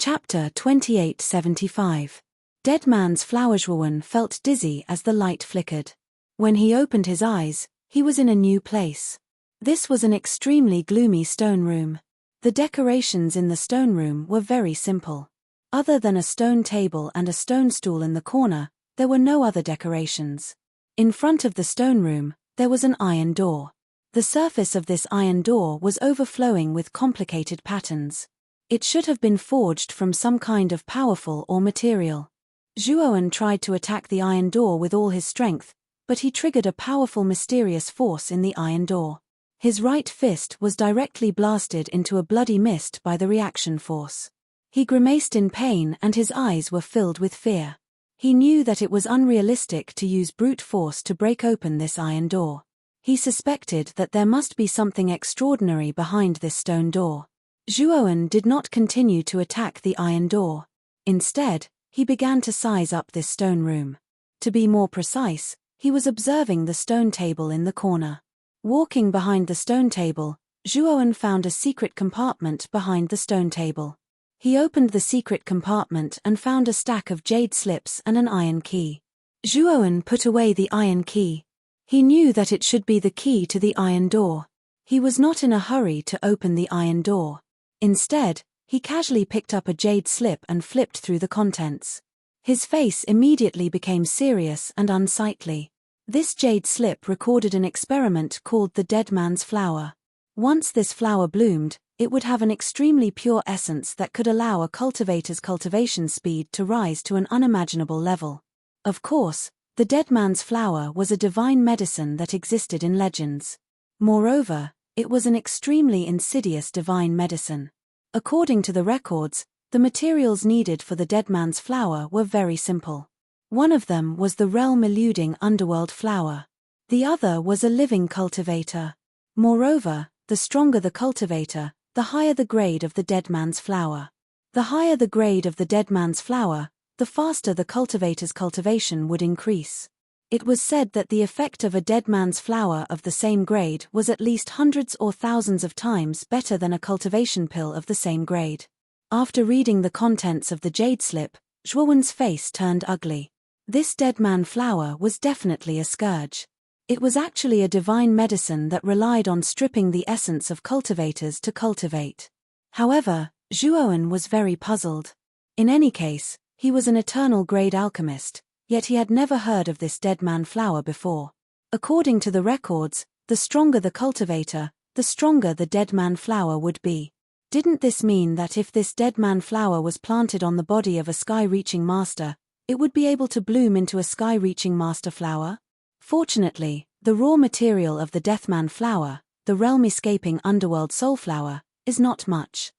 Chapter 2875. Dead Man's Flower. Zhuowen felt dizzy as the light flickered. When he opened his eyes, he was in a new place. This was an extremely gloomy stone room. The decorations in the stone room were very simple. Other than a stone table and a stone stool in the corner, there were no other decorations. In front of the stone room, there was an iron door. The surface of this iron door was overflowing with complicated patterns. It should have been forged from some kind of powerful or material. Zhuowen tried to attack the iron door with all his strength, but he triggered a powerful mysterious force in the iron door. His right fist was directly blasted into a bloody mist by the reaction force. He grimaced in pain and his eyes were filled with fear. He knew that it was unrealistic to use brute force to break open this iron door. He suspected that there must be something extraordinary behind this stone door. Zhuowen did not continue to attack the iron door. Instead, he began to size up this stone room. To be more precise, he was observing the stone table in the corner. Walking behind the stone table, Zhuowen found a secret compartment behind the stone table. He opened the secret compartment and found a stack of jade slips and an iron key. Zhuowen put away the iron key. He knew that it should be the key to the iron door. He was not in a hurry to open the iron door. Instead, he casually picked up a jade slip and flipped through the contents. His face immediately became serious and unsightly. This jade slip recorded an experiment called the Dead Man's Flower. Once this flower bloomed, it would have an extremely pure essence that could allow a cultivator's cultivation speed to rise to an unimaginable level. Of course, the Dead Man's Flower was a divine medicine that existed in legends. Moreover, it was an extremely insidious divine medicine. According to the records, the materials needed for the Dead Man's Flower were very simple. One of them was the realm-eluding underworld flower. The other was a living cultivator. Moreover, the stronger the cultivator, the higher the grade of the Dead Man's Flower. The higher the grade of the Dead Man's Flower, the faster the cultivator's cultivation would increase. It was said that the effect of a Dead Man's Flower of the same grade was at least hundreds or thousands of times better than a cultivation pill of the same grade. After reading the contents of the jade slip, Zhuowen's face turned ugly. This Dead Man Flower was definitely a scourge. It was actually a divine medicine that relied on stripping the essence of cultivators to cultivate. However, Zhuowen was very puzzled. In any case, he was an eternal grade alchemist, yet he had never heard of this Dead Man Flower before. According to the records, the stronger the cultivator, the stronger the Dead Man Flower would be. Didn't this mean that if this Dead Man Flower was planted on the body of a sky-reaching master, it would be able to bloom into a sky-reaching master flower? Fortunately, the raw material of the Deathman Flower, the realm-escaping underworld soulflower, is not much.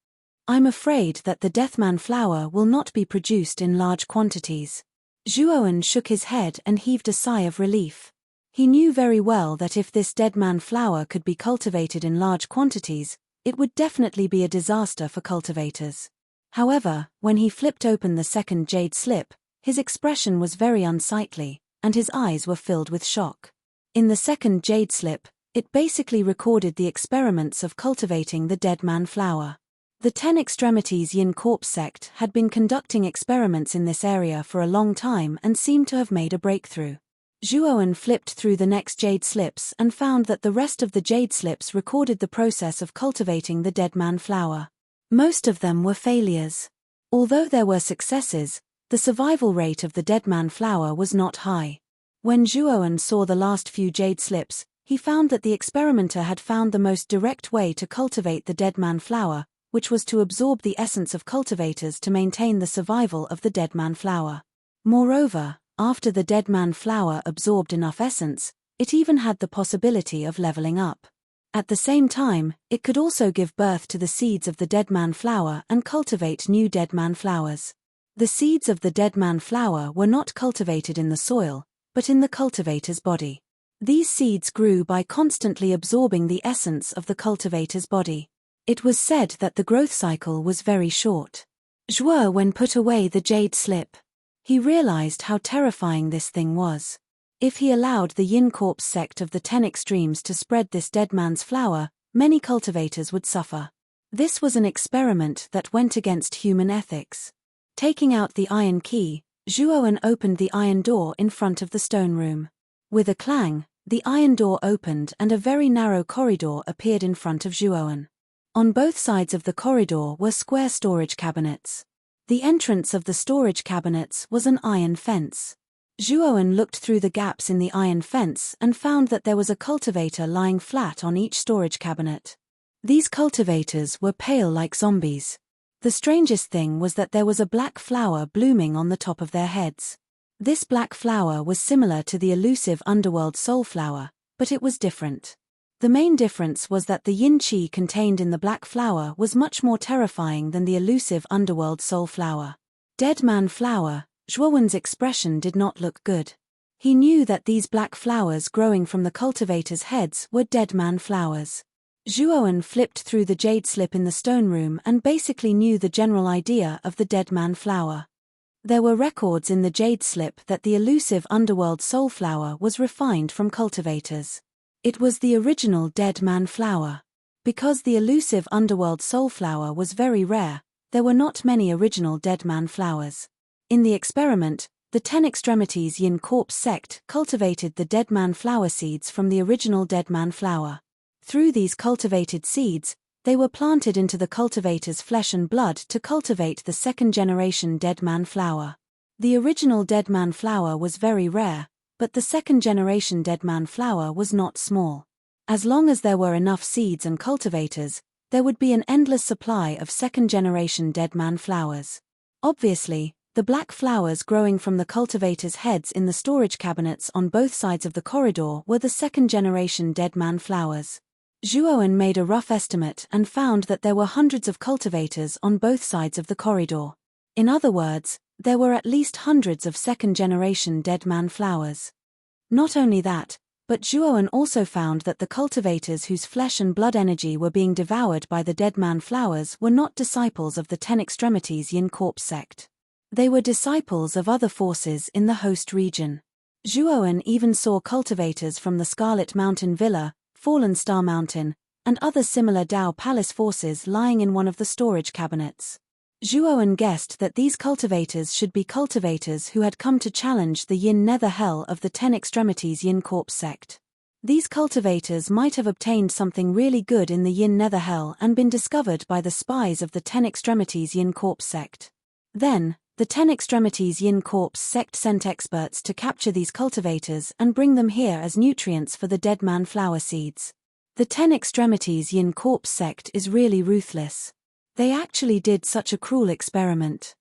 I'm afraid that the Deathman Flower will not be produced in large quantities. Zhuowen shook his head and heaved a sigh of relief. He knew very well that if this Dead Man Flower could be cultivated in large quantities, it would definitely be a disaster for cultivators. However, when he flipped open the second jade slip, his expression was very unsightly, and his eyes were filled with shock. In the second jade slip, it basically recorded the experiments of cultivating the Dead Man Flower. The 10 Extremities Yin Corpse sect had been conducting experiments in this area for a long time and seemed to have made a breakthrough. Zhuowen flipped through the next jade slips and found that the rest of the jade slips recorded the process of cultivating the Dead Man Flower. Most of them were failures. Although there were successes, the survival rate of the Dead Man Flower was not high. When Zhuowen saw the last few jade slips, he found that the experimenter had found the most direct way to cultivate the Dead Man Flower, which was to absorb the essence of cultivators to maintain the survival of the Dead Man Flower. Moreover, after the Dead Man Flower absorbed enough essence, it even had the possibility of leveling up. At the same time, it could also give birth to the seeds of the Dead Man Flower and cultivate new Dead Man Flowers. The seeds of the Dead Man Flower were not cultivated in the soil, but in the cultivator's body. These seeds grew by constantly absorbing the essence of the cultivator's body. It was said that the growth cycle was very short. Zhuowen put away the jade slip. He realized how terrifying this thing was. If he allowed the Yin Corpse sect of the 10 Extremes to spread this Dead Man's Flower, many cultivators would suffer. This was an experiment that went against human ethics. Taking out the iron key, Zhuowen opened the iron door in front of the stone room. With a clang, the iron door opened and a very narrow corridor appeared in front of Zhuowen. On both sides of the corridor were square storage cabinets. The entrance of the storage cabinets was an iron fence. Zhuowen looked through the gaps in the iron fence and found that there was a cultivator lying flat on each storage cabinet. These cultivators were pale like zombies. The strangest thing was that there was a black flower blooming on the top of their heads. This black flower was similar to the elusive underworld soul flower, but it was different. The main difference was that the yin qi contained in the black flower was much more terrifying than the elusive underworld soul flower. Dead man flower. Zhuowen's expression did not look good. He knew that these black flowers growing from the cultivators' heads were dead man flowers. Zhuowen flipped through the jade slip in the stone room and basically knew the general idea of the dead man flower. There were records in the jade slip that the elusive underworld soul flower was refined from cultivators. It was the original dead man flower. Because the elusive underworld soul flower was very rare, there were not many original dead man flowers. In the experiment, the 10 Extremities Yin Corpse sect cultivated the dead man flower seeds from the original dead man flower. Through these cultivated seeds, they were planted into the cultivator's flesh and blood to cultivate the second-generation dead man flower. The original dead man flower was very rare, but the second-generation dead man flower was not small. As long as there were enough seeds and cultivators, there would be an endless supply of second-generation dead man flowers. Obviously, the black flowers growing from the cultivators' heads in the storage cabinets on both sides of the corridor were the second-generation dead man flowers. Zhuowen made a rough estimate and found that there were hundreds of cultivators on both sides of the corridor. In other words, there were at least hundreds of second-generation dead man flowers. Not only that, but Zhuowen also found that the cultivators whose flesh and blood energy were being devoured by the dead man flowers were not disciples of the 10 Extremities Yin Corpse sect. They were disciples of other forces in the host region. Zhuowen even saw cultivators from the Scarlet Mountain Villa, Fallen Star Mountain, and other similar Dao Palace forces lying in one of the storage cabinets. Zhuowen guessed that these cultivators should be cultivators who had come to challenge the Yin Nether Hell of the 10 Extremities Yin Corpse sect. These cultivators might have obtained something really good in the Yin Nether Hell and been discovered by the spies of the 10 Extremities Yin Corpse sect. Then, the 10 Extremities Yin Corpse sect sent experts to capture these cultivators and bring them here as nutrients for the dead man flower seeds. The 10 Extremities Yin Corpse sect is really ruthless. They actually did such a cruel experiment.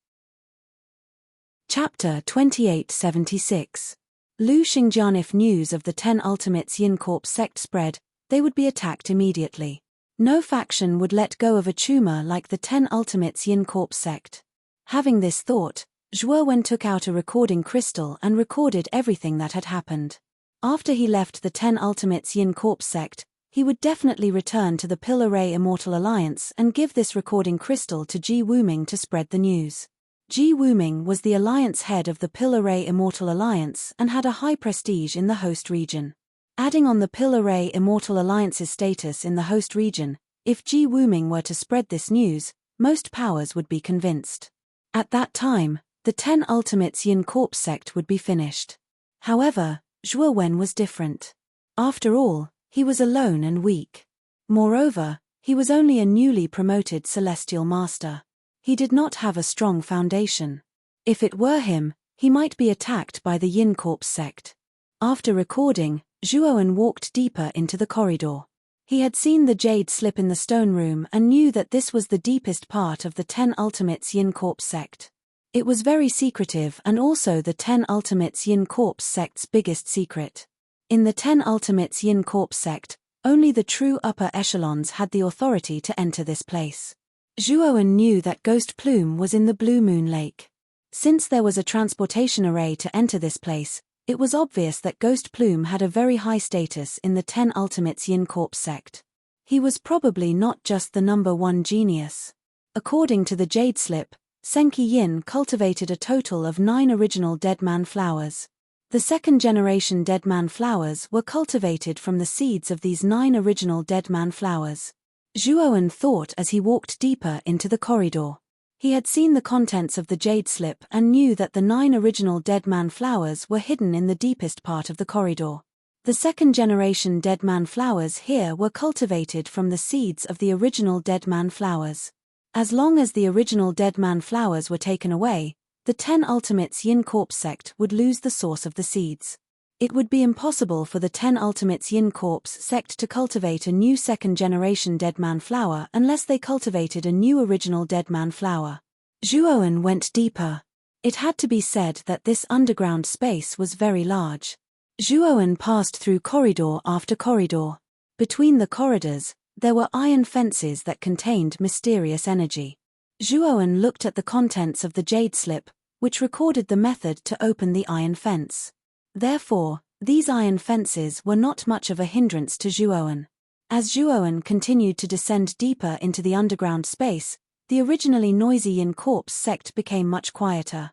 Chapter 2876. Lu Xingjian. If news of the 10 Ultimates Yin Corpse sect spread, they would be attacked immediately. No faction would let go of a tumor like the 10 Ultimates Yin Corpse sect. Having this thought, Zhuowen took out a recording crystal and recorded everything that had happened. After he left the 10 Ultimates Yin Corpse sect, he would definitely return to the Pill Array Immortal Alliance and give this recording crystal to Ji Wuming to spread the news. Ji Wuming was the alliance head of the Pill Array Immortal Alliance and had a high prestige in the host region. Adding on the Pill Array Immortal Alliance's status in the host region, if Ji Wuming were to spread this news, most powers would be convinced. At that time, the 10 Ultimates Yin Corpse sect would be finished. However, Zhuowen was different. After all, he was alone and weak. Moreover, he was only a newly promoted Celestial Master. He did not have a strong foundation. If it were him, he might be attacked by the Yin Corpse sect. After recording, Zhuowen walked deeper into the corridor. He had seen the jade slip in the stone room and knew that this was the deepest part of the 10 Ultimates Yin Corpse sect. It was very secretive and also the 10 Ultimates Yin Corpse sect's biggest secret. In the 10 Ultimates Yin Corpse sect, only the true upper echelons had the authority to enter this place. Zhuowen knew that Ghost Plume was in the Blue Moon Lake. Since there was a transportation array to enter this place, it was obvious that Ghost Plume had a very high status in the 10 Ultimates Yin Corpse sect. He was probably not just the number one genius. According to the Jade Slip, Senki Yin cultivated a total of 9 original Dead Man flowers. The second-generation Dead Man flowers were cultivated from the seeds of these 9 original Dead Man flowers. Zhuoan thought as he walked deeper into the corridor. He had seen the contents of the jade slip and knew that the 9 original dead man flowers were hidden in the deepest part of the corridor. The second-generation dead man flowers here were cultivated from the seeds of the original dead man flowers. As long as the original dead man flowers were taken away, the 10 Ultimates Yin Corpse sect would lose the source of the seeds. It would be impossible for the 10 Ultimates Yin Corpse sect to cultivate a new second-generation dead man flower unless they cultivated a new original dead man flower. Zhuoan went deeper. It had to be said that this underground space was very large. Zhuoan passed through corridor after corridor. Between the corridors, there were iron fences that contained mysterious energy. Zhuoan looked at the contents of the jade slip, which recorded the method to open the iron fence. Therefore, these iron fences were not much of a hindrance to Zhuoan. As Zhuoan continued to descend deeper into the underground space, the originally noisy Yin Corpse sect became much quieter.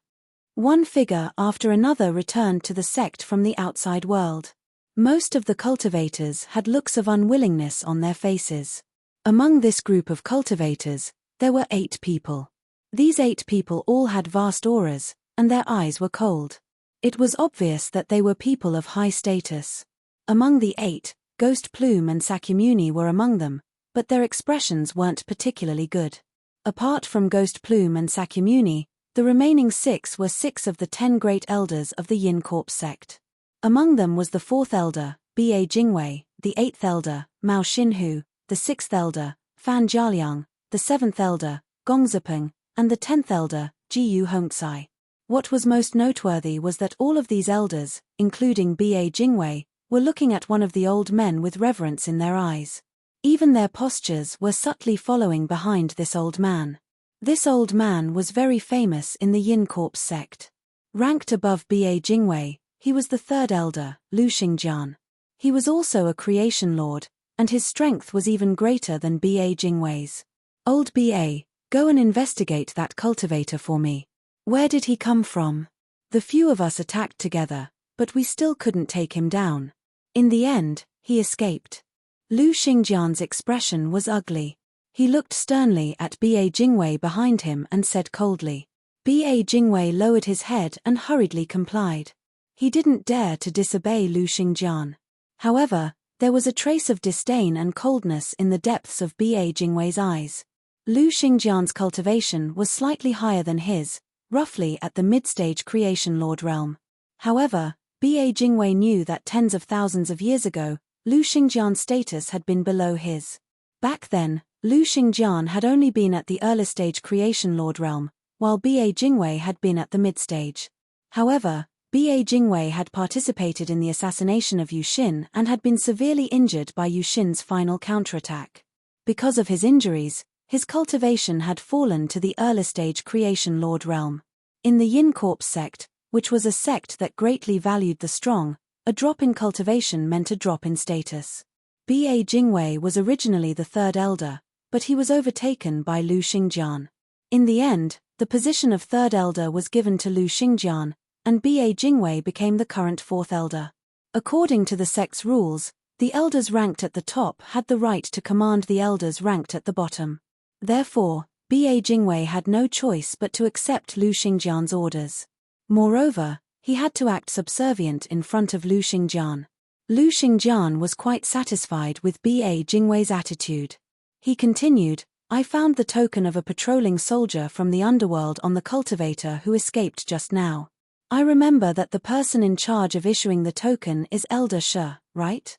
One figure after another returned to the sect from the outside world. Most of the cultivators had looks of unwillingness on their faces. Among this group of cultivators, there were 8 people. These 8 people all had vast auras, and their eyes were cold. It was obvious that they were people of high status. Among the 8, Ghost Plume and Sakyamuni were among them, but their expressions weren't particularly good. Apart from Ghost Plume and Sakyamuni, the remaining 6 were 6 of the 10 great elders of the Yin Corpse sect. Among them was the 4th elder, Ba Jingwei, the 8th elder, Mao Xinhu, the 6th elder, Fan Jialiang, the 7th elder, Gong Zipeng, and the 10th elder, Jiyu Hongcai. What was most noteworthy was that all of these elders, including Ba Jingwei, were looking at one of the old men with reverence in their eyes. Even their postures were subtly following behind this old man. This old man was very famous in the Yin Corpse sect. Ranked above Ba Jingwei, he was the 3rd elder, Lu Xingjian. He was also a creation lord, and his strength was even greater than Ba Jingwei's. Old Ba, go and investigate that cultivator for me. Where did he come from? The few of us attacked together, but we still couldn't take him down. In the end, he escaped. Lu Xingjian's expression was ugly. He looked sternly at Ba Jingwei behind him and said coldly. Ba Jingwei lowered his head and hurriedly complied. He didn't dare to disobey Lu Xingjian. However, there was a trace of disdain and coldness in the depths of Ba Jingwei's eyes. Lu Xingjian's cultivation was slightly higher than his, roughly at the mid-stage creation lord realm. However, Ba Jingwei knew that tens of thousands of years ago, Lu Xingjian's status had been below his. Back then, Lu Xingjian had only been at the early stage creation lord realm, while Ba Jingwei had been at the mid-stage. However, Ba Jingwei had participated in the assassination of Yu Xin and had been severely injured by Yu Xin's final counterattack. Because of his injuries, his cultivation had fallen to the early stage creation lord realm. In the Yin Corpse sect, which was a sect that greatly valued the strong, a drop in cultivation meant a drop in status. Ba Jingwei was originally the 3rd elder, but he was overtaken by Lu Xingjian. In the end, the position of 3rd elder was given to Lu Xingjian, and Ba Jingwei became the current 4th elder. According to the sect's rules, the elders ranked at the top had the right to command the elders ranked at the bottom. Therefore, Ba Jingwei had no choice but to accept Lu Xingjian's orders. Moreover, he had to act subservient in front of Lu Xingjian. Lu Xingjian was quite satisfied with Ba Jingwei's attitude. He continued, I found the token of a patrolling soldier from the underworld on the cultivator who escaped just now. I remember that the person in charge of issuing the token is Elder Shi, right?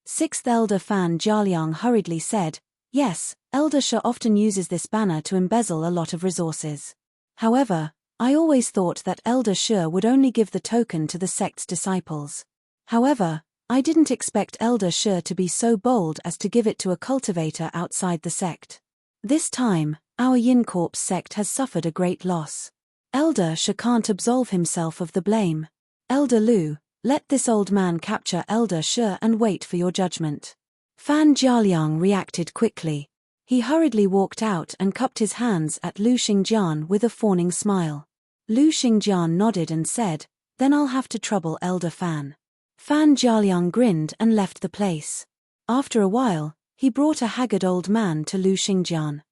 6th Elder Fan Jialiang hurriedly said, yes, Elder Shi often uses this banner to embezzle a lot of resources. However, I always thought that Elder Shi would only give the token to the sect's disciples. However, I didn't expect Elder Shi to be so bold as to give it to a cultivator outside the sect. This time, our Yin Corpse sect has suffered a great loss. Elder Shi can't absolve himself of the blame. Elder Lu, let this old man capture Elder Shi and wait for your judgment. Fan Jialiang reacted quickly. He hurriedly walked out and cupped his hands at Lu Xingjian with a fawning smile. Lu Xingjian nodded and said, then I'll have to trouble Elder Fan. Fan Jialiang grinned and left the place. After a while, He brought a haggard old man to Lu Xingjian.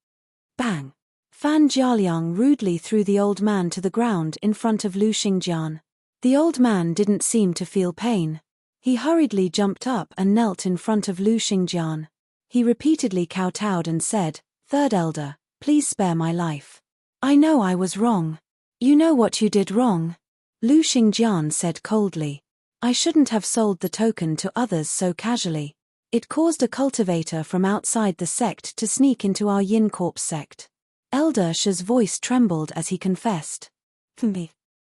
Bang! Fan Jialiang rudely threw the old man to the ground in front of Lu Xingjian. The old man didn't seem to feel pain. He hurriedly jumped up and knelt in front of Lu Xingjian. He repeatedly kowtowed and said, "Third elder, please spare my life. I know I was wrong." "You know what you did wrong," Lu Xingjian said coldly. "I shouldn't have sold the token to others so casually. It caused a cultivator from outside the sect to sneak into our Yin Corpse sect." Elder Shi's voice trembled as he confessed.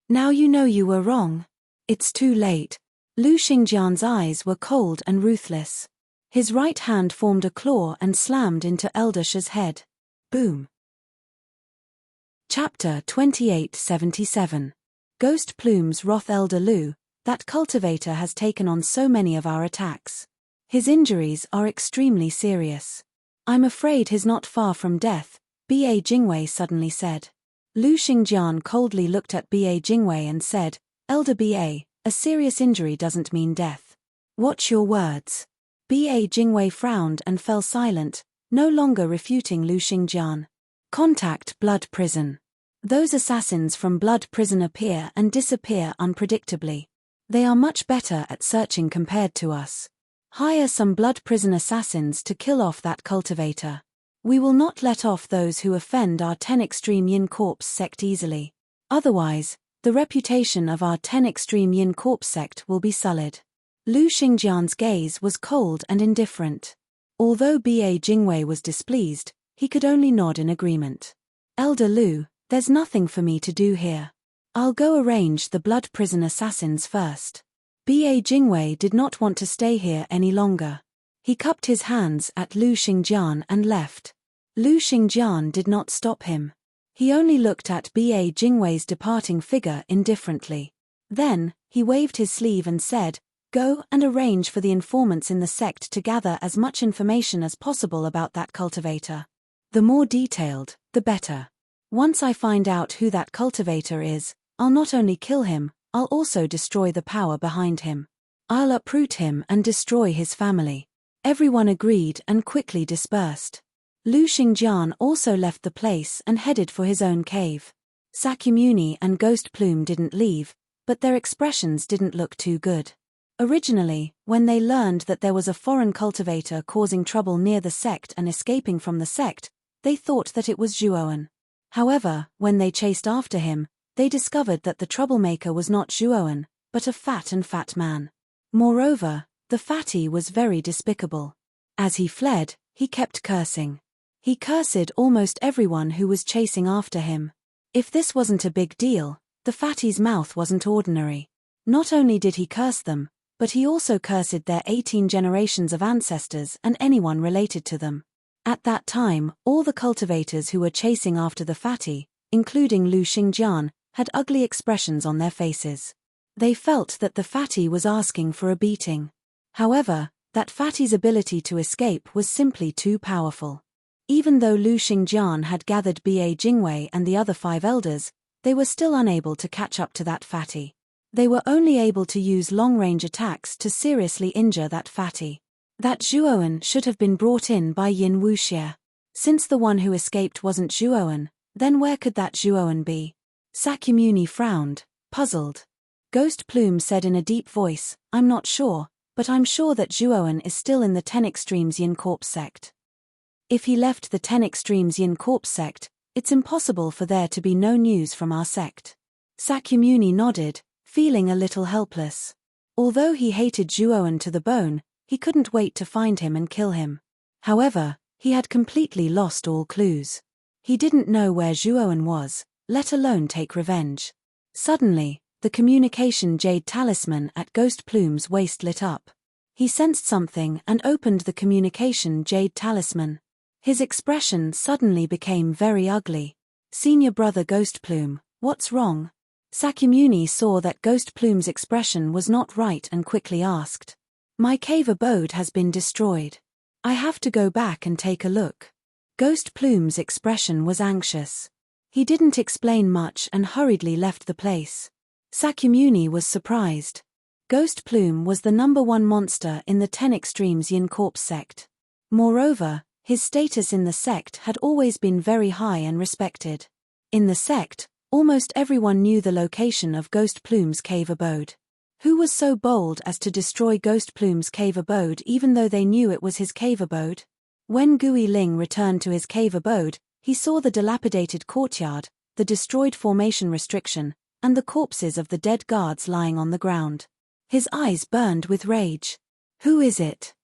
"Now you know you were wrong. It's too late." Lu Xingjian's eyes were cold and ruthless. His right hand formed a claw and slammed into Elder Shi's head. Boom. Chapter 2877. Ghost Plume's wrath. Elder Lu, that cultivator has taken on so many of our attacks. His injuries are extremely serious. I'm afraid he's not far from death, B.A. Jingwei suddenly said. Lu Xingjian coldly looked at B.A. Jingwei and said, "Elder B.A., a serious injury doesn't mean death. Watch your words." B.A. Jingwei frowned and fell silent, no longer refuting Lu Xingjian. Contact Blood Prison. Those assassins from Blood Prison appear and disappear unpredictably. They are much better at searching compared to us. Hire some Blood Prison assassins to kill off that cultivator. We will not let off those who offend our 10 Extreme Yin Corpse sect easily. Otherwise, the reputation of our 10 Extreme Yin Corpse sect will be sullied. Lu Xingjian's gaze was cold and indifferent. Although B.A. Jingwei was displeased, he could only nod in agreement. "Elder Lu, there's nothing for me to do here. I'll go arrange the Blood Prison assassins first." B.A. Jingwei did not want to stay here any longer. He cupped his hands at Lu Xingjian and left. Lu Xingjian did not stop him. He only looked at B.A. Jingwei's departing figure indifferently. Then, he waved his sleeve and said, "Go and arrange for the informants in the sect to gather as much information as possible about that cultivator. The more detailed, the better. Once I find out who that cultivator is, I'll not only kill him, I'll also destroy the power behind him. I'll uproot him and destroy his family." Everyone agreed and quickly dispersed. Lu Xingjian also left the place and headed for his own cave. Sakyamuni and Ghost Plume didn't leave, but their expressions didn't look too good. Originally, when they learned that there was a foreign cultivator causing trouble near the sect and escaping from the sect, they thought that it was Zhuowen. However, when they chased after him, they discovered that the troublemaker was not Zhuowen, but a fat man. Moreover, the fatty was very despicable. As he fled, he kept cursing. He cursed almost everyone who was chasing after him. If this wasn't a big deal, the fatty's mouth wasn't ordinary. Not only did he curse them, but he also cursed their 18 generations of ancestors and anyone related to them. At that time, all the cultivators who were chasing after the fatty, including Lu Xingjian, had ugly expressions on their faces. They felt that the fatty was asking for a beating. However, that fatty's ability to escape was simply too powerful. Even though Lu Xingjian had gathered B.A. Jingwei and the other 5 elders, they were still unable to catch up to that fatty. They were only able to use long-range attacks to seriously injure that fatty. That Zhuowen should have been brought in by Yin Wuxie. Since the one who escaped wasn't Zhuowen, then where could that Zhuowen be? Sakyamuni frowned, puzzled. Ghost Plume said in a deep voice, "I'm not sure, but I'm sure that Zhuowen is still in the 10 Extremes Yin Corpse sect. If he left the 10 Extremes Yin Corpse sect, it's impossible for there to be no news from our sect." Sakyamuni nodded, feeling a little helpless. Although he hated Zhuowen to the bone, he couldn't wait to find him and kill him. However, he had completely lost all clues. He didn't know where Zhuowen was, let alone take revenge. Suddenly, the communication jade talisman at Ghost Plume's waist lit up. He sensed something and opened the communication jade talisman. His expression suddenly became very ugly. "Senior brother Ghost Plume, what's wrong?" Sakyamuni saw that Ghost Plume's expression was not right and quickly asked. "My cave abode has been destroyed. I have to go back and take a look." Ghost Plume's expression was anxious. He didn't explain much and hurriedly left the place. Sakyamuni was surprised. Ghost Plume was the #1 monster in the 10 Extremes Yin Corpse sect. Moreover, his status in the sect had always been very high and respected. In the sect, almost everyone knew the location of Ghost Plume's cave abode. Who was so bold as to destroy Ghost Plume's cave abode even though they knew it was his cave abode? When Gui Ling returned to his cave abode, he saw the dilapidated courtyard, the destroyed formation restriction, and the corpses of the dead guards lying on the ground. His eyes burned with rage. Who is it?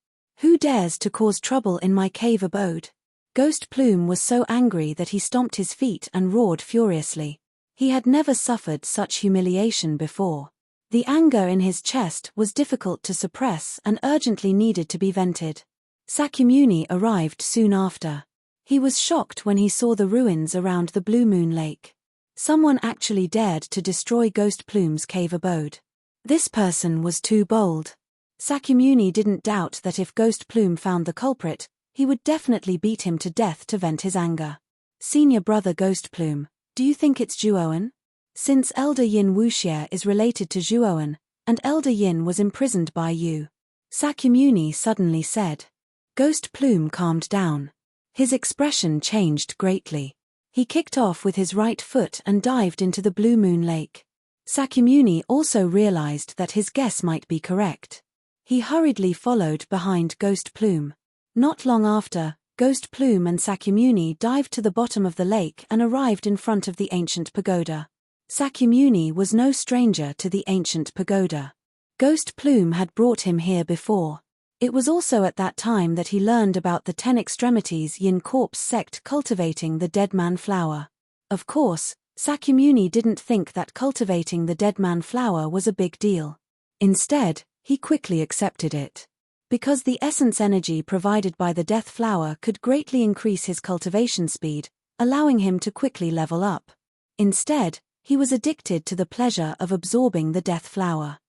Who dares to cause trouble in my cave abode? Ghost Plume was so angry that he stomped his feet and roared furiously. He had never suffered such humiliation before. The anger in his chest was difficult to suppress and urgently needed to be vented. Sakyamuni arrived soon after. He was shocked when he saw the ruins around the Blue Moon Lake. Someone actually dared to destroy Ghost Plume's cave abode. This person was too bold. Sakyamuni didn't doubt that if Ghost Plume found the culprit, he would definitely beat him to death to vent his anger. Senior brother Ghost Plume, do you think it's Zhuowen? Since Elder Yin Wuxie is related to Zhuowen, and Elder Yin was imprisoned by you, Sakyamuni suddenly said. Ghost Plume calmed down. His expression changed greatly. He kicked off with his right foot and dived into the Blue Moon Lake. Sakyamuni also realized that his guess might be correct. He hurriedly followed behind Ghost Plume. Not long after, Ghost Plume and Sakyamuni dived to the bottom of the lake and arrived in front of the ancient pagoda. Sakyamuni was no stranger to the ancient pagoda. Ghost Plume had brought him here before. It was also at that time that he learned about the 10 extremities Yin Corpse sect cultivating the Dead Man flower. Of course, Sakyamuni didn't think that cultivating the Dead Man flower was a big deal. Instead, he quickly accepted it. Because the essence energy provided by the Death Flower could greatly increase his cultivation speed, allowing him to quickly level up. Instead, he was addicted to the pleasure of absorbing the Death Flower.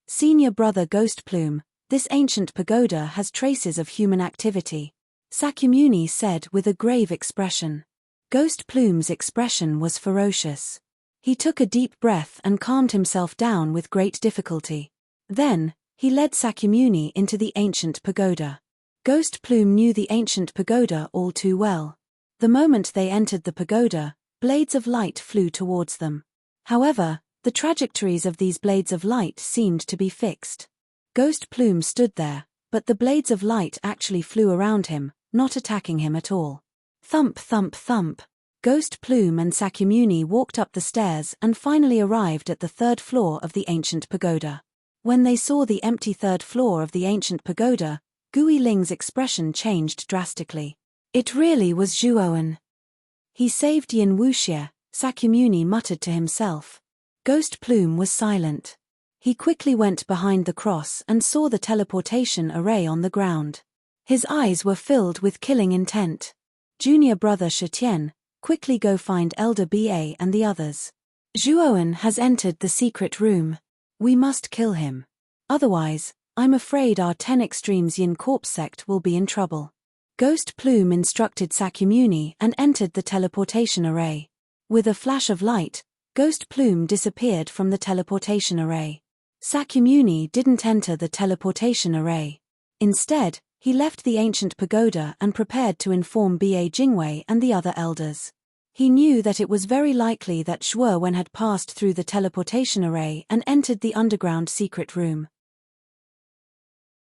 Senior brother Ghost Plume, this ancient pagoda has traces of human activity, Sakyamuni said with a grave expression. Ghost Plume's expression was ferocious. He took a deep breath and calmed himself down with great difficulty. Then, he led Sakyamuni into the ancient pagoda. Ghost Plume knew the ancient pagoda all too well. The moment they entered the pagoda, blades of light flew towards them. However, the trajectories of these blades of light seemed to be fixed. Ghost Plume stood there, but the blades of light actually flew around him, not attacking him at all. Thump thump thump. Ghost Plume and Sakyamuni walked up the stairs and finally arrived at the 3rd floor of the ancient pagoda. When they saw the empty 3rd floor of the ancient pagoda, Gui Ling's expression changed drastically. It really was Zhuowen. He saved Yin Wuxie, Sakyamuni muttered to himself. Ghost Plume was silent. He quickly went behind the cross and saw the teleportation array on the ground. His eyes were filled with killing intent. Junior brother Shetian, quickly go find Elder Ba and the others. Zhuowen has entered the secret room. We must kill him. Otherwise, I'm afraid our 10 Extremes Yin Corpse sect will be in trouble. Ghost Plume instructed Sakyamuni and entered the teleportation array. With a flash of light, Ghost Plume disappeared from the teleportation array. Sakyamuni didn't enter the teleportation array. Instead, he left the ancient pagoda and prepared to inform Ba Jingwei and the other elders. He knew that it was very likely that Zhuowen had passed through the teleportation array and entered the underground secret room.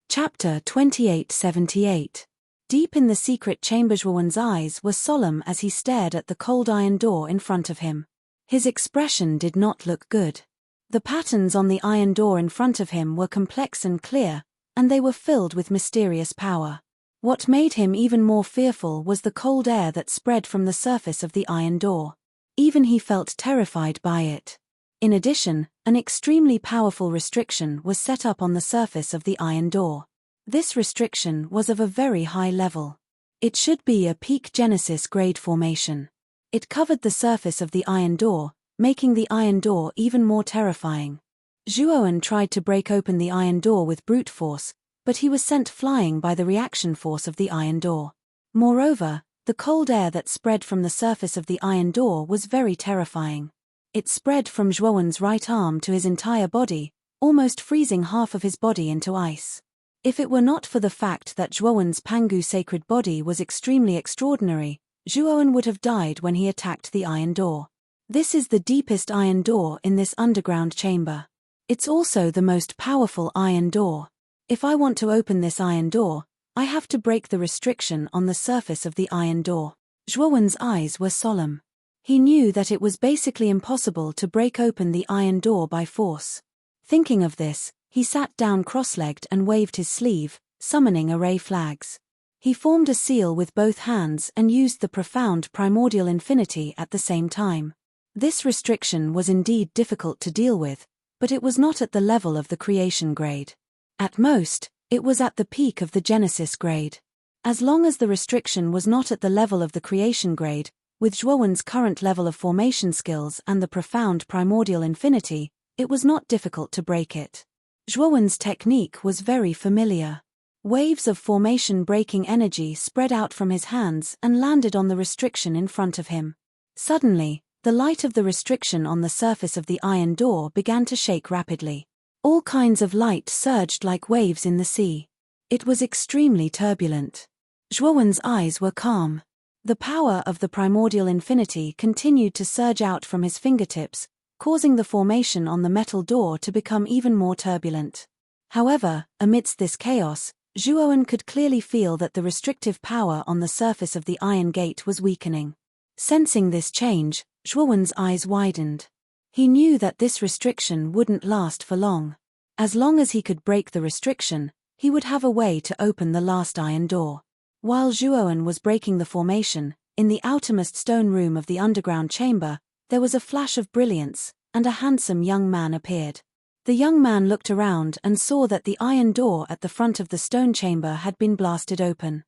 Chapter 2878. Deep in the secret chamber, Zhuowen's eyes were solemn as he stared at the cold iron door in front of him. His expression did not look good. The patterns on the iron door in front of him were complex and clear, and they were filled with mysterious power. What made him even more fearful was the cold air that spread from the surface of the iron door. Even he felt terrified by it. In addition, an extremely powerful restriction was set up on the surface of the iron door. This restriction was of a very high level. It should be a peak Genesis grade formation. It covered the surface of the iron door, making the iron door even more terrifying. Zhuowen tried to break open the iron door with brute force, but he was sent flying by the reaction force of the iron door. Moreover, the cold air that spread from the surface of the iron door was very terrifying. It spread from Zhuowen's right arm to his entire body, almost freezing half of his body into ice. If it were not for the fact that Zhuowen's Pangu sacred body was extremely extraordinary, Zhuowen would have died when he attacked the iron door. This is the deepest iron door in this underground chamber. It's also the most powerful iron door. If I want to open this iron door, I have to break the restriction on the surface of the iron door. Zhuowen's eyes were solemn. He knew that it was basically impossible to break open the iron door by force. Thinking of this, he sat down cross-legged and waved his sleeve, summoning array flags. He formed a seal with both hands and used the profound primordial infinity at the same time. This restriction was indeed difficult to deal with, but it was not at the level of the creation grade. At most, it was at the peak of the Genesis grade. As long as the restriction was not at the level of the creation grade, with Zhuowen's current level of formation skills and the profound primordial infinity, it was not difficult to break it. Zhuowen's technique was very familiar. Waves of formation-breaking energy spread out from his hands and landed on the restriction in front of him. Suddenly, the light of the restriction on the surface of the iron door began to shake rapidly. All kinds of light surged like waves in the sea. It was extremely turbulent. Zhuowen's eyes were calm. The power of the primordial infinity continued to surge out from his fingertips, causing the formation on the metal door to become even more turbulent. However, amidst this chaos, Zhuowen could clearly feel that the restrictive power on the surface of the iron gate was weakening. Sensing this change, Zhuowen's eyes widened. He knew that this restriction wouldn't last for long. As long as he could break the restriction, he would have a way to open the last iron door. While Zhuowen was breaking the formation, in the outermost stone room of the underground chamber, there was a flash of brilliance, and a handsome young man appeared. The young man looked around and saw that the iron door at the front of the stone chamber had been blasted open.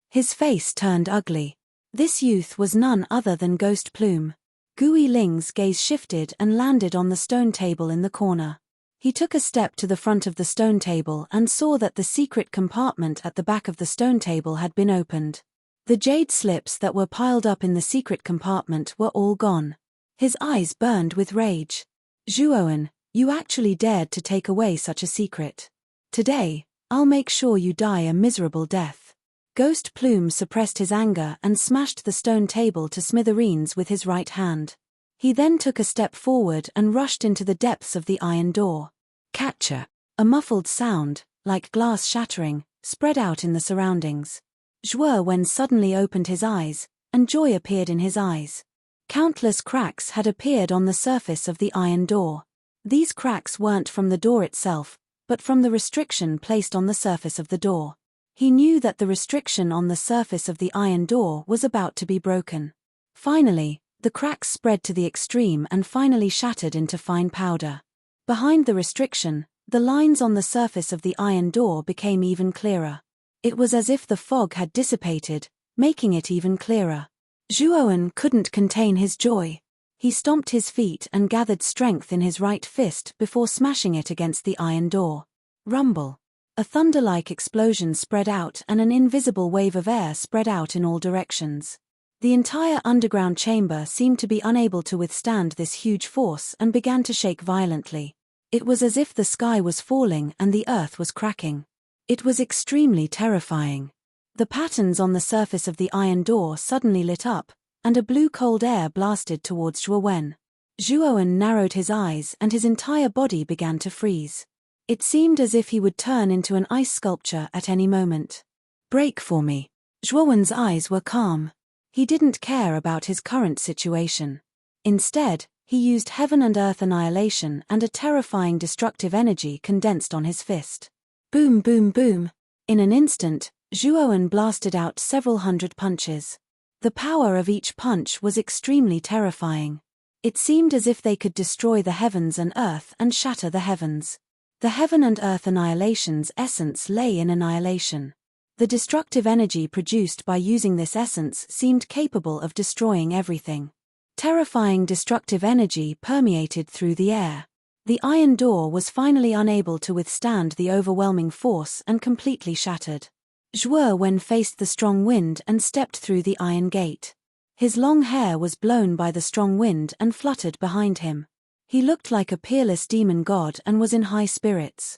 His face turned ugly. This youth was none other than Ghost Plume. Gui Ling's gaze shifted and landed on the stone table in the corner. He took a step to the front of the stone table and saw that the secret compartment at the back of the stone table had been opened. The jade slips that were piled up in the secret compartment were all gone. His eyes burned with rage. Zhuowen, you actually dared to take away such a secret. Today, I'll make sure you die a miserable death. Ghost Plume suppressed his anger and smashed the stone table to smithereens with his right hand. He then took a step forward and rushed into the depths of the iron door. Catcher! A muffled sound, like glass shattering, spread out in the surroundings. Zhuowen suddenly opened his eyes, and joy appeared in his eyes. Countless cracks had appeared on the surface of the iron door. These cracks weren't from the door itself, but from the restriction placed on the surface of the door. He knew that the restriction on the surface of the iron door was about to be broken. Finally, the cracks spread to the extreme and finally shattered into fine powder. Behind the restriction, the lines on the surface of the iron door became even clearer. It was as if the fog had dissipated, making it even clearer. Zhuowen couldn't contain his joy. He stomped his feet and gathered strength in his right fist before smashing it against the iron door. Rumble. A thunder-like explosion spread out and an invisible wave of air spread out in all directions. The entire underground chamber seemed to be unable to withstand this huge force and began to shake violently. It was as if the sky was falling and the earth was cracking. It was extremely terrifying. The patterns on the surface of the iron door suddenly lit up, and a blue cold air blasted towards Zhuowen. Zhuowen narrowed his eyes and his entire body began to freeze. It seemed as if he would turn into an ice sculpture at any moment. Break for me. Zhuowen's eyes were calm. He didn't care about his current situation. Instead, he used heaven and earth annihilation and a terrifying destructive energy condensed on his fist. Boom, boom, boom. In an instant, Zhuowen blasted out several hundred punches. The power of each punch was extremely terrifying. It seemed as if they could destroy the heavens and earth and shatter the heavens. The heaven and earth annihilation's essence lay in annihilation. The destructive energy produced by using this essence seemed capable of destroying everything. Terrifying destructive energy permeated through the air. The iron door was finally unable to withstand the overwhelming force and completely shattered. Zhuowen faced the strong wind and stepped through the iron gate. His long hair was blown by the strong wind and fluttered behind him. He looked like a peerless demon god and was in high spirits.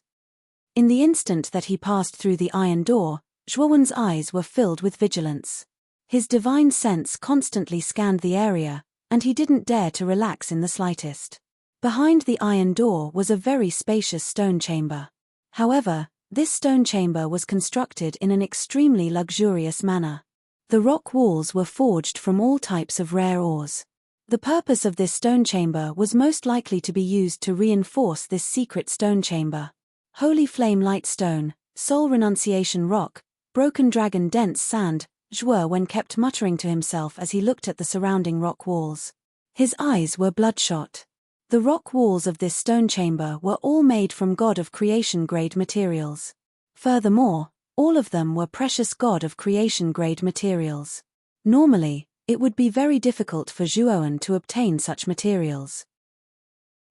In the instant that he passed through the iron door, Zhuowen's eyes were filled with vigilance. His divine sense constantly scanned the area, and he didn't dare to relax in the slightest. Behind the iron door was a very spacious stone chamber. However, this stone chamber was constructed in an extremely luxurious manner. The rock walls were forged from all types of rare ores. The purpose of this stone chamber was most likely to be used to reinforce this secret stone chamber. Holy flame light stone, soul renunciation rock, broken dragon dense sand, Zhuowen kept muttering to himself as he looked at the surrounding rock walls. His eyes were bloodshot. The rock walls of this stone chamber were all made from God of creation grade materials. Furthermore, all of them were precious God of creation grade materials. Normally, it would be very difficult for Zhuowen to obtain such materials.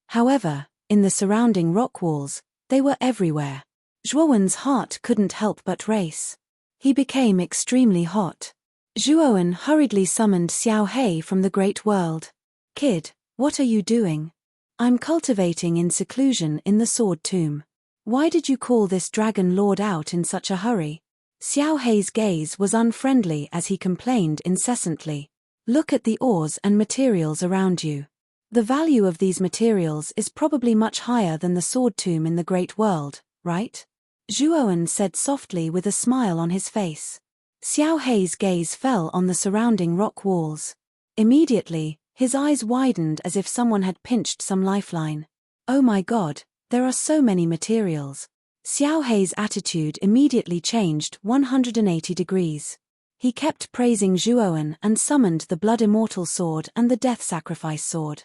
However, in the surrounding rock walls, they were everywhere. Zhuowen's heart couldn't help but race. He became extremely hot. Zhuowen hurriedly summoned Xiao Hei from the great world. "Kid, what are you doing?" "I'm cultivating in seclusion in the sword tomb." "Why did you call this dragon lord out in such a hurry?" Xiao Hei's gaze was unfriendly as he complained incessantly. "Look at the ores and materials around you. The value of these materials is probably much higher than the sword tomb in the great world, right?" Zhuowen said softly with a smile on his face. Xiao Hei's gaze fell on the surrounding rock walls. Immediately, his eyes widened as if someone had pinched some lifeline. "Oh my God, there are so many materials." Xiao Hei's attitude immediately changed 180 degrees. He kept praising Zhuowen and summoned the Blood Immortal Sword and the Death Sacrifice Sword.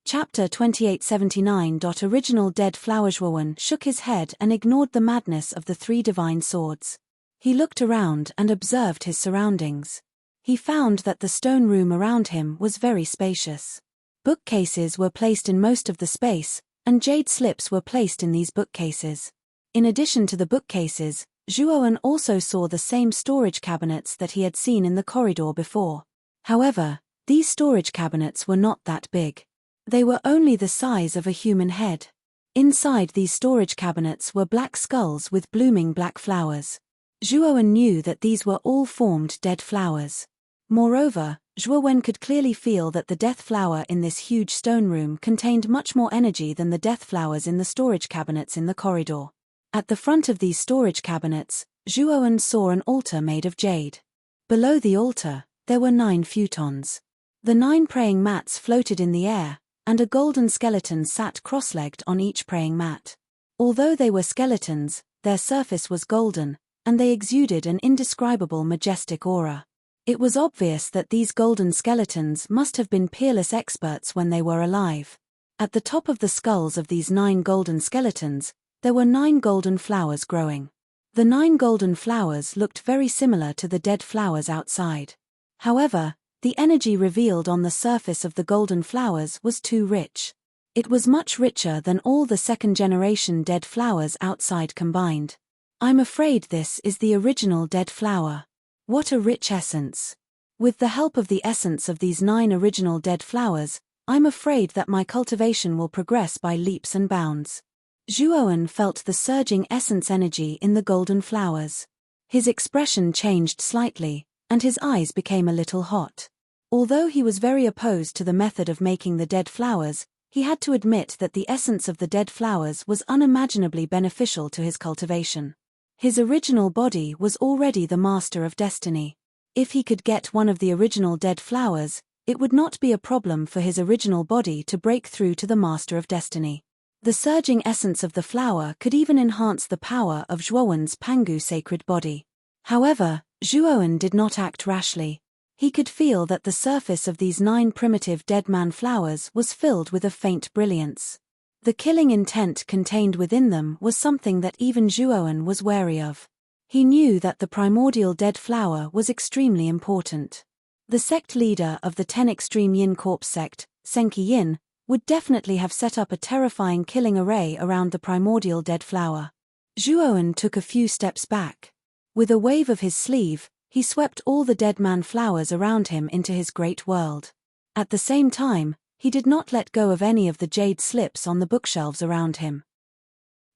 Chapter 2879. Original Dead Flower. Zhuowen shook his head and ignored the madness of the three divine swords. He looked around and observed his surroundings. He found that the stone room around him was very spacious. Bookcases were placed in most of the space, and jade slips were placed in these bookcases. In addition to the bookcases, Zhuowen also saw the same storage cabinets that he had seen in the corridor before. However, these storage cabinets were not that big. They were only the size of a human head. Inside these storage cabinets were black skulls with blooming black flowers. Zhuowen knew that these were all formed dead flowers. Moreover, Zhuowen could clearly feel that the death flower in this huge stone room contained much more energy than the death flowers in the storage cabinets in the corridor. At the front of these storage cabinets, Zhuowen saw an altar made of jade. Below the altar, there were 9 futons. The 9 praying mats floated in the air, and a golden skeleton sat cross-legged on each praying mat. Although they were skeletons, their surface was golden, and they exuded an indescribable majestic aura. It was obvious that these golden skeletons must have been peerless experts when they were alive. At the top of the skulls of these 9 golden skeletons, there were 9 golden flowers growing. The 9 golden flowers looked very similar to the dead flowers outside. However, the energy revealed on the surface of the golden flowers was too rich. It was much richer than all the second-generation dead flowers outside combined. "I'm afraid this is the original dead flower. What a rich essence. With the help of the essence of these 9 original dead flowers, I'm afraid that my cultivation will progress by leaps and bounds." Zhuowen felt the surging essence energy in the golden flowers. His expression changed slightly, and his eyes became a little hot. Although he was very opposed to the method of making the dead flowers, he had to admit that the essence of the dead flowers was unimaginably beneficial to his cultivation. His original body was already the master of destiny. If he could get one of the original dead flowers, it would not be a problem for his original body to break through to the master of destiny. The surging essence of the flower could even enhance the power of Zhuowen's Pangu sacred body. However, Zhuowen did not act rashly. He could feel that the surface of these 9 primitive dead man flowers was filled with a faint brilliance. The killing intent contained within them was something that even Zhuowen was wary of. He knew that the primordial dead flower was extremely important. The sect leader of the 10 Extreme Yin Corpse sect, Senki Yin, would definitely have set up a terrifying killing array around the primordial dead flower. Zhuowen took a few steps back. With a wave of his sleeve, he swept all the dead man flowers around him into his great world. At the same time, he did not let go of any of the jade slips on the bookshelves around him.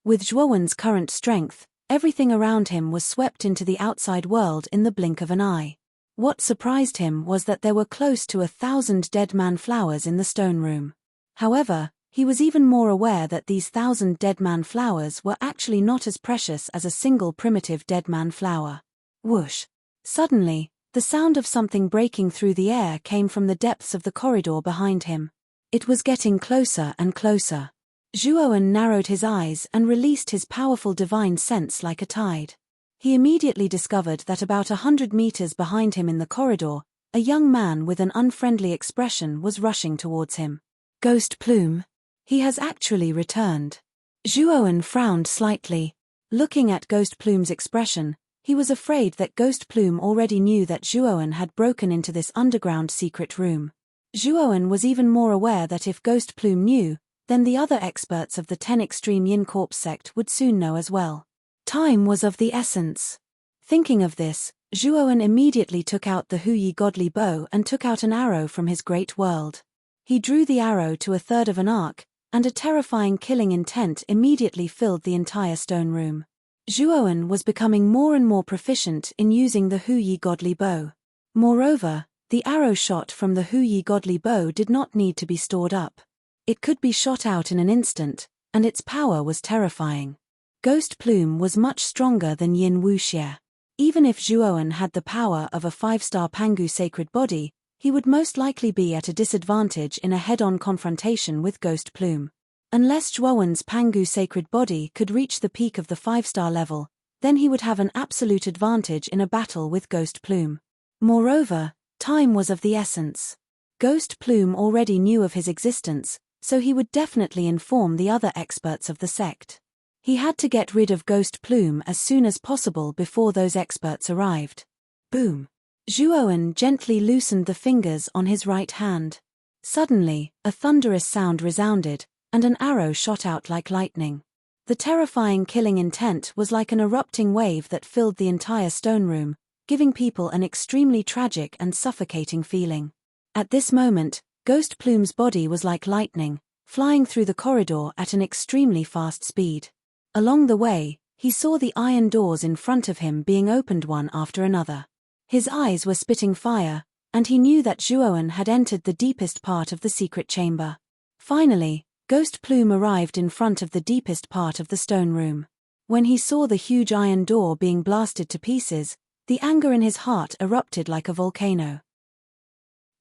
With Zhuowen's current strength, everything around him was swept into the outside world in the blink of an eye. What surprised him was that there were close to 1,000 dead man flowers in the stone room. However, he was even more aware that these 1,000 dead man flowers were actually not as precious as a single primitive dead man flower. Whoosh! Suddenly, the sound of something breaking through the air came from the depths of the corridor behind him. It was getting closer and closer. Zhuowen narrowed his eyes and released his powerful divine sense like a tide. He immediately discovered that about 100 meters behind him in the corridor, a young man with an unfriendly expression was rushing towards him. Ghost Plume. He has actually returned. Zhuowen frowned slightly. Looking at Ghost Plume's expression, he was afraid that Ghost Plume already knew that Zhuowen had broken into this underground secret room. Zhuowen was even more aware that if Ghost Plume knew, then the other experts of the 10 Extreme Yin Corpse sect would soon know as well. Time was of the essence. Thinking of this, Zhuowen immediately took out the Huyi godly bow and took out an arrow from his great world. He drew the arrow to a third of an arc, and a terrifying killing intent immediately filled the entire stone room. Zhuowen was becoming more and more proficient in using the Huyi godly bow. Moreover, the arrow shot from the Huyi godly bow did not need to be stored up. It could be shot out in an instant, and its power was terrifying. Ghost Plume was much stronger than Yin Wuxie. Even if Zhuowen had the power of a 5-star Pangu sacred body, he would most likely be at a disadvantage in a head-on confrontation with Ghost Plume. Unless Zhuowen's Pangu sacred body could reach the peak of the 5-star level, then he would have an absolute advantage in a battle with Ghost Plume. Moreover, time was of the essence. Ghost Plume already knew of his existence, so he would definitely inform the other experts of the sect. He had to get rid of Ghost Plume as soon as possible before those experts arrived. Boom! Zhuowen gently loosened the fingers on his right hand. Suddenly, a thunderous sound resounded, and an arrow shot out like lightning. The terrifying killing intent was like an erupting wave that filled the entire stone room, giving people an extremely tragic and suffocating feeling. At this moment, Ghost Plume's body was like lightning, flying through the corridor at an extremely fast speed. Along the way, he saw the iron doors in front of him being opened one after another. His eyes were spitting fire, and he knew that Zhuowen had entered the deepest part of the secret chamber. Finally, Ghost Plume arrived in front of the deepest part of the stone room. When he saw the huge iron door being blasted to pieces, the anger in his heart erupted like a volcano.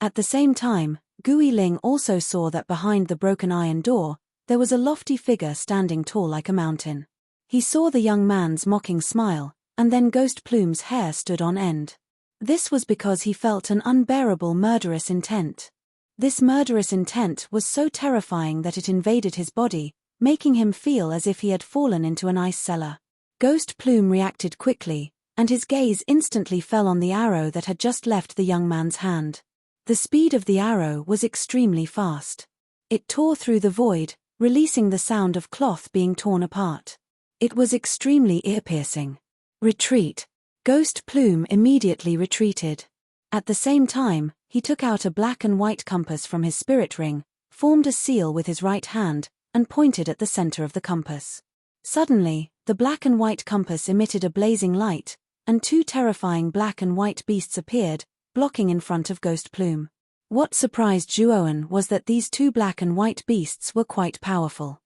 At the same time, Gui Ling also saw that behind the broken iron door, there was a lofty figure standing tall like a mountain. He saw the young man's mocking smile, and then Ghost Plume's hair stood on end. This was because he felt an unbearable murderous intent. This murderous intent was so terrifying that it invaded his body, making him feel as if he had fallen into an ice cellar. Ghost Plume reacted quickly, and his gaze instantly fell on the arrow that had just left the young man's hand. The speed of the arrow was extremely fast. It tore through the void, releasing the sound of cloth being torn apart. It was extremely ear-piercing. Retreat. Ghost Plume immediately retreated. At the same time, he took out a black and white compass from his spirit ring, formed a seal with his right hand, and pointed at the center of the compass. Suddenly, the black and white compass emitted a blazing light, and 2 terrifying black and white beasts appeared, blocking in front of Ghost Plume. What surprised Zhuowen was that these 2 black and white beasts were quite powerful.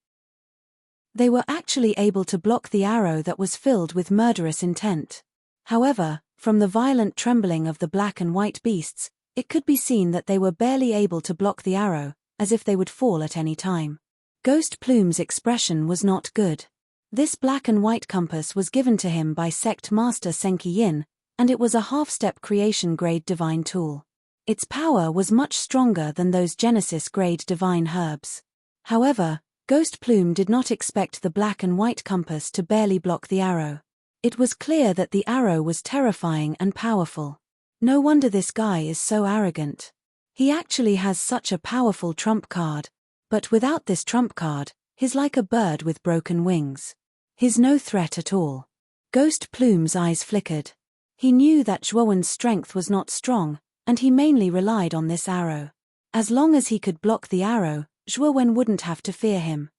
They were actually able to block the arrow that was filled with murderous intent. However, from the violent trembling of the black and white beasts, it could be seen that they were barely able to block the arrow, as if they would fall at any time. Ghost Plume's expression was not good. This black and white compass was given to him by Sect Master Senki Yin, and it was a half-step creation-grade divine tool. Its power was much stronger than those Genesis-grade divine herbs. However, Ghost Plume did not expect the black and white compass to barely block the arrow. It was clear that the arrow was terrifying and powerful. No wonder this guy is so arrogant. He actually has such a powerful trump card, but without this trump card, he's like a bird with broken wings. He's no threat at all. Ghost Plume's eyes flickered. He knew that Zhuowen's strength was not strong, and he mainly relied on this arrow. As long as he could block the arrow, Zhuowen wouldn't have to fear him.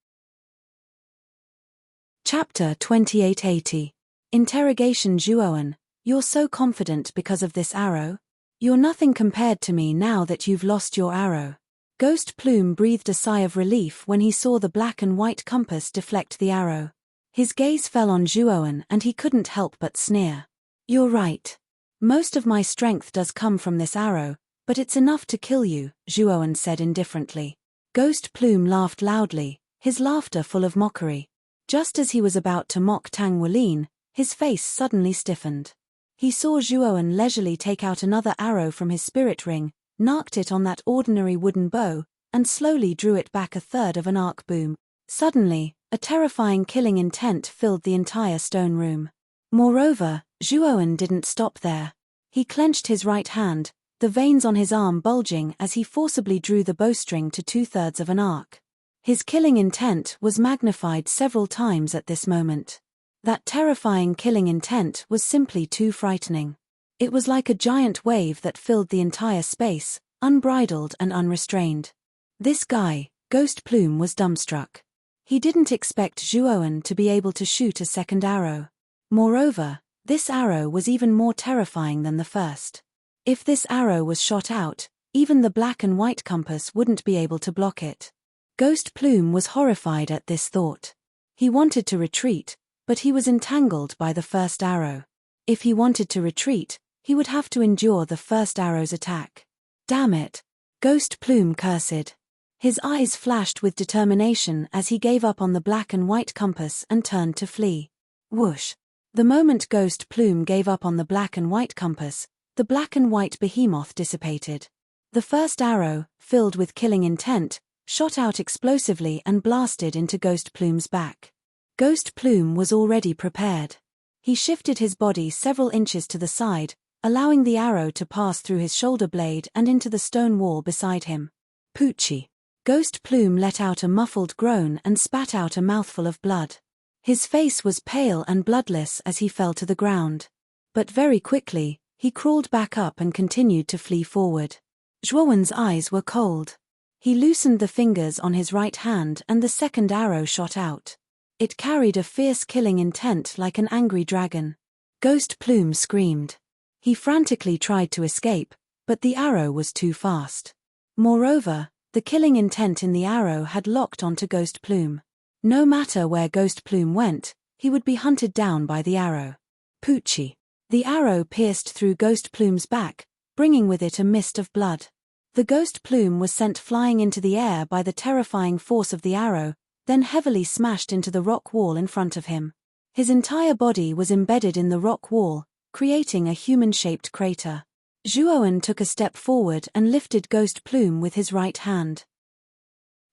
Chapter 2880. Interrogation. Zhuowen, you're so confident because of this arrow? You're nothing compared to me now that you've lost your arrow. Ghost Plume breathed a sigh of relief when he saw the black and white compass deflect the arrow. His gaze fell on Zhuowen and he couldn't help but sneer. You're right. Most of my strength does come from this arrow, but it's enough to kill you, Zhuowen said indifferently. Ghost Plume laughed loudly, his laughter full of mockery. Just as he was about to mock Tang Wulin, his face suddenly stiffened. He saw Zhuowen leisurely take out another arrow from his spirit ring, narked it on that ordinary wooden bow, and slowly drew it back a third of an arc boom. Suddenly, a terrifying killing intent filled the entire stone room. Moreover, Zhuowen didn't stop there. He clenched his right hand, the veins on his arm bulging as he forcibly drew the bowstring to 2/3 of an arc. His killing intent was magnified several times at this moment. That terrifying killing intent was simply too frightening. It was like a giant wave that filled the entire space, unbridled and unrestrained. This guy, Ghost Plume, was dumbstruck. He didn't expect Zhuowen to be able to shoot a second arrow. Moreover, this arrow was even more terrifying than the first. If this arrow was shot out, even the black and white compass wouldn't be able to block it. Ghost Plume was horrified at this thought. He wanted to retreat, but he was entangled by the first arrow. If he wanted to retreat, he would have to endure the first arrow's attack. Damn it! Ghost Plume cursed. His eyes flashed with determination as he gave up on the black and white compass and turned to flee. Whoosh! The moment Ghost Plume gave up on the black and white compass, the black and white behemoth dissipated. The first arrow, filled with killing intent, shot out explosively and blasted into Ghost Plume's back. Ghost Plume was already prepared. He shifted his body several inches to the side, allowing the arrow to pass through his shoulder blade and into the stone wall beside him. Poochie! Ghost Plume let out a muffled groan and spat out a mouthful of blood. His face was pale and bloodless as he fell to the ground. But very quickly, he crawled back up and continued to flee forward. Zhuowen's eyes were cold. He loosened the fingers on his right hand and the second arrow shot out. It carried a fierce killing intent like an angry dragon. Ghost Plume screamed. He frantically tried to escape, but the arrow was too fast. Moreover, the killing intent in the arrow had locked onto Ghost Plume. No matter where Ghost Plume went, he would be hunted down by the arrow. Poochie! The arrow pierced through Ghost Plume's back, bringing with it a mist of blood. The Ghost Plume was sent flying into the air by the terrifying force of the arrow, then heavily smashed into the rock wall in front of him. His entire body was embedded in the rock wall, creating a human-shaped crater. Zhuowen took a step forward and lifted Ghost Plume with his right hand.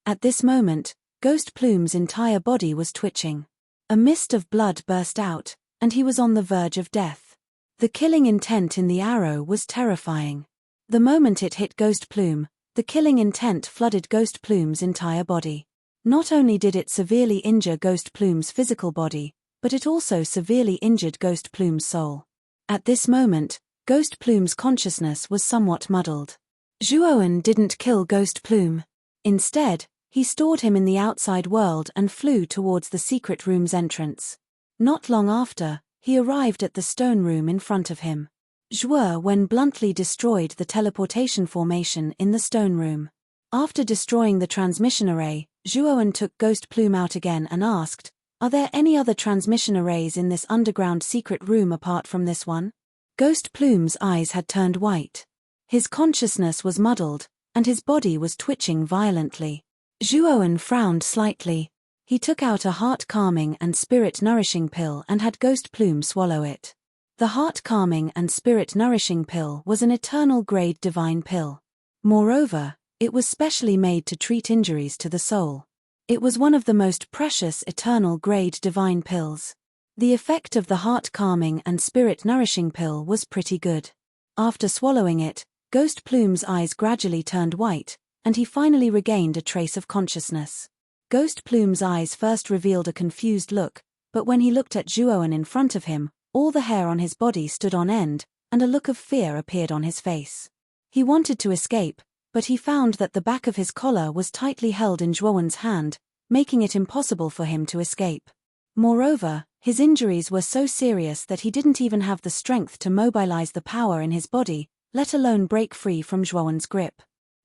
At this moment, Ghost Plume's entire body was twitching. A mist of blood burst out, and he was on the verge of death. The killing intent in the arrow was terrifying. The moment it hit Ghost Plume, the killing intent flooded Ghost Plume's entire body. Not only did it severely injure Ghost Plume's physical body, but it also severely injured Ghost Plume's soul. At this moment, Ghost Plume's consciousness was somewhat muddled. Zhuowen didn't kill Ghost Plume. Instead, he stored him in the outside world and flew towards the secret room's entrance. Not long after, he arrived at the stone room in front of him. Zhuowen bluntly destroyed the teleportation formation in the stone room. After destroying the transmission array, Zhuowen took Ghost Plume out again and asked, "Are there any other transmission arrays in this underground secret room apart from this one?" Ghost Plume's eyes had turned white. His consciousness was muddled, and his body was twitching violently. Zhuowen frowned slightly. He took out a heart-calming and spirit-nourishing pill and had Ghost Plume swallow it. The heart-calming and spirit-nourishing pill was an eternal-grade divine pill. Moreover, it was specially made to treat injuries to the soul. It was one of the most precious eternal-grade divine pills. The effect of the heart-calming and spirit-nourishing pill was pretty good. After swallowing it, Ghost Plume's eyes gradually turned white, and he finally regained a trace of consciousness. Ghost Plume's eyes first revealed a confused look, but when he looked at Zhuowen in front of him, all the hair on his body stood on end, and a look of fear appeared on his face. He wanted to escape, but he found that the back of his collar was tightly held in Zhuowen's hand, making it impossible for him to escape. Moreover, his injuries were so serious that he didn't even have the strength to mobilize the power in his body, let alone break free from Zhuowen's grip.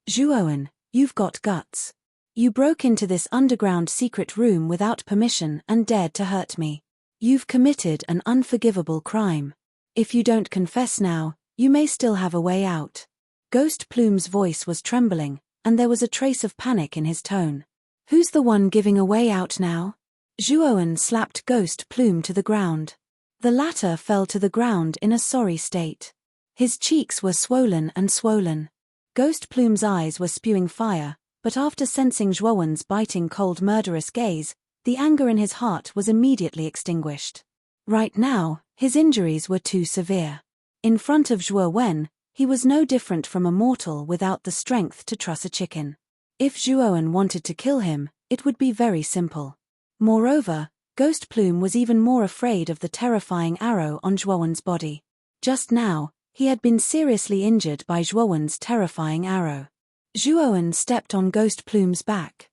Zhuowen, you've got guts. You broke into this underground secret room without permission and dared to hurt me. You've committed an unforgivable crime. If you don't confess now, you may still have a way out. Ghost Plume's voice was trembling, and there was a trace of panic in his tone. Who's the one giving a way out now? Zhuowen slapped Ghost Plume to the ground. The latter fell to the ground in a sorry state. His cheeks were swollen and swollen. Ghost Plume's eyes were spewing fire, but after sensing Zhuowen's biting cold murderous gaze, the anger in his heart was immediately extinguished. Right now, his injuries were too severe. In front of Zhuowen, he was no different from a mortal without the strength to truss a chicken. If Zhuowen wanted to kill him, it would be very simple. Moreover, Ghost Plume was even more afraid of the terrifying arrow on Zhuowen's body. Just now, he had been seriously injured by Zhuowen's terrifying arrow. Zhuowen stepped on Ghost Plume's back.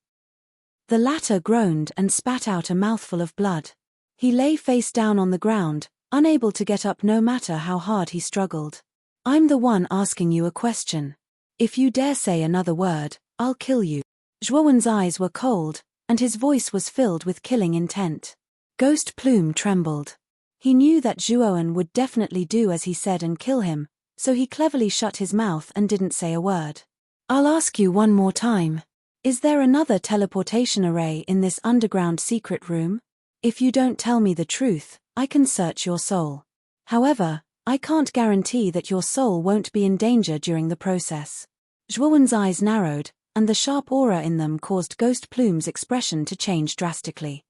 The latter groaned and spat out a mouthful of blood. He lay face down on the ground, unable to get up no matter how hard he struggled. I'm the one asking you a question. If you dare say another word, I'll kill you. Zhuowen's eyes were cold, and his voice was filled with killing intent. Ghost Plume trembled. He knew that Zhuowen would definitely do as he said and kill him, so he cleverly shut his mouth and didn't say a word. I'll ask you one more time. Is there another teleportation array in this underground secret room? If you don't tell me the truth, I can search your soul. However, I can't guarantee that your soul won't be in danger during the process. Zhuowen's eyes narrowed, and the sharp aura in them caused Ghost Plume's expression to change drastically.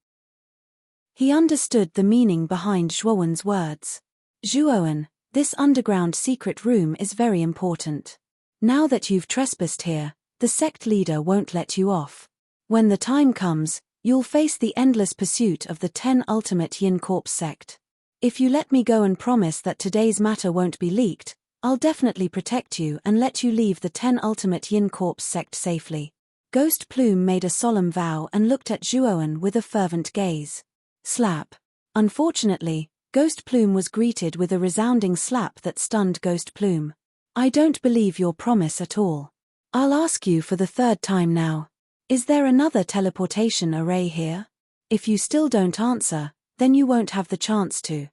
He understood the meaning behind Zhuowen's words. Zhuowen, this underground secret room is very important. Now that you've trespassed here, the sect leader won't let you off. When the time comes, you'll face the endless pursuit of the 10 ultimate Yin Corpse sect. If you let me go and promise that today's matter won't be leaked, I'll definitely protect you and let you leave the 10 ultimate Yin Corpse sect safely. Ghost Plume made a solemn vow and looked at Zhuowen with a fervent gaze. Slap. Unfortunately, Ghost Plume was greeted with a resounding slap that stunned Ghost Plume. I don't believe your promise at all. I'll ask you for the third time now. Is there another teleportation array here? If you still don't answer, then you won't have the chance to.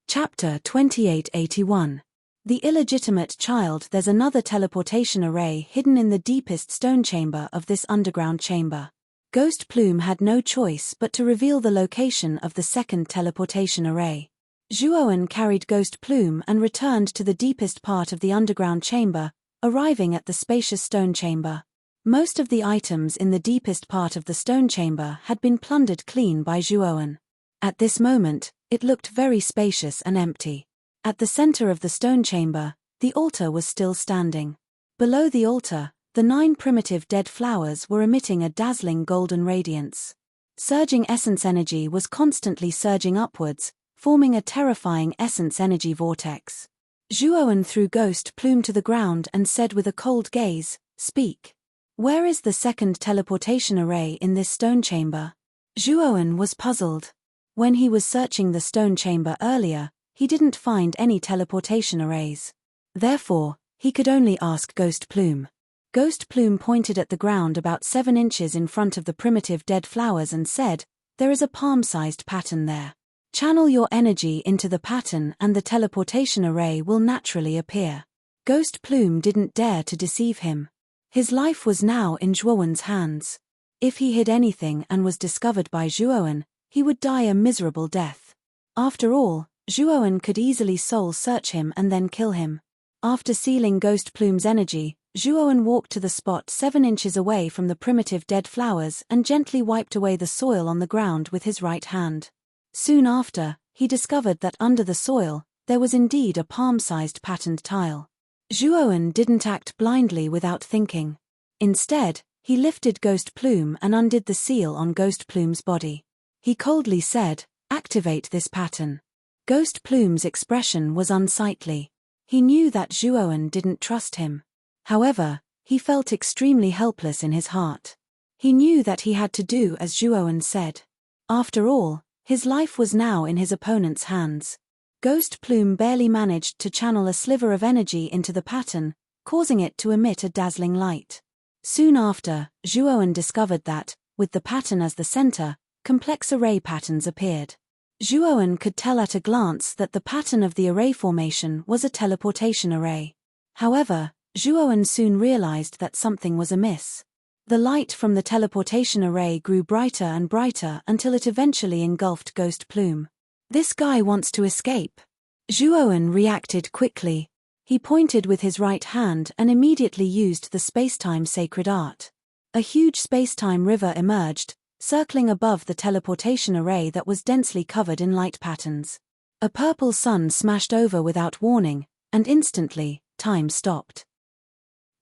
Chapter 2881. The Illegitimate Child. There's another teleportation array hidden in the deepest stone chamber of this underground chamber. Ghost Plume had no choice but to reveal the location of the second teleportation array. Zhuowen carried Ghost Plume and returned to the deepest part of the underground chamber, arriving at the spacious stone chamber. Most of the items in the deepest part of the stone chamber had been plundered clean by Zhuowen. At this moment, it looked very spacious and empty. At the center of the stone chamber, the altar was still standing. Below the altar, the 9 primitive dead flowers were emitting a dazzling golden radiance. Surging essence energy was constantly surging upwards, forming a terrifying essence energy vortex. Zhuowen threw Ghost Plume to the ground and said with a cold gaze, "Speak. Where is the second teleportation array in this stone chamber?" Zhuowen was puzzled. When he was searching the stone chamber earlier, he didn't find any teleportation arrays. Therefore, he could only ask Ghost Plume. Ghost Plume pointed at the ground about 7 inches in front of the primitive dead flowers and said, "There is a palm-sized pattern there. Channel your energy into the pattern and the teleportation array will naturally appear." Ghost Plume didn't dare to deceive him. His life was now in Zhuowen's hands. If he hid anything and was discovered by Zhuowen, he would die a miserable death. After all, Zhuowen could easily soul search him and then kill him. After sealing Ghost Plume's energy, Zhuowen walked to the spot 7 inches away from the primitive dead flowers and gently wiped away the soil on the ground with his right hand. Soon after, he discovered that under the soil, there was indeed a palm-sized patterned tile. Zhuowen didn't act blindly without thinking. Instead, he lifted Ghost Plume and undid the seal on Ghost Plume's body. He coldly said, "Activate this pattern." Ghost Plume's expression was unsightly. He knew that Zhuowen didn't trust him. However, he felt extremely helpless in his heart. He knew that he had to do as Zhuowen said. After all, his life was now in his opponent's hands. Ghost Plume barely managed to channel a sliver of energy into the pattern, causing it to emit a dazzling light. Soon after, Zhuowen discovered that, with the pattern as the center, complex array patterns appeared. Zhuowen could tell at a glance that the pattern of the array formation was a teleportation array. However, Zhuowen soon realized that something was amiss. The light from the teleportation array grew brighter and brighter until it eventually engulfed Ghost Plume. "This guy wants to escape." Zhuowen reacted quickly. He pointed with his right hand and immediately used the spacetime sacred art. A huge spacetime river emerged, circling above the teleportation array that was densely covered in light patterns. A purple sun smashed over without warning, and instantly, time stopped.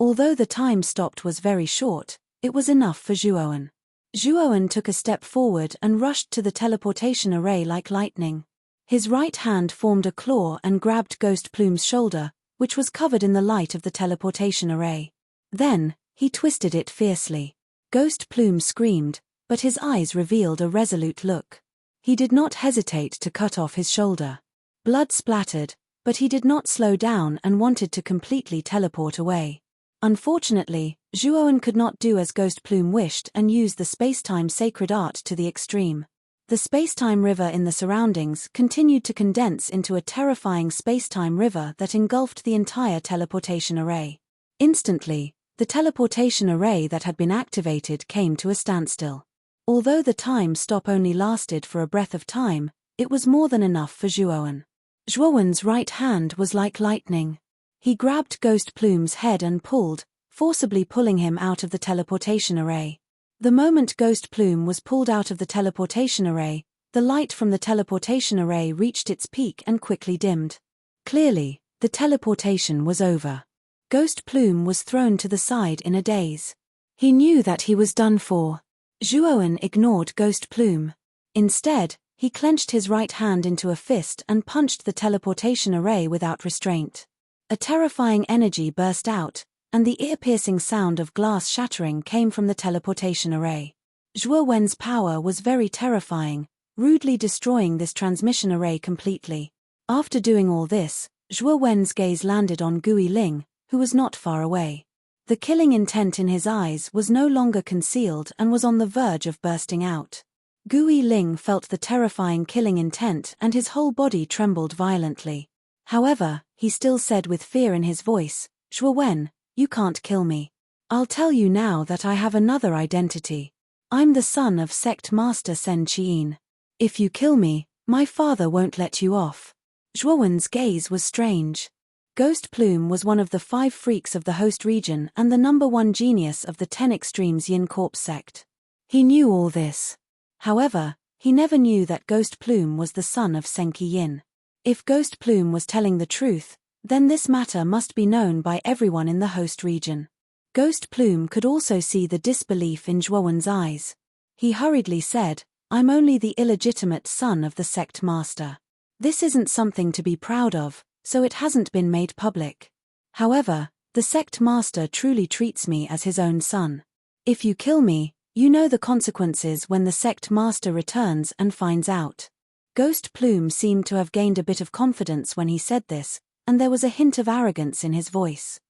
Although the time stopped was very short, it was enough for Zhuowen. Zhuowen took a step forward and rushed to the teleportation array like lightning. His right hand formed a claw and grabbed Ghost Plume's shoulder, which was covered in the light of the teleportation array. Then, he twisted it fiercely. Ghost Plume screamed, but his eyes revealed a resolute look. He did not hesitate to cut off his shoulder. Blood splattered, but he did not slow down and wanted to completely teleport away. Unfortunately, Zhuowen could not do as Ghost Plume wished and use the spacetime sacred art to the extreme. The spacetime river in the surroundings continued to condense into a terrifying spacetime river that engulfed the entire teleportation array. Instantly, the teleportation array that had been activated came to a standstill. Although the time stop only lasted for a breath of time, it was more than enough for Zhuowen. Zhuowen's right hand was like lightning. He grabbed Ghost Plume's head and pulled, forcibly pulling him out of the teleportation array. The moment Ghost Plume was pulled out of the teleportation array, the light from the teleportation array reached its peak and quickly dimmed. Clearly, the teleportation was over. Ghost Plume was thrown to the side in a daze. He knew that he was done for. Zhuowen ignored Ghost Plume. Instead, he clenched his right hand into a fist and punched the teleportation array without restraint. A terrifying energy burst out, and the ear-piercing sound of glass shattering came from the teleportation array. Zhuowen's power was very terrifying, rudely destroying this transmission array completely. After doing all this, Zhuowen's gaze landed on Gui Ling, who was not far away. The killing intent in his eyes was no longer concealed and was on the verge of bursting out. Gui Ling felt the terrifying killing intent and his whole body trembled violently. However, he still said with fear in his voice, "Zhuowen, you can't kill me. I'll tell you now that I have another identity. I'm the son of Sect Master Sen Qian. If you kill me, my father won't let you off." Zhuowen's gaze was strange. Ghost Plume was one of the 5 freaks of the host region and the #1 genius of the 10 Extremes Yin Corps sect. He knew all this. However, he never knew that Ghost Plume was the son of Senki Yin. If Ghost Plume was telling the truth, then this matter must be known by everyone in the host region. Ghost Plume could also see the disbelief in Zhuowen's eyes. He hurriedly said, "I'm only the illegitimate son of the sect master. This isn't something to be proud of, so it hasn't been made public. However, the sect master truly treats me as his own son. If you kill me, you know the consequences when the sect master returns and finds out." Ghost Plume seemed to have gained a bit of confidence when he said this, and there was a hint of arrogance in his voice.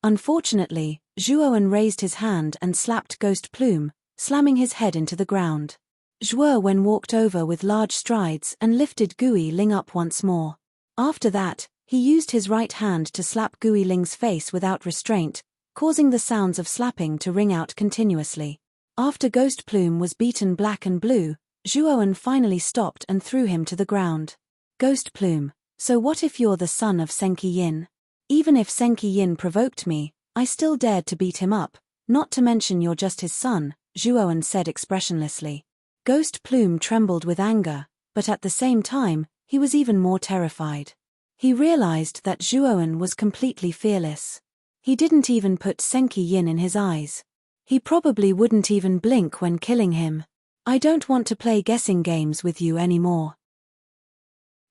Unfortunately, Zhuowen raised his hand and slapped Ghost Plume, slamming his head into the ground. Zhuowen walked over with large strides and lifted Gui Ling up once more. After that, he used his right hand to slap Gui Ling's face without restraint, causing the sounds of slapping to ring out continuously. After Ghost Plume was beaten black and blue, Zhuowen finally stopped and threw him to the ground. "Ghost Plume, so what if you're the son of Senki Yin? Even if Senki Yin provoked me, I still dared to beat him up, not to mention you're just his son," Zhuowen said expressionlessly. Ghost Plume trembled with anger, but at the same time, he was even more terrified. He realized that Zhuowen was completely fearless. He didn't even put Senki Yin in his eyes. He probably wouldn't even blink when killing him. "I don't want to play guessing games with you anymore.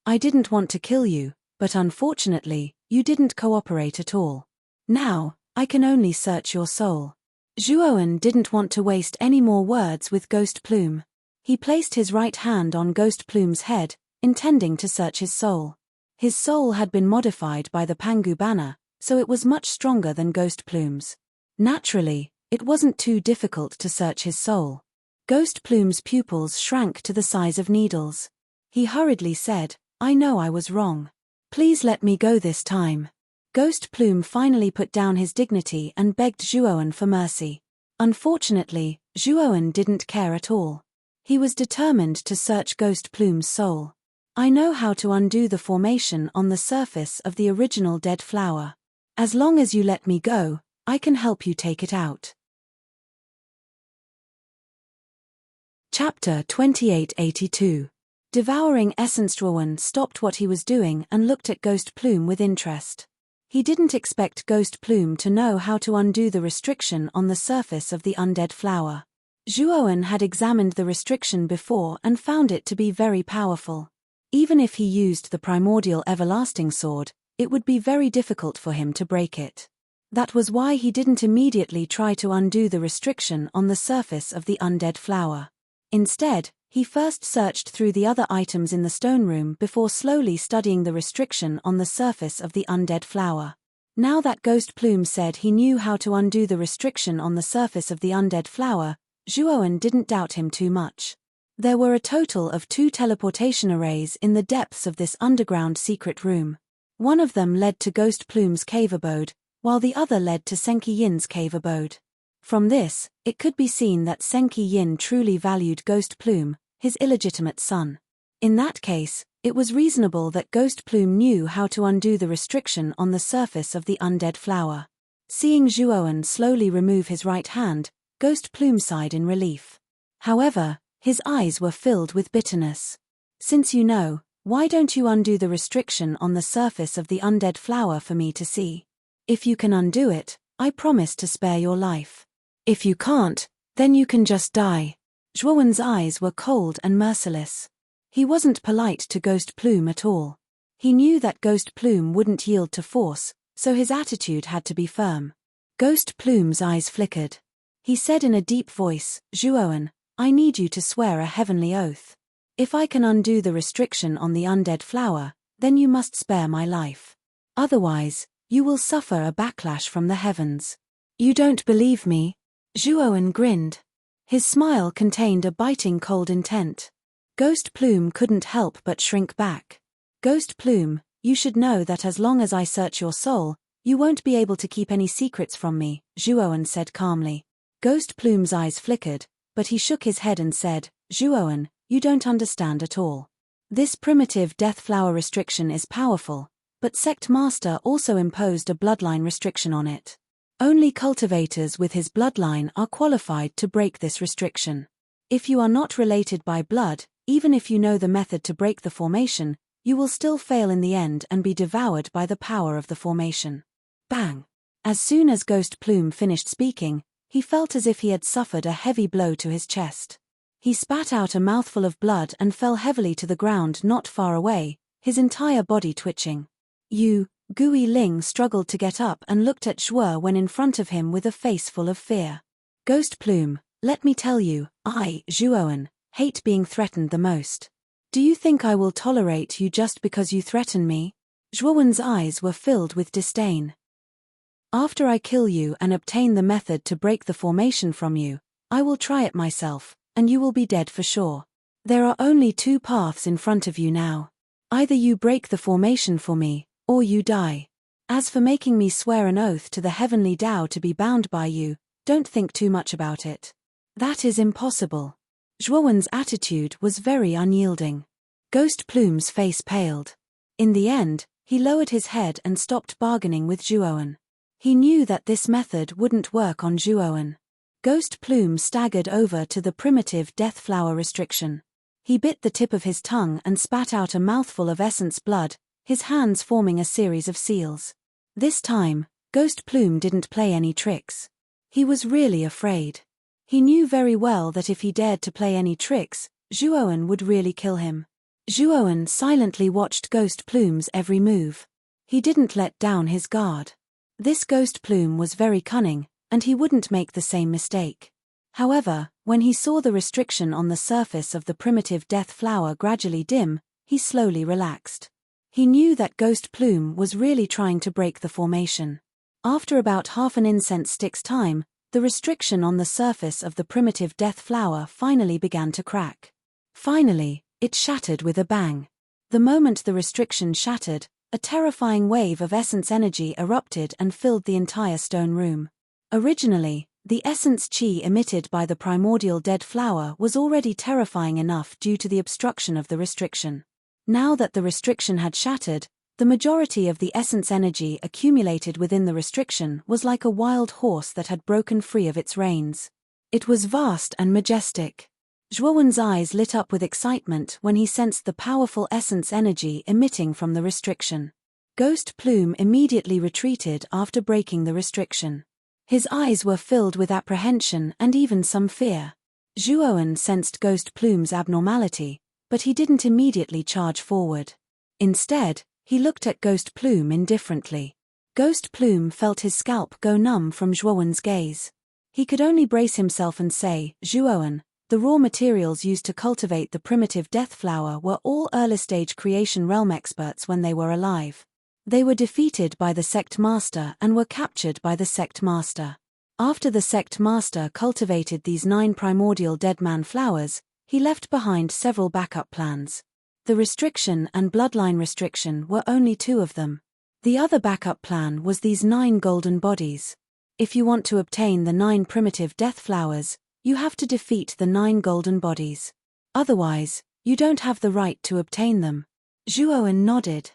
I didn't want to kill you, but unfortunately, you didn't cooperate at all. Now, I can only search your soul." Zhuowen didn't want to waste any more words with Ghost Plume. He placed his right hand on Ghost Plume's head, intending to search his soul. His soul had been modified by the Pangu banner, so it was much stronger than Ghost Plume's. Naturally, it wasn't too difficult to search his soul. Ghost Plume's pupils shrank to the size of needles. He hurriedly said, "I know I was wrong. Please let me go this time." Ghost Plume finally put down his dignity and begged Zhuowen for mercy. Unfortunately, Zhuowen didn't care at all. He was determined to search Ghost Plume's soul. "I know how to undo the formation on the surface of the original dead flower. As long as you let me go, I can help you take it out." Chapter 2882. Devouring Essence. Zhuowen stopped what he was doing and looked at Ghost Plume with interest. He didn't expect Ghost Plume to know how to undo the restriction on the surface of the undead flower. Zhuowen had examined the restriction before and found it to be very powerful. Even if he used the primordial everlasting sword, it would be very difficult for him to break it. That was why he didn't immediately try to undo the restriction on the surface of the undead flower. Instead, he first searched through the other items in the stone room before slowly studying the restriction on the surface of the undead flower. Now that Ghost Plume said he knew how to undo the restriction on the surface of the undead flower, Zhuowen didn't doubt him too much. There were a total of 2 teleportation arrays in the depths of this underground secret room. One of them led to Ghost Plume's cave abode, while the other led to Senki Yin's cave abode. From this, it could be seen that Senki Yin truly valued Ghost Plume, his illegitimate son. In that case, it was reasonable that Ghost Plume knew how to undo the restriction on the surface of the undead flower. Seeing Zhuowen slowly remove his right hand, Ghost Plume sighed in relief. However, his eyes were filled with bitterness. "Since you know, why don't you undo the restriction on the surface of the undead flower for me to see? If you can undo it, I promise to spare your life. If you can't, then you can just die." Zhuowen's eyes were cold and merciless. He wasn't polite to Ghost Plume at all. He knew that Ghost Plume wouldn't yield to force, so his attitude had to be firm. Ghost Plume's eyes flickered. He said in a deep voice, "Zhuowen, I need you to swear a heavenly oath. If I can undo the restriction on the undead flower, then you must spare my life. Otherwise, you will suffer a backlash from the heavens." "You don't believe me?" Zhuowen grinned. His smile contained a biting cold intent. Ghost Plume couldn't help but shrink back. "Ghost Plume, you should know that as long as I search your soul, you won't be able to keep any secrets from me," Zhuowen said calmly. Ghost Plume's eyes flickered, but he shook his head and said, "Zhuowen, you don't understand at all. This primitive death flower restriction is powerful, but Sect Master also imposed a bloodline restriction on it. Only cultivators with his bloodline are qualified to break this restriction. If you are not related by blood, even if you know the method to break the formation, you will still fail in the end and be devoured by the power of the formation." Bang! As soon as Ghost Plume finished speaking, he felt as if he had suffered a heavy blow to his chest. He spat out a mouthful of blood and fell heavily to the ground not far away, his entire body twitching. Gui Ling struggled to get up and looked at Zhuowen in front of him with a face full of fear. "Ghost Plume, let me tell you, I, Zhuowen, hate being threatened the most. Do you think I will tolerate you just because you threaten me?" Zhuowen's eyes were filled with disdain. "After I kill you and obtain the method to break the formation from you, I will try it myself, and you will be dead for sure. There are only 2 paths in front of you now. Either you break the formation for me, or you die. As for making me swear an oath to the heavenly Tao to be bound by you, don't think too much about it. That is impossible." Zhuowen's attitude was very unyielding. Ghost Plume's face paled. In the end, he lowered his head and stopped bargaining with Zhuowen. He knew that this method wouldn't work on Zhuowen. Ghost Plume staggered over to the primitive death flower restriction. He bit the tip of his tongue and spat out a mouthful of essence blood, his hands forming a series of seals. This time, Ghost Plume didn't play any tricks. He was really afraid. He knew very well that if he dared to play any tricks, Zhuowen would really kill him. Zhuowen silently watched Ghost Plume's every move. He didn't let down his guard. This Ghost Plume was very cunning, and he wouldn't make the same mistake. However, when he saw the restriction on the surface of the primitive death flower gradually dim, he slowly relaxed. He knew that Ghost Plume was really trying to break the formation. After about half an incense stick's time, the restriction on the surface of the primitive death flower finally began to crack. Finally, it shattered with a bang. The moment the restriction shattered, a terrifying wave of essence energy erupted and filled the entire stone room. Originally, the essence chi emitted by the primordial dead flower was already terrifying enough due to the obstruction of the restriction. Now that the restriction had shattered, the majority of the essence energy accumulated within the restriction was like a wild horse that had broken free of its reins. It was vast and majestic. Zhuowen's eyes lit up with excitement when he sensed the powerful essence energy emitting from the restriction. Ghost Plume immediately retreated after breaking the restriction. His eyes were filled with apprehension and even some fear. Zhuowen sensed Ghost Plume's abnormality, but he didn't immediately charge forward. Instead, he looked at Ghost Plume indifferently. Ghost Plume felt his scalp go numb from Zhuowen's gaze. He could only brace himself and say, "Zhuowen, the raw materials used to cultivate the primitive death flower were all early-stage creation realm experts when they were alive. They were defeated by the sect master and were captured by the sect master. After the sect master cultivated these 9 primordial dead man flowers, he left behind several backup plans. The restriction and bloodline restriction were only 2 of them. The other backup plan was these 9 golden bodies. If you want to obtain the 9 primitive death flowers, you have to defeat the 9 golden bodies. Otherwise, you don't have the right to obtain them." Zhuowen nodded.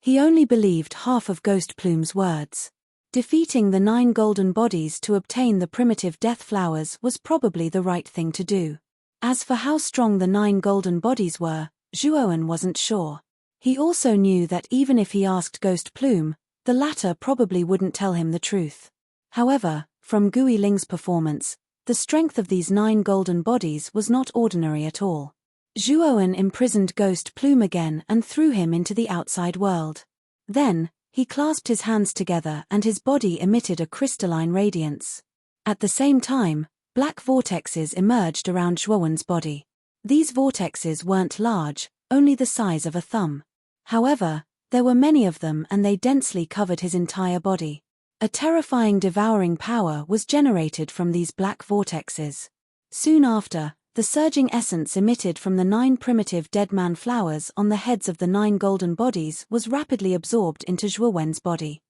He only believed half of Ghost Plume's words. Defeating the 9 golden bodies to obtain the primitive death flowers was probably the right thing to do. As for how strong the 9 golden bodies were, Zhuowen wasn't sure. He also knew that even if he asked Ghost Plume, the latter probably wouldn't tell him the truth. However, from Gui Ling's performance, the strength of these 9 golden bodies was not ordinary at all. Zhuowen imprisoned Ghost Plume again and threw him into the outside world. Then, he clasped his hands together and his body emitted a crystalline radiance. At the same time, black vortexes emerged around Zhuowen's body. These vortexes weren't large, only the size of a thumb. However, there were many of them and they densely covered his entire body. A terrifying devouring power was generated from these black vortexes. Soon after, the surging essence emitted from the 9 primitive dead man flowers on the heads of the 9 golden bodies was rapidly absorbed into Zhuowen's body.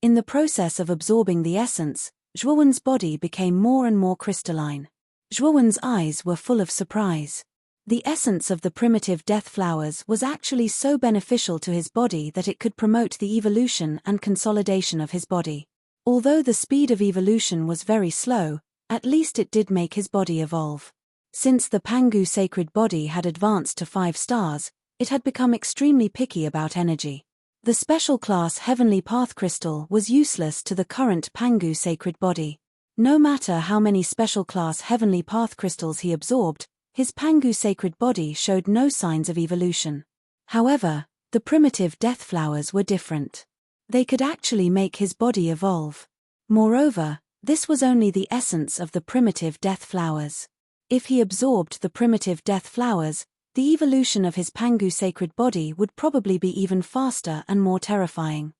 In the process of absorbing the essence, Zhuowen's body became more and more crystalline. Zhuowen's eyes were full of surprise. The essence of the primitive death flowers was actually so beneficial to his body that it could promote the evolution and consolidation of his body. Although the speed of evolution was very slow, at least it did make his body evolve. Since the Pangu sacred body had advanced to 5 stars, it had become extremely picky about energy. The special class Heavenly Path Crystal was useless to the current Pangu sacred body. No matter how many special class Heavenly Path Crystals he absorbed, his Pangu sacred body showed no signs of evolution. However, the primitive death flowers were different. They could actually make his body evolve. Moreover, this was only the essence of the primitive death flowers. If he absorbed the primitive death flowers, the evolution of his Pangu sacred body would probably be even faster and more terrifying.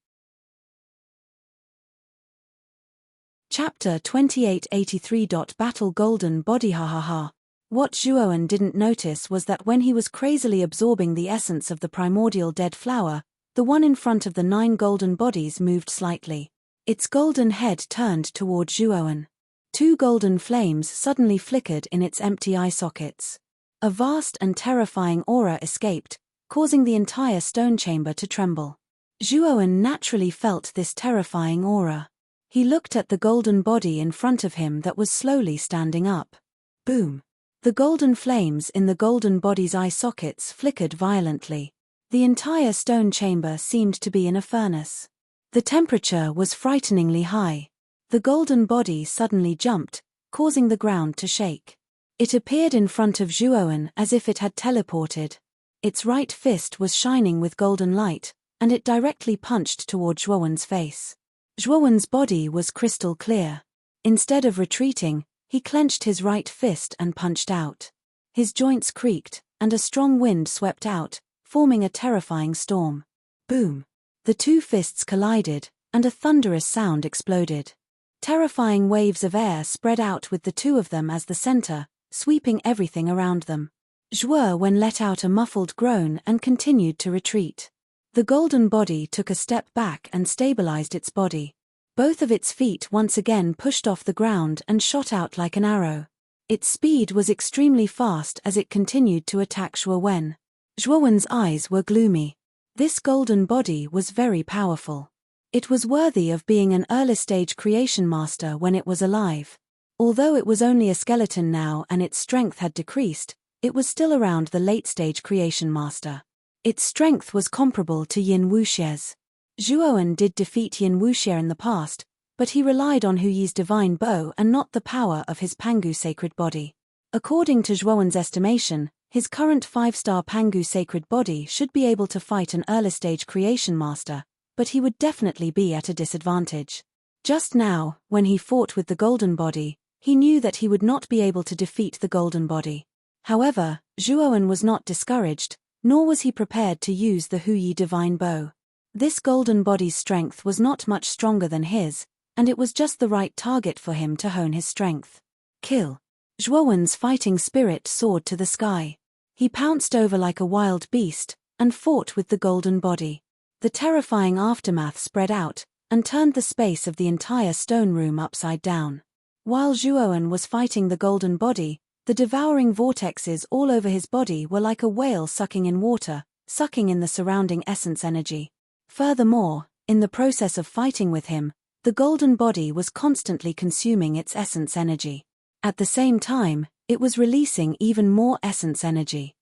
Chapter 2883. Battle Golden Body. Ha. What Zhuowen didn't notice was that when he was crazily absorbing the essence of the primordial dead flower, the one in front of the 9 golden bodies moved slightly. Its golden head turned toward Zhuowen. 2 golden flames suddenly flickered in its empty eye sockets. A vast and terrifying aura escaped, causing the entire stone chamber to tremble. Zhuowen naturally felt this terrifying aura. He looked at the golden body in front of him that was slowly standing up. Boom! The golden flames in the golden body's eye sockets flickered violently. The entire stone chamber seemed to be in a furnace. The temperature was frighteningly high. The golden body suddenly jumped, causing the ground to shake. It appeared in front of Zhuowen as if it had teleported. Its right fist was shining with golden light, and it directly punched toward Zhuowen's face. Zhuowen's body was crystal clear. Instead of retreating, he clenched his right fist and punched out. His joints creaked, and a strong wind swept out, forming a terrifying storm. Boom! The two fists collided, and a thunderous sound exploded. Terrifying waves of air spread out with the two of them as the center, sweeping everything around them. Zhuowen let out a muffled groan and continued to retreat. The golden body took a step back and stabilized its body. Both of its feet once again pushed off the ground and shot out like an arrow. Its speed was extremely fast as it continued to attack Zhuowen. Zhuowen's eyes were gloomy. This golden body was very powerful. It was worthy of being an early-stage creation master when it was alive. Although it was only a skeleton now and its strength had decreased, it was still around the late-stage creation master. Its strength was comparable to Yin Wuxie's. Zhuowen did defeat Yin Wuxie in the past, but he relied on Hu Yi's divine bow and not the power of his Pangu sacred body. According to Zhuowen's estimation, his current 5-star Pangu sacred body should be able to fight an early-stage creation master, but he would definitely be at a disadvantage. Just now, when he fought with the golden body, he knew that he would not be able to defeat the golden body. However, Zhuowen was not discouraged, nor was he prepared to use the Hu Yi divine bow. This golden body's strength was not much stronger than his, and it was just the right target for him to hone his strength. Kill. Zhuowen's fighting spirit soared to the sky. He pounced over like a wild beast, and fought with the golden body. The terrifying aftermath spread out, and turned the space of the entire stone room upside down. While Zhuowen was fighting the golden body, the devouring vortexes all over his body were like a whale sucking in water, sucking in the surrounding essence energy. Furthermore, in the process of fighting with him, the golden body was constantly consuming its essence energy. At the same time, it was releasing even more essence energy.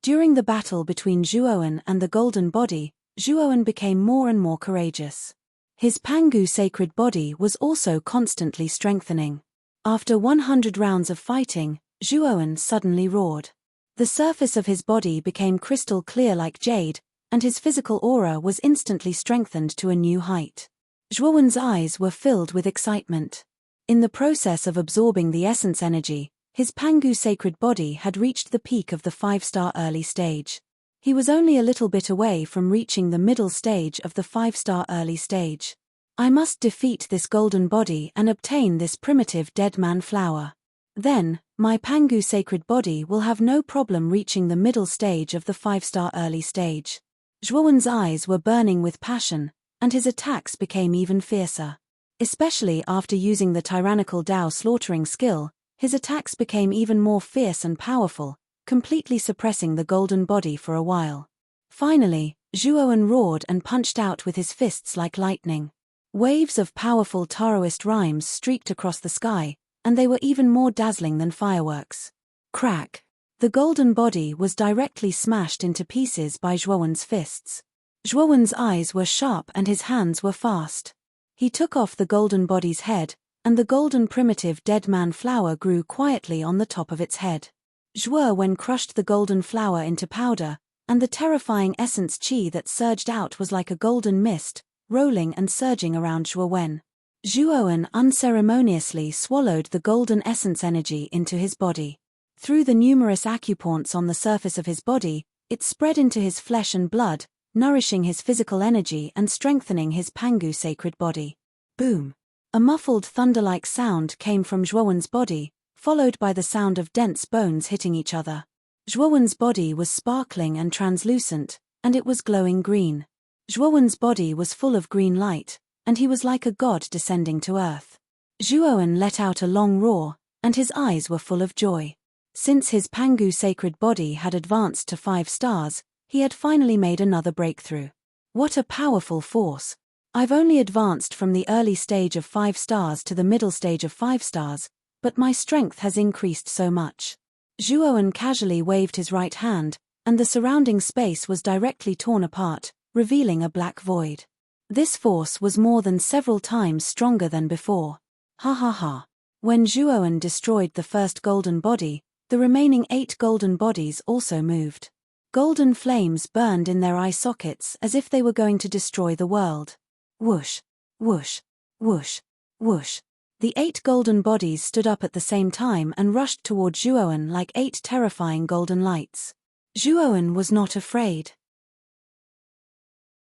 During the battle between Zhuowen and the golden body, Zhuowen became more and more courageous. His Pangu sacred body was also constantly strengthening. After 100 rounds of fighting, Zhuowen suddenly roared. The surface of his body became crystal clear like jade, and his physical aura was instantly strengthened to a new height. Zhuowen's eyes were filled with excitement. In the process of absorbing the essence energy, his Pangu sacred body had reached the peak of the 5-star early stage. He was only a little bit away from reaching the middle stage of the 5-star early stage. I must defeat this golden body and obtain this primitive dead man flower. Then, my Pangu sacred body will have no problem reaching the middle stage of the 5-star early stage. Zhuowen's eyes were burning with passion, and his attacks became even fiercer. Especially after using the tyrannical Dao slaughtering skill, his attacks became even more fierce and powerful, completely suppressing the golden body for a while. Finally, Zhuowen roared and punched out with his fists like lightning. Waves of powerful Taoist rhymes streaked across the sky, and they were even more dazzling than fireworks. Crack! The golden body was directly smashed into pieces by Zhuowen's fists. Zhuowen's eyes were sharp and his hands were fast. He took off the golden body's head, and the golden primitive dead man flower grew quietly on the top of its head. Zhuowen crushed the golden flower into powder, and the terrifying essence qi that surged out was like a golden mist, rolling and surging around Zhuowen. Zhuowen unceremoniously swallowed the golden essence energy into his body. Through the numerous acupoints on the surface of his body, it spread into his flesh and blood, nourishing his physical energy and strengthening his Pangu sacred body. Boom! A muffled thunder-like sound came from Zhuowen's body, followed by the sound of dense bones hitting each other. Zhuowen's body was sparkling and translucent, and it was glowing green. Zhuowen's body was full of green light, and he was like a god descending to earth. Zhuowen let out a long roar, and his eyes were full of joy. Since his Pangu sacred body had advanced to 5 stars, he had finally made another breakthrough. What a powerful force! I've only advanced from the early stage of 5 stars to the middle stage of 5 stars, but my strength has increased so much. Zhuowen casually waved his right hand, and the surrounding space was directly torn apart, revealing a black void. This force was more than several times stronger than before. Ha ha ha. When Zhuowen destroyed the first golden body, the remaining 8 golden bodies also moved. Golden flames burned in their eye sockets as if they were going to destroy the world. Whoosh, whoosh, whoosh, whoosh. The 8 golden bodies stood up at the same time and rushed toward Zhuowen like 8 terrifying golden lights. Zhuowen was not afraid.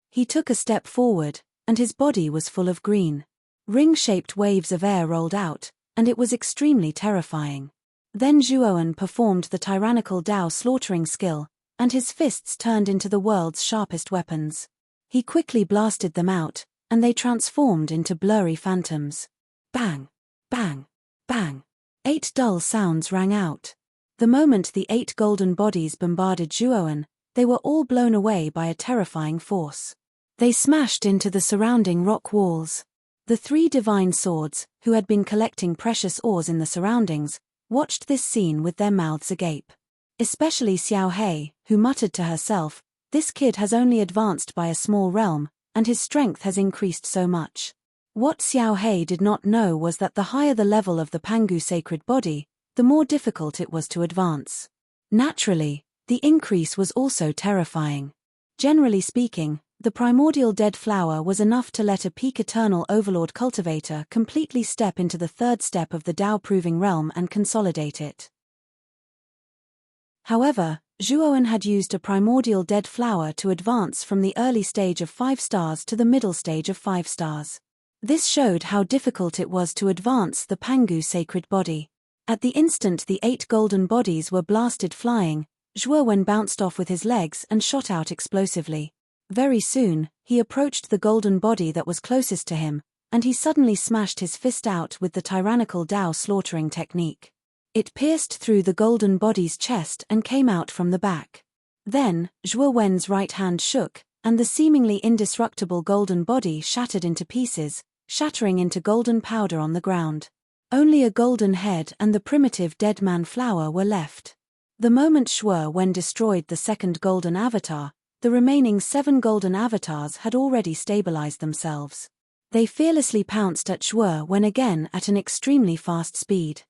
He took a step forward, and his body was full of green. Ring-shaped waves of air rolled out, and it was extremely terrifying. Then Zhuowen performed the tyrannical Dao slaughtering skill, and his fists turned into the world's sharpest weapons. He quickly blasted them out, and they transformed into blurry phantoms. Bang! Bang! Bang! 8 dull sounds rang out. The moment the 8 golden bodies bombarded Zhuowen, they were all blown away by a terrifying force. They smashed into the surrounding rock walls. The 3 divine swords, who had been collecting precious ores in the surroundings, watched this scene with their mouths agape. Especially Xiao Hei, who muttered to herself, "This kid has only advanced by a small realm, and his strength has increased so much." What Xiao Hei did not know was that the higher the level of the Pangu sacred body, the more difficult it was to advance. Naturally, the increase was also terrifying. Generally speaking, the primordial dead flower was enough to let a peak eternal overlord cultivator completely step into the 3rd step of the Dao-proving realm and consolidate it. However, Zhuowen had used a primordial dead flower to advance from the early stage of 5 stars to the middle stage of 5 stars. This showed how difficult it was to advance the Pangu sacred body. At the instant the 8 golden bodies were blasted flying, Zhuowen bounced off with his legs and shot out explosively. Very soon, he approached the golden body that was closest to him, and he suddenly smashed his fist out with the tyrannical Dao slaughtering technique. It pierced through the golden body's chest and came out from the back. Then, Zhuowen's right hand shook, and the seemingly indestructible golden body shattered into pieces, shattering into golden powder on the ground. Only a golden head and the primitive dead man flower were left. The moment Zhuowen destroyed the 2nd golden avatar, the remaining 7 golden avatars had already stabilized themselves. They fearlessly pounced at Zhuowen again at an extremely fast speed.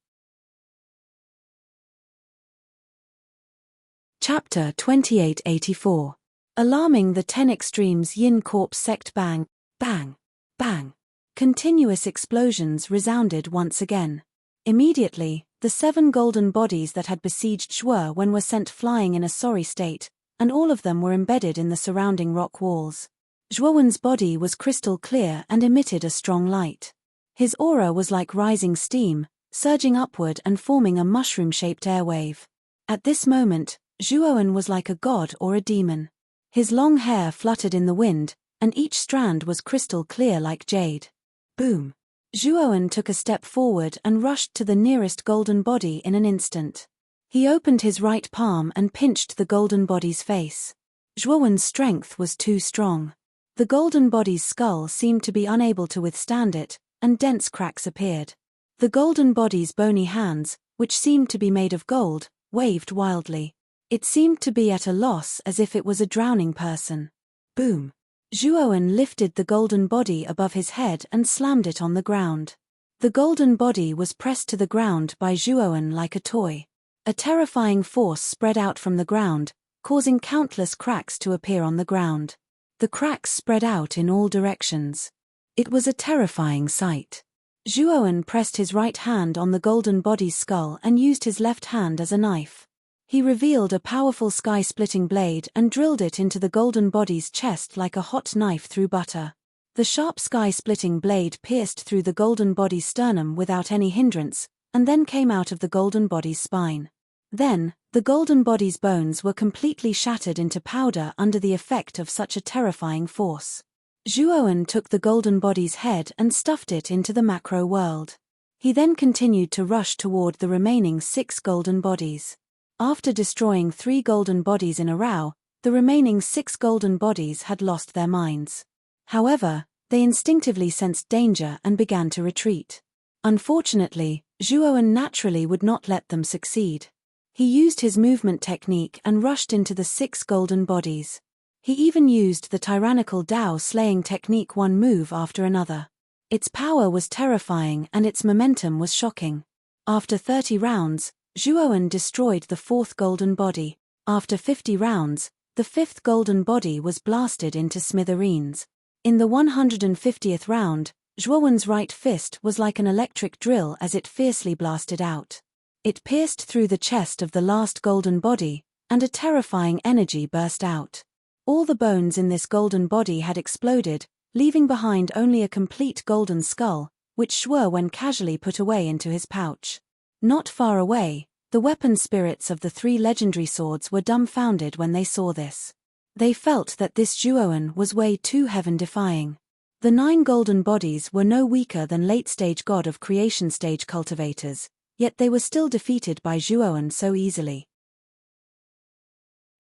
Chapter 2884. Alarming the 10 Extremes Yin Corpse Sect. Bang! Bang! Bang! Continuous explosions resounded once again. Immediately, the 7 golden bodies that had besieged Zhuowen were sent flying in a sorry state, and all of them were embedded in the surrounding rock walls. Zhuowen's body was crystal clear and emitted a strong light. His aura was like rising steam, surging upward and forming a mushroom-shaped airwave. At this moment, Zhuowen was like a god or a demon. His long hair fluttered in the wind, and each strand was crystal clear like jade. Boom! Zhuowen took a step forward and rushed to the nearest golden body in an instant. He opened his right palm and pinched the golden body's face. Zhuowen's strength was too strong. The golden body's skull seemed to be unable to withstand it, and dense cracks appeared. The golden body's bony hands, which seemed to be made of gold, waved wildly. It seemed to be at a loss as if it was a drowning person. Boom! Zhuowen lifted the golden body above his head and slammed it on the ground. The golden body was pressed to the ground by Zhuowen like a toy. A terrifying force spread out from the ground, causing countless cracks to appear on the ground. The cracks spread out in all directions. It was a terrifying sight. Zhuowen pressed his right hand on the golden body's skull and used his left hand as a knife. He revealed a powerful sky-splitting blade and drilled it into the golden body's chest like a hot knife through butter. The sharp sky-splitting blade pierced through the golden body's sternum without any hindrance, and then came out of the golden body's spine. Then, the golden body's bones were completely shattered into powder under the effect of such a terrifying force. Zhuowen took the golden body's head and stuffed it into the macro world. He then continued to rush toward the remaining 6 golden bodies. After destroying 3 golden bodies in a row, the remaining 6 golden bodies had lost their minds. However, they instinctively sensed danger and began to retreat. Unfortunately, Zhuowen naturally would not let them succeed. He used his movement technique and rushed into the 6 golden bodies. He even used the tyrannical Dao slaying technique one move after another. Its power was terrifying and its momentum was shocking. After 30 rounds, Zhuowen destroyed the 4th golden body. After 50 rounds, the 5th golden body was blasted into smithereens. In the 150th round, Zhuowen's right fist was like an electric drill as it fiercely blasted out. It pierced through the chest of the last golden body, and a terrifying energy burst out. All the bones in this golden body had exploded, leaving behind only a complete golden skull, which Zhuowen casually put away into his pouch. Not far away, the weapon spirits of the 3 legendary swords were dumbfounded when they saw this. They felt that this Zhuowen was way too heaven-defying. The 9 golden bodies were no weaker than late-stage god of creation stage cultivators, yet they were still defeated by Zhuowen so easily.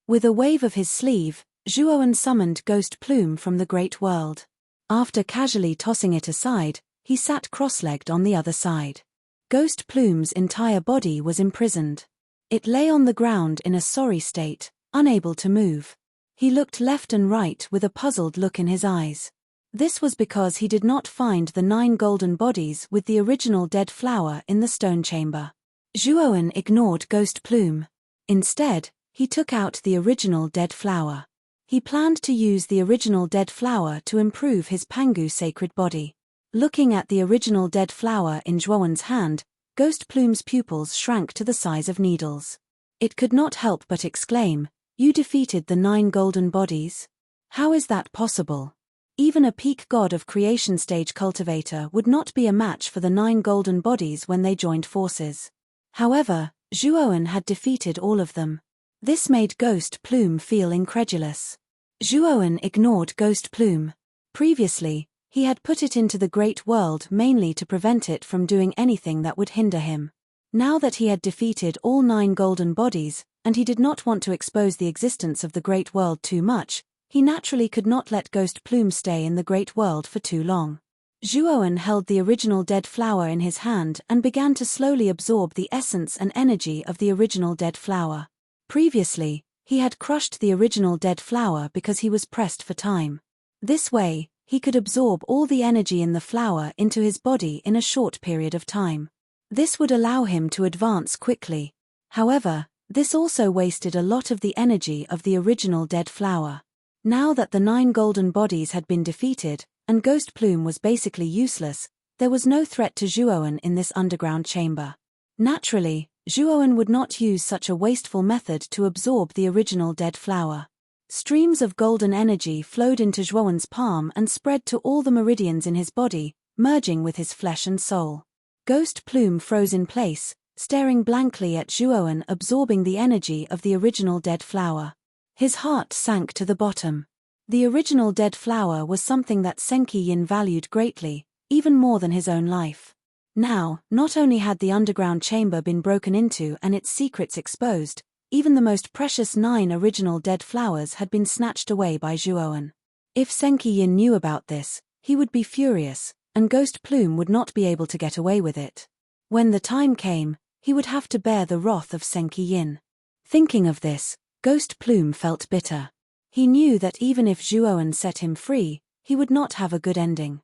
With a wave of his sleeve, Zhuowen summoned Ghost Plume from the great world. After casually tossing it aside, he sat cross-legged on the other side. Ghost Plume's entire body was imprisoned. It lay on the ground in a sorry state, unable to move. He looked left and right with a puzzled look in his eyes. This was because he did not find the 9 golden bodies with the original dead flower in the stone chamber. Zhuowen ignored Ghost Plume. Instead, he took out the original dead flower. He planned to use the original dead flower to improve his Pangu sacred body. Looking at the original dead flower in Zhuowen's hand, Ghost Plume's pupils shrank to the size of needles. It could not help but exclaim, "You defeated the 9 golden bodies? How is that possible? Even a peak god of creation stage cultivator would not be a match for the 9 golden bodies when they joined forces." However, Zhuowen had defeated all of them. This made Ghost Plume feel incredulous. Zhuowen ignored Ghost Plume. Previously, he had put it into the great world mainly to prevent it from doing anything that would hinder him. Now that he had defeated all 9 golden bodies, and he did not want to expose the existence of the great world too much, he naturally could not let Ghost Plume stay in the great world for too long. Zhuowen held the original dead flower in his hand and began to slowly absorb the essence and energy of the original dead flower. Previously, he had crushed the original dead flower because he was pressed for time. This way, he could absorb all the energy in the flower into his body in a short period of time. This would allow him to advance quickly. However, this also wasted a lot of the energy of the original dead flower. Now that the 9 golden bodies had been defeated, and Ghost Plume was basically useless, there was no threat to Zhuowen in this underground chamber. Naturally, Zhuowen would not use such a wasteful method to absorb the original dead flower. Streams of golden energy flowed into Zhuowen's palm and spread to all the meridians in his body, merging with his flesh and soul. Ghost Plume froze in place, staring blankly at Zhuowen absorbing the energy of the original dead flower. His heart sank to the bottom. The original dead flower was something that Senki Yin valued greatly, even more than his own life. Now, not only had the underground chamber been broken into and its secrets exposed, even the most precious 9 original dead flowers had been snatched away by Zhuowen. If Senki Yin knew about this, he would be furious, and Ghost Plume would not be able to get away with it. When the time came, he would have to bear the wrath of Senki Yin. Thinking of this, Ghost Plume felt bitter. He knew that even if Zhuowen set him free, he would not have a good ending.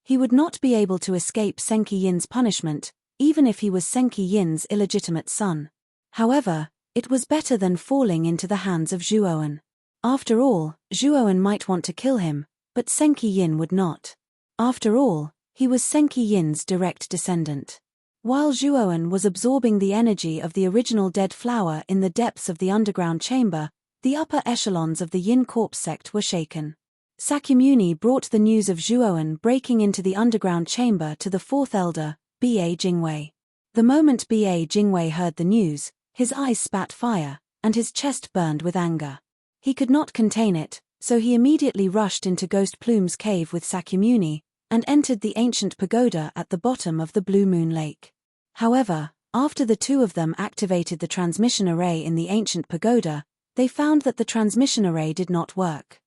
He would not be able to escape Senki Yin's punishment, even if he was Senki Yin's illegitimate son. However, it was better than falling into the hands of Zhuowen. After all, Zhuowen might want to kill him, but Senki Yin would not. After all, he was Senki Yin's direct descendant. While Zhuowen was absorbing the energy of the original dead flower in the depths of the underground chamber, the upper echelons of the Yin Corpse sect were shaken. Sakyamuni brought the news of Zhuowen breaking into the underground chamber to the 4th elder, Ba Jingwei. The moment Ba Jingwei heard the news, his eyes spat fire, and his chest burned with anger. He could not contain it, so he immediately rushed into Ghost Plume's cave with Sakyamuni, and entered the ancient pagoda at the bottom of the Blue Moon Lake. However, after the 2 of them activated the transmission array in the ancient pagoda, they found that the transmission array did not work.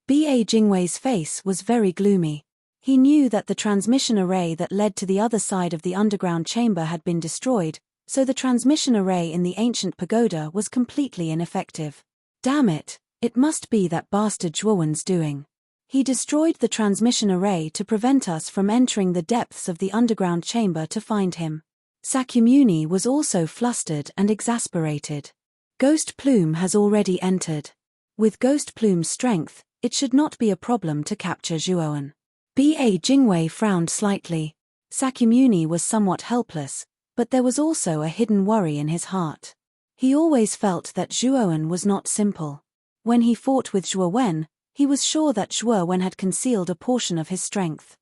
Ba Jingwei's face was very gloomy. He knew that the transmission array that led to the other side of the underground chamber had been destroyed, so the transmission array in the ancient pagoda was completely ineffective. Damn it, it must be that bastard Zhuowen's doing. He destroyed the transmission array to prevent us from entering the depths of the underground chamber to find him. Sakyamuni was also flustered and exasperated. Ghost Plume has already entered. With Ghost Plume's strength, it should not be a problem to capture Zhuowen. Ba Jingwei frowned slightly. Sakyamuni was somewhat helpless, but there was also a hidden worry in his heart. He always felt that Zhuowen was not simple. When he fought with Zhuowen, he was sure that Zhuowen had concealed a portion of his strength.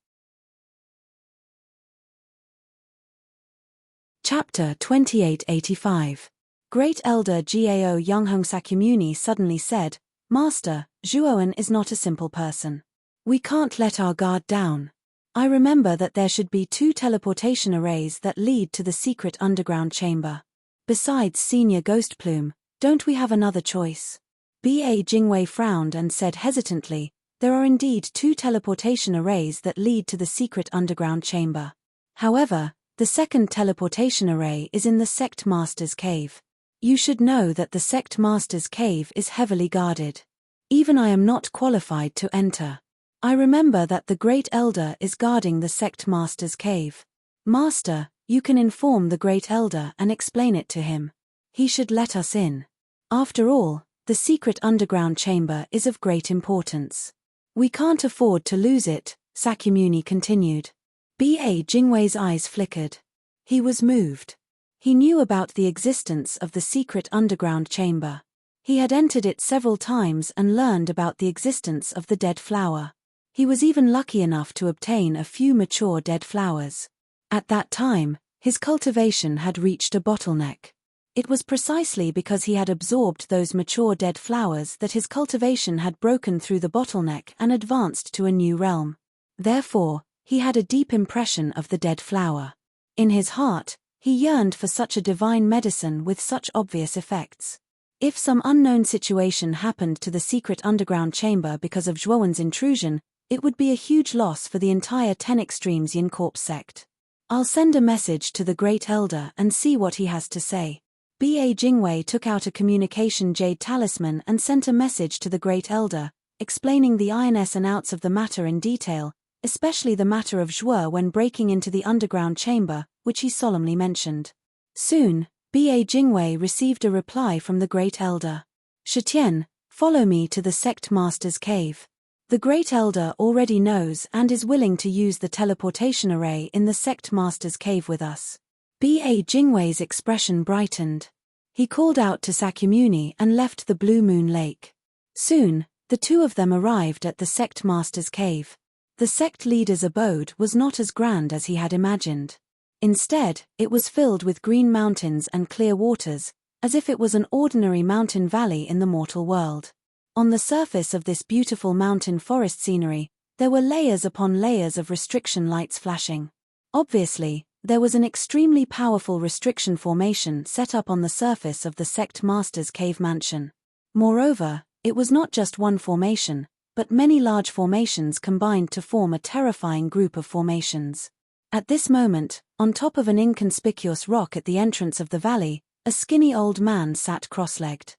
Chapter 2885. Great Elder Gao Yonghong Sakyamuni suddenly said, "Master, Zhuowen is not a simple person. We can't let our guard down. I remember that there should be 2 teleportation arrays that lead to the secret underground chamber. Besides Senior Ghost Plume, don't we have another choice?" Ba Jingwei frowned and said hesitantly, "There are indeed 2 teleportation arrays that lead to the secret underground chamber. However, the second teleportation array is in the Sect Master's Cave. You should know that the Sect Master's Cave is heavily guarded. Even I am not qualified to enter. I remember that the Great Elder is guarding the Sect Master's Cave. Master, you can inform the Great Elder and explain it to him. He should let us in. After all, the secret underground chamber is of great importance. We can't afford to lose it," Sakyamuni continued. Ba Jingwei's eyes flickered. He was moved. He knew about the existence of the secret underground chamber. He had entered it several times and learned about the existence of the dead flower. He was even lucky enough to obtain a few mature dead flowers. At that time, his cultivation had reached a bottleneck. It was precisely because he had absorbed those mature dead flowers that his cultivation had broken through the bottleneck and advanced to a new realm. Therefore, he had a deep impression of the dead flower. In his heart, he yearned for such a divine medicine with such obvious effects. If some unknown situation happened to the secret underground chamber because of Zhuowen's intrusion, it would be a huge loss for the entire 10 Extremes Yin Corps sect. I'll send a message to the Great Elder and see what he has to say. Ba Jingwei took out a communication jade talisman and sent a message to the Great Elder, explaining the ins and outs of the matter in detail, especially the matter of Zhuo when breaking into the underground chamber, which he solemnly mentioned. Soon, Ba Jingwei received a reply from the Great Elder. "Shitian, follow me to the Sect Master's Cave. The Great Elder already knows and is willing to use the teleportation array in the Sect Master's Cave with us." Ba Jingwei's expression brightened. He called out to Sakyamuni and left the Blue Moon Lake. Soon, the 2 of them arrived at the Sect Master's Cave. The sect leader's abode was not as grand as he had imagined. Instead, it was filled with green mountains and clear waters, as if it was an ordinary mountain valley in the mortal world. On the surface of this beautiful mountain forest scenery, there were layers upon layers of restriction lights flashing. Obviously, there was an extremely powerful restriction formation set up on the surface of the Sect Master's Cave mansion. Moreover, it was not just one formation, but many large formations combined to form a terrifying group of formations. At this moment, on top of an inconspicuous rock at the entrance of the valley, a skinny old man sat cross-legged.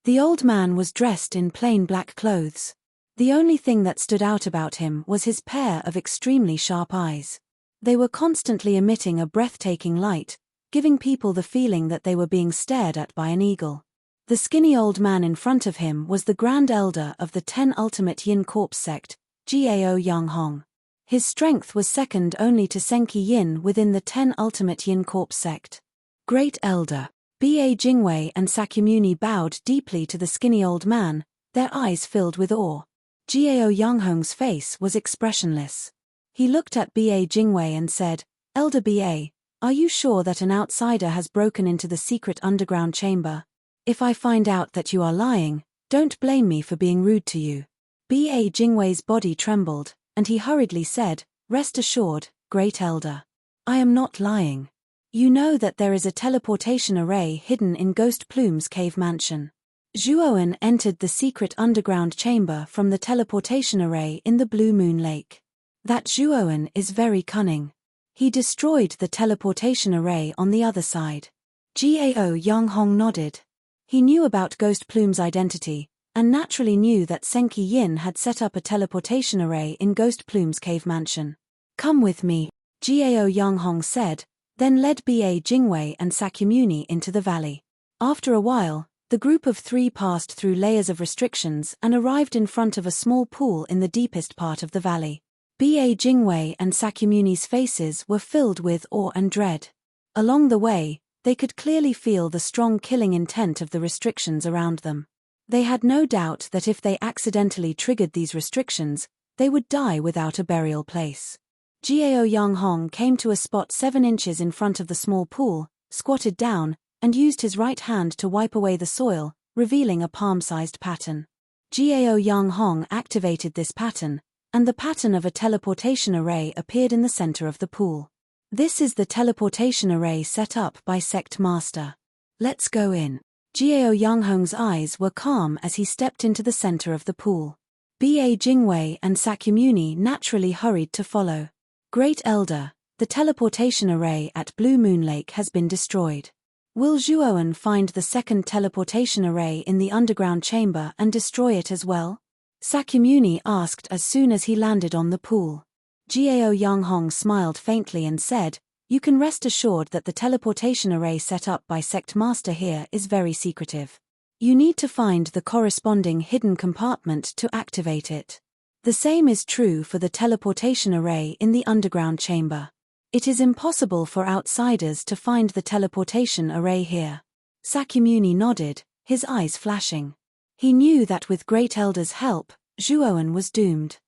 The old man was dressed in plain black clothes. The only thing that stood out about him was his pair of extremely sharp eyes. They were constantly emitting a breathtaking light, giving people the feeling that they were being stared at by an eagle. The skinny old man in front of him was the Grand Elder of the 10 Ultimate Yin Corps sect, Gao Yonghong. His strength was second only to Senki Yin within the 10 Ultimate Yin Corps sect. Great Elder. Ba Jingwei and Sakyamuni bowed deeply to the skinny old man, their eyes filled with awe. Gao Yonghong's face was expressionless. He looked at Ba Jingwei and said, "Elder Ba, are you sure that an outsider has broken into the secret underground chamber? If I find out that you are lying, don't blame me for being rude to you." Ba Jingwei's body trembled, and he hurriedly said, "Rest assured, Great Elder. I am not lying. You know that there is a teleportation array hidden in Ghost Plume's cave mansion. Zhuowen entered the secret underground chamber from the teleportation array in the Blue Moon Lake. That Zhuowen is very cunning. He destroyed the teleportation array on the other side." Gao Yonghong nodded. He knew about Ghost Plume's identity, and naturally knew that Senki Yin had set up a teleportation array in Ghost Plume's cave mansion. "Come with me," Gao Yonghong said, then led Ba Jingwei and Sakyamuni into the valley. After a while, The group of three passed through layers of restrictions and arrived in front of a small pool in the deepest part of the valley. B.A. Jingwei and Sakyamuni's faces were filled with awe and dread. Along the way, they could clearly feel the strong killing intent of the restrictions around them. They had no doubt that if they accidentally triggered these restrictions, they would die without a burial place. Jiao Yanghong came to a spot 7 inches in front of the small pool, squatted down, and used his right hand to wipe away the soil, revealing a palm-sized pattern. Jiao Yanghong activated this pattern, and the pattern of a teleportation array appeared in the center of the pool. This is the teleportation array set up by Sect Master. Let's go in. Jiao Yanghong's eyes were calm as he stepped into the center of the pool. B.A. Jingwei and Sakyamuni naturally hurried to follow. Great Elder, the teleportation array at Blue Moon Lake has been destroyed. Will Zhuowen find the second teleportation array in the underground chamber and destroy it as well? Sakyamuni asked as soon as he landed on the pool. Jiao Yanghong smiled faintly and said, "You can rest assured that the teleportation array set up by Sect Master here is very secretive. You need to find the corresponding hidden compartment to activate it. The same is true for the teleportation array in the underground chamber. It is impossible for outsiders to find the teleportation array here." Sakyamuni nodded, his eyes flashing. He knew that with Great Elder's help, Zhuowen was doomed.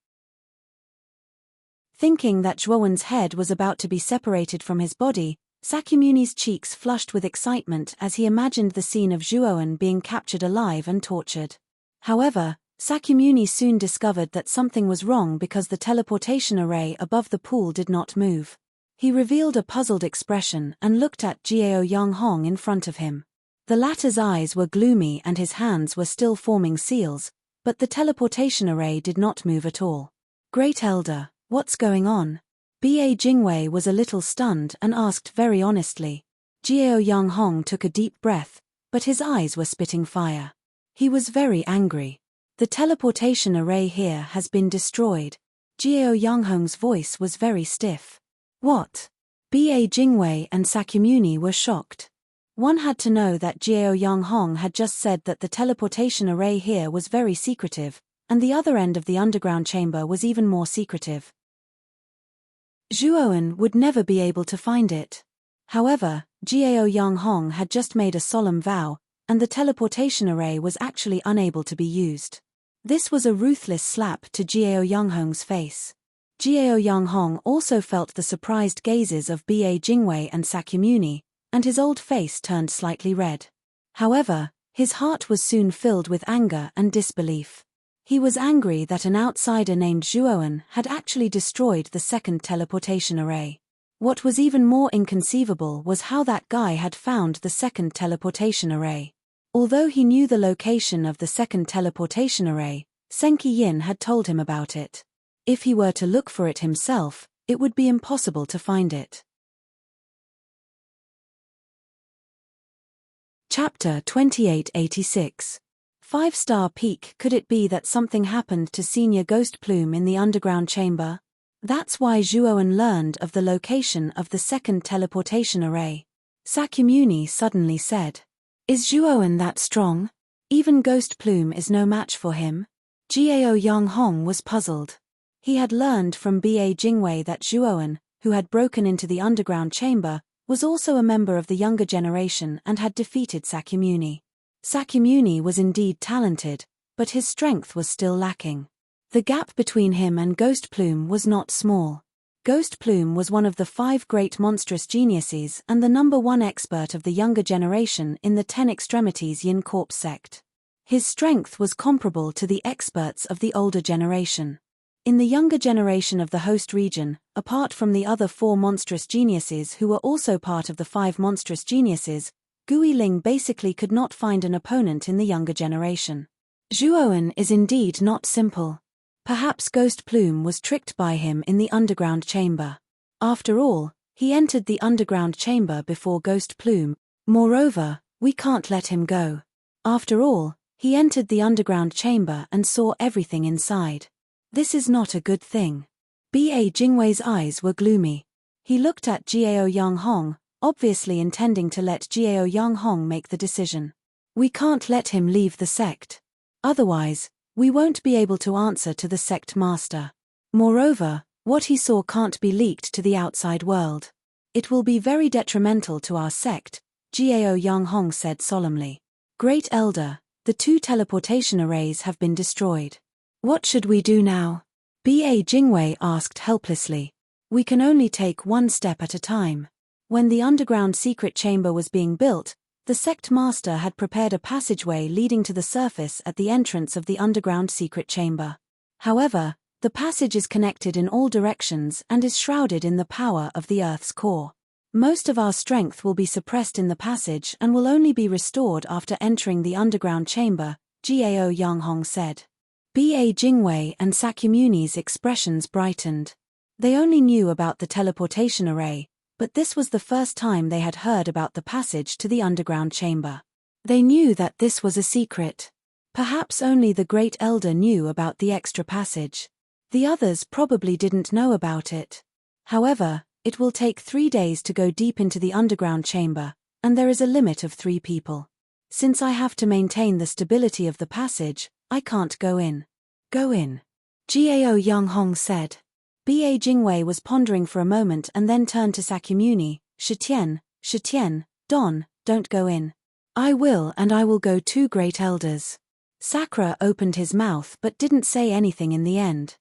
Thinking that Zhuowen's head was about to be separated from his body, Sakyamuni's cheeks flushed with excitement as he imagined the scene of Zhuowen being captured alive and tortured. However, Sakyamuni soon discovered that something was wrong because the teleportation array above the pool did not move. He revealed a puzzled expression and looked at Jiao Yanghong in front of him. The latter's eyes were gloomy and his hands were still forming seals, but the teleportation array did not move at all. "Great Elder, what's going on?" B.A. Jingwei was a little stunned and asked very honestly. Jiao Yanghong took a deep breath, but his eyes were spitting fire. He was very angry. "The teleportation array here has been destroyed." Jiao Yanghong's voice was very stiff. "What?" B.A. Jingwei and Sakyamuni were shocked. One had to know that Jiao Yanghong had just said that the teleportation array here was very secretive, and the other end of the underground chamber was even more secretive. Zhuowen would never be able to find it. However, Jiao Yanghong had just made a solemn vow, and the teleportation array was actually unable to be used. This was a ruthless slap to Jiao Yanghong's face. Jiao Yanghong also felt the surprised gazes of B.A. Jingwei and Sakyamuni, and his old face turned slightly red. However, his heart was soon filled with anger and disbelief. He was angry that an outsider named Zhuowen had actually destroyed the second teleportation array. What was even more inconceivable was how that guy had found the second teleportation array. Although he knew the location of the second teleportation array, Senki Yin had told him about it. If he were to look for it himself, it would be impossible to find it. Chapter 2886. 5-star peak. Could it be that something happened to Senior Ghost Plume in the underground chamber? That's why Zhuowen learned of the location of the second teleportation array. Sakyamuni suddenly said. "Is Zhuowen that strong? Even Ghost Plume is no match for him?" Jiao Yanghong was puzzled. He had learned from B.A. Jingwei that Zhuowen, who had broken into the underground chamber, was also a member of the younger generation and had defeated Sakyamuni. Sakyamuni was indeed talented, but his strength was still lacking. The gap between him and Ghost Plume was not small. Ghost Plume was one of the 5 great monstrous geniuses and the #1 expert of the younger generation in the 10 Extremities Yin Corpse sect. His strength was comparable to the experts of the older generation. In the younger generation of the host region, apart from the other 4 monstrous geniuses who were also part of the 5 monstrous geniuses, Gui Ling basically could not find an opponent in the younger generation. Zhuowen is indeed not simple. Perhaps Ghost Plume was tricked by him in the underground chamber. After all, he entered the underground chamber before Ghost Plume. Moreover, we can't let him go. After all, he entered the underground chamber and saw everything inside. This is not a good thing. B.A. Jingwei's eyes were gloomy. He looked at Jiao Yanghong, obviously intending to let Jiao Yanghong make the decision. We can't let him leave the sect. Otherwise, we won't be able to answer to the sect master. Moreover, what he saw can't be leaked to the outside world. It will be very detrimental to our sect, Gao Yanghong said solemnly. Great Elder, the 2 teleportation arrays have been destroyed. What should we do now? Ba Jingwei asked helplessly. We can only take one step at a time. When the underground secret chamber was being built, the sect master had prepared a passageway leading to the surface at the entrance of the underground secret chamber. However, the passage is connected in all directions and is shrouded in the power of the Earth's core. Most of our strength will be suppressed in the passage and will only be restored after entering the underground chamber, Gao Yanghong said. Ba Jingwei and Sakyamuni's expressions brightened. They only knew about the teleportation array, but this was the first time they had heard about the passage to the underground chamber. They knew that this was a secret. Perhaps only the Great Elder knew about the extra passage. The others probably didn't know about it. However, it will take 3 days to go deep into the underground chamber, and there is a limit of 3 people. Since I have to maintain the stability of the passage, I can't go in. Go in. Gao Yanghong said. Ba Jingwei was pondering for a moment and then turned to Sakyamuni. Shitian, don't go in. I will, and I will go too, Great Elders. Sakura opened his mouth but didn't say anything in the end.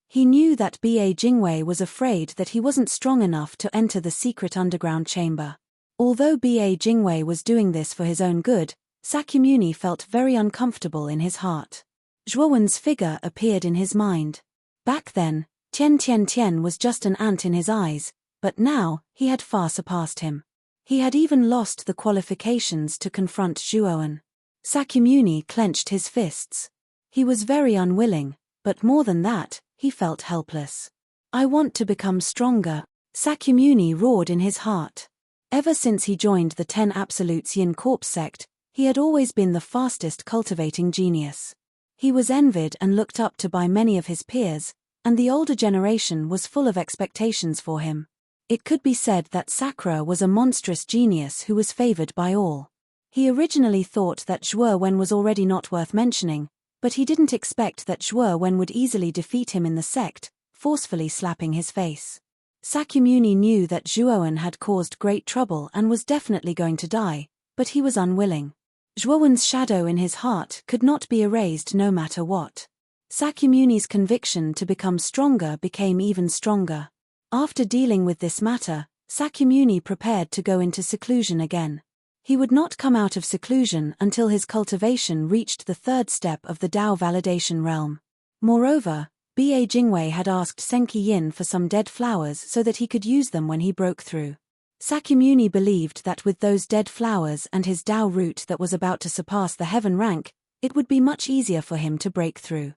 He knew that Ba Jingwei was afraid that he wasn't strong enough to enter the secret underground chamber. Although Ba Jingwei was doing this for his own good, Sakyamuni felt very uncomfortable in his heart. Zhuowen's figure appeared in his mind. Back then, Tian was just an ant in his eyes, but now, he had far surpassed him. He had even lost the qualifications to confront Zhuowen. Sakyamuni clenched his fists. He was very unwilling, but more than that, he felt helpless. I want to become stronger, Sakyamuni roared in his heart. Ever since he joined the 10 Absolutes Yin Corpse sect, he had always been the fastest cultivating genius. He was envied and looked up to by many of his peers, and the older generation was full of expectations for him. It could be said that Sakura was a monstrous genius who was favored by all. He originally thought that Zhuowen was already not worth mentioning, but he didn't expect that Zhuowen would easily defeat him in the sect, forcefully slapping his face. Sakyamuni knew that Zhuowen had caused great trouble and was definitely going to die, but he was unwilling. Zhuowen's shadow in his heart could not be erased no matter what. Sakyamuni's conviction to become stronger became even stronger. After dealing with this matter, Sakyamuni prepared to go into seclusion again. He would not come out of seclusion until his cultivation reached the 3rd step of the Dao validation realm. Moreover, Ba Jingwei had asked Senki Yin for some dead flowers so that he could use them when he broke through. Sakyamuni believed that with those dead flowers and his Dao root that was about to surpass the heaven rank, it would be much easier for him to break through.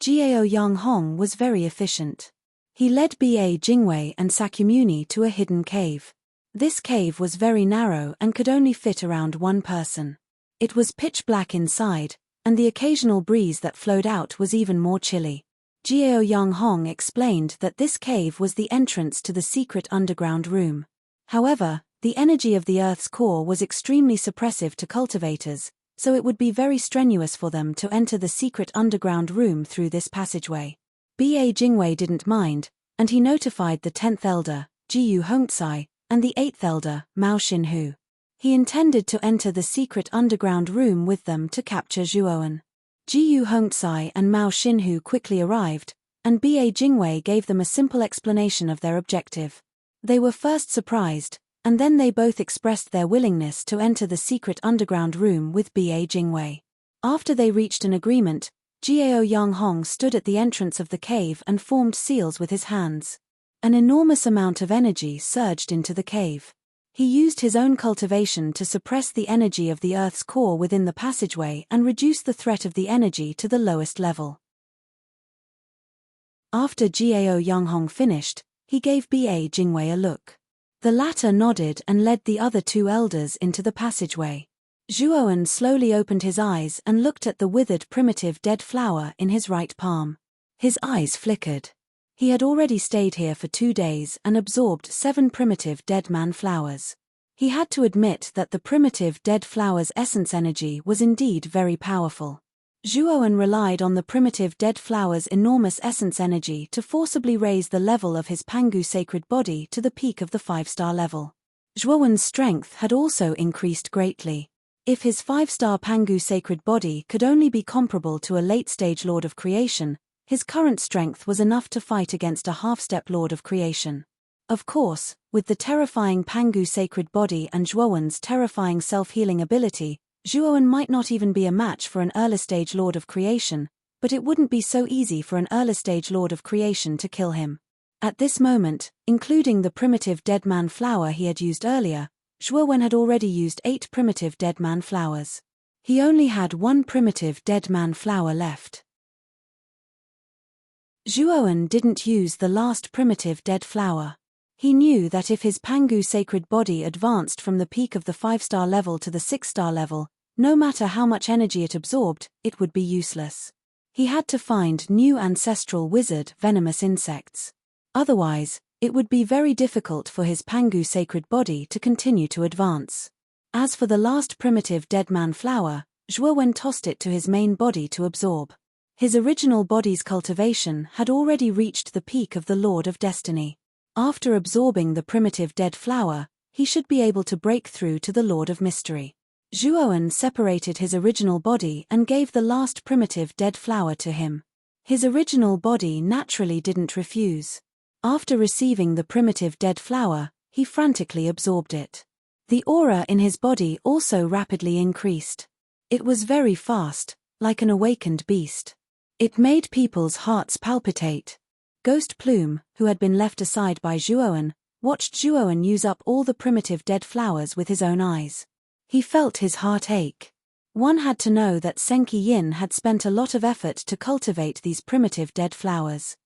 Gao Yanghong was very efficient. He led Ba Jingwei and Sakyamuni to a hidden cave. This cave was very narrow and could only fit around 1 person. It was pitch black inside, and the occasional breeze that flowed out was even more chilly. Gao Yanghong explained that this cave was the entrance to the secret underground room. However, the energy of the Earth's core was extremely suppressive to cultivators, so it would be very strenuous for them to enter the secret underground room through this passageway. Ba Jingwei didn't mind, and he notified the 10th Elder, Jiyu Hongcai, and the 8th Elder, Mao Xinhu. He intended to enter the secret underground room with them to capture Zhuowen. Jiyu Hongcai and Mao Xinhu quickly arrived, and Ba Jingwei gave them a simple explanation of their objective. They were first surprised, and then they both expressed their willingness to enter the secret underground room with Ba Jingwei. After they reached an agreement, Gao Yanghong stood at the entrance of the cave and formed seals with his hands. An enormous amount of energy surged into the cave. He used his own cultivation to suppress the energy of the Earth's core within the passageway and reduce the threat of the energy to the lowest level. After Gao Yanghong finished, he gave Ba Jingwei a look. The latter nodded and led the other 2 elders into the passageway. Zhuowen slowly opened his eyes and looked at the withered primitive dead flower in his right palm. His eyes flickered. He had already stayed here for 2 days and absorbed 7 primitive dead man flowers. He had to admit that the primitive dead flower's essence energy was indeed very powerful. Zhuowen relied on the primitive dead flower's enormous essence energy to forcibly raise the level of his Pangu sacred body to the peak of the 5-star level. Zhuowen's strength had also increased greatly. If his 5-star Pangu sacred body could only be comparable to a late-stage Lord of Creation, his current strength was enough to fight against a half-step Lord of Creation. Of course, with the terrifying Pangu sacred body and Zhuowen's terrifying self-healing ability, Zhuowen might not even be a match for an early-stage Lord of Creation, but it wouldn't be so easy for an early-stage Lord of Creation to kill him. At this moment, including the primitive Dead Man flower he had used earlier, Zhuowen had already used 8 primitive Dead Man flowers. He only had 1 primitive Dead Man flower left. Zhuowen didn't use the last primitive dead flower. He knew that if his Pangu sacred body advanced from the peak of the 5-star level to the 6-star level, no matter how much energy it absorbed, it would be useless. He had to find new ancestral wizard venomous insects. Otherwise, it would be very difficult for his Pangu sacred body to continue to advance. As for the last primitive Dead Man flower, Zhuowen tossed it to his main body to absorb. His original body's cultivation had already reached the peak of the Lord of Destiny. After absorbing the primitive dead flower, he should be able to break through to the Lord of Mystery. Zhuowen separated his original body and gave the last primitive dead flower to him. His original body naturally didn't refuse. After receiving the primitive dead flower, he frantically absorbed it. The aura in his body also rapidly increased. It was very fast, like an awakened beast. It made people's hearts palpitate. Ghost Plume, who had been left aside by Zhuowen, watched Zhuowen use up all the primitive dead flowers with his own eyes. He felt his heart ache. One had to know that Senki Yin had spent a lot of effort to cultivate these primitive dead flowers.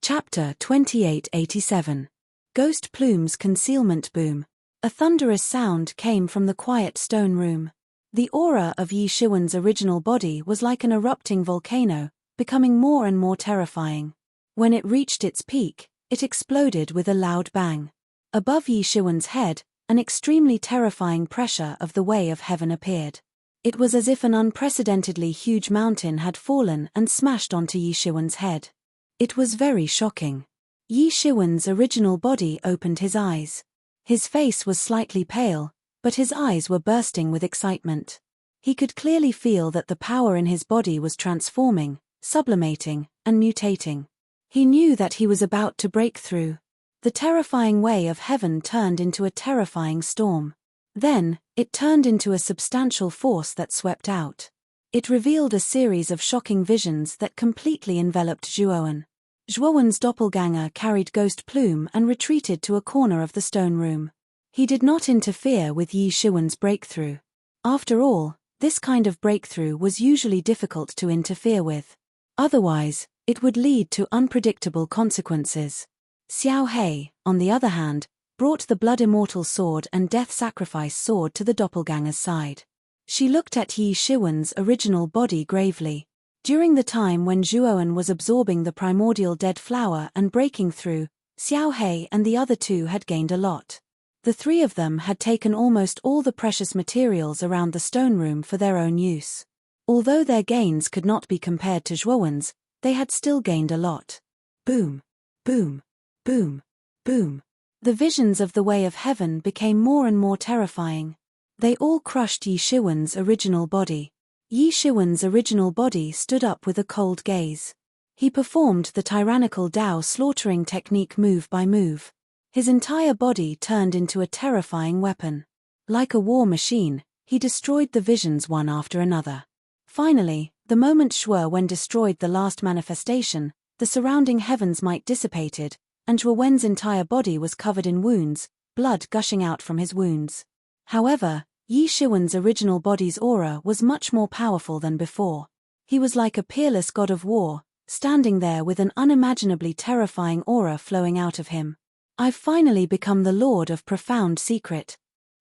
Chapter 2887. Ghost Plume's Concealment Boom. A thunderous sound came from the quiet stone room. The aura of Yi Shiwen's original body was like an erupting volcano, becoming more and more terrifying. When it reached its peak, it exploded with a loud bang. Above Yi Shiwen's head, an extremely terrifying pressure of the Way of Heaven appeared. It was as if an unprecedentedly huge mountain had fallen and smashed onto Yi Shiwen's head. It was very shocking. Yi Shiwen's original body opened his eyes. His face was slightly pale, but his eyes were bursting with excitement. He could clearly feel that the power in his body was transforming, sublimating, and mutating. He knew that he was about to break through. The terrifying Way of Heaven turned into a terrifying storm. Then, it turned into a substantial force that swept out. It revealed a series of shocking visions that completely enveloped Zhuowen. Zhuowen's doppelganger carried Ghost Plume and retreated to a corner of the stone room. He did not interfere with Yi Shiwen's breakthrough. After all, this kind of breakthrough was usually difficult to interfere with. Otherwise, it would lead to unpredictable consequences. Xiao Hei, on the other hand, brought the Blood Immortal Sword and Death Sacrifice Sword to the doppelganger's side. She looked at Yi Shiwen's original body gravely. During the time when Zhuowen was absorbing the primordial dead flower and breaking through, Xiao Hei and the other two had gained a lot. The 3 of them had taken almost all the precious materials around the stone room for their own use. Although their gains could not be compared to Zhuowen's, they had still gained a lot. Boom, boom, boom, boom. The visions of the Way of Heaven became more and more terrifying. They all crushed Yi Shiwen's original body. Yi Shiwen's original body stood up with a cold gaze. He performed the tyrannical Dao slaughtering technique move by move. His entire body turned into a terrifying weapon. Like a war machine, he destroyed the visions one after another. Finally, the moment Zhuowen destroyed the last manifestation, the surrounding heavens might dissipated, and Zhuowen's entire body was covered in wounds, blood gushing out from his wounds. However, Yi Shiwen's original body's aura was much more powerful than before. He was like a peerless god of war, standing there with an unimaginably terrifying aura flowing out of him. I've finally become the Lord of Profound Secret.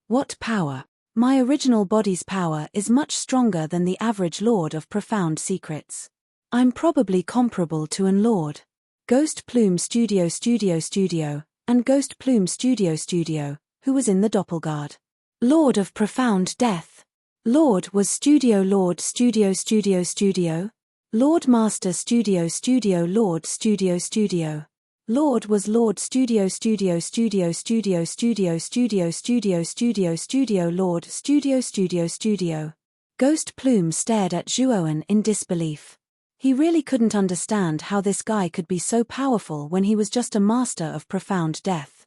What power! My original body's power is much stronger than the average Lord of Profound Secrets. I'm probably comparable to an Lord. Ghost Plume Studio Studio Studio, and Ghost Plume Studio Studio, who was in the Doppelguard. Lord of Profound Death. Lord was Studio Lord Studio Studio Studio. Lord Master Studio Studio Lord Studio Studio. Lord was Lord Studio Studio Studio Studio Studio Studio Studio Studio Studio Lord Studio Studio Studio. Ghost Plume stared at Zhuowen in disbelief. He really couldn't understand how this guy could be so powerful when he was just a master of profound death.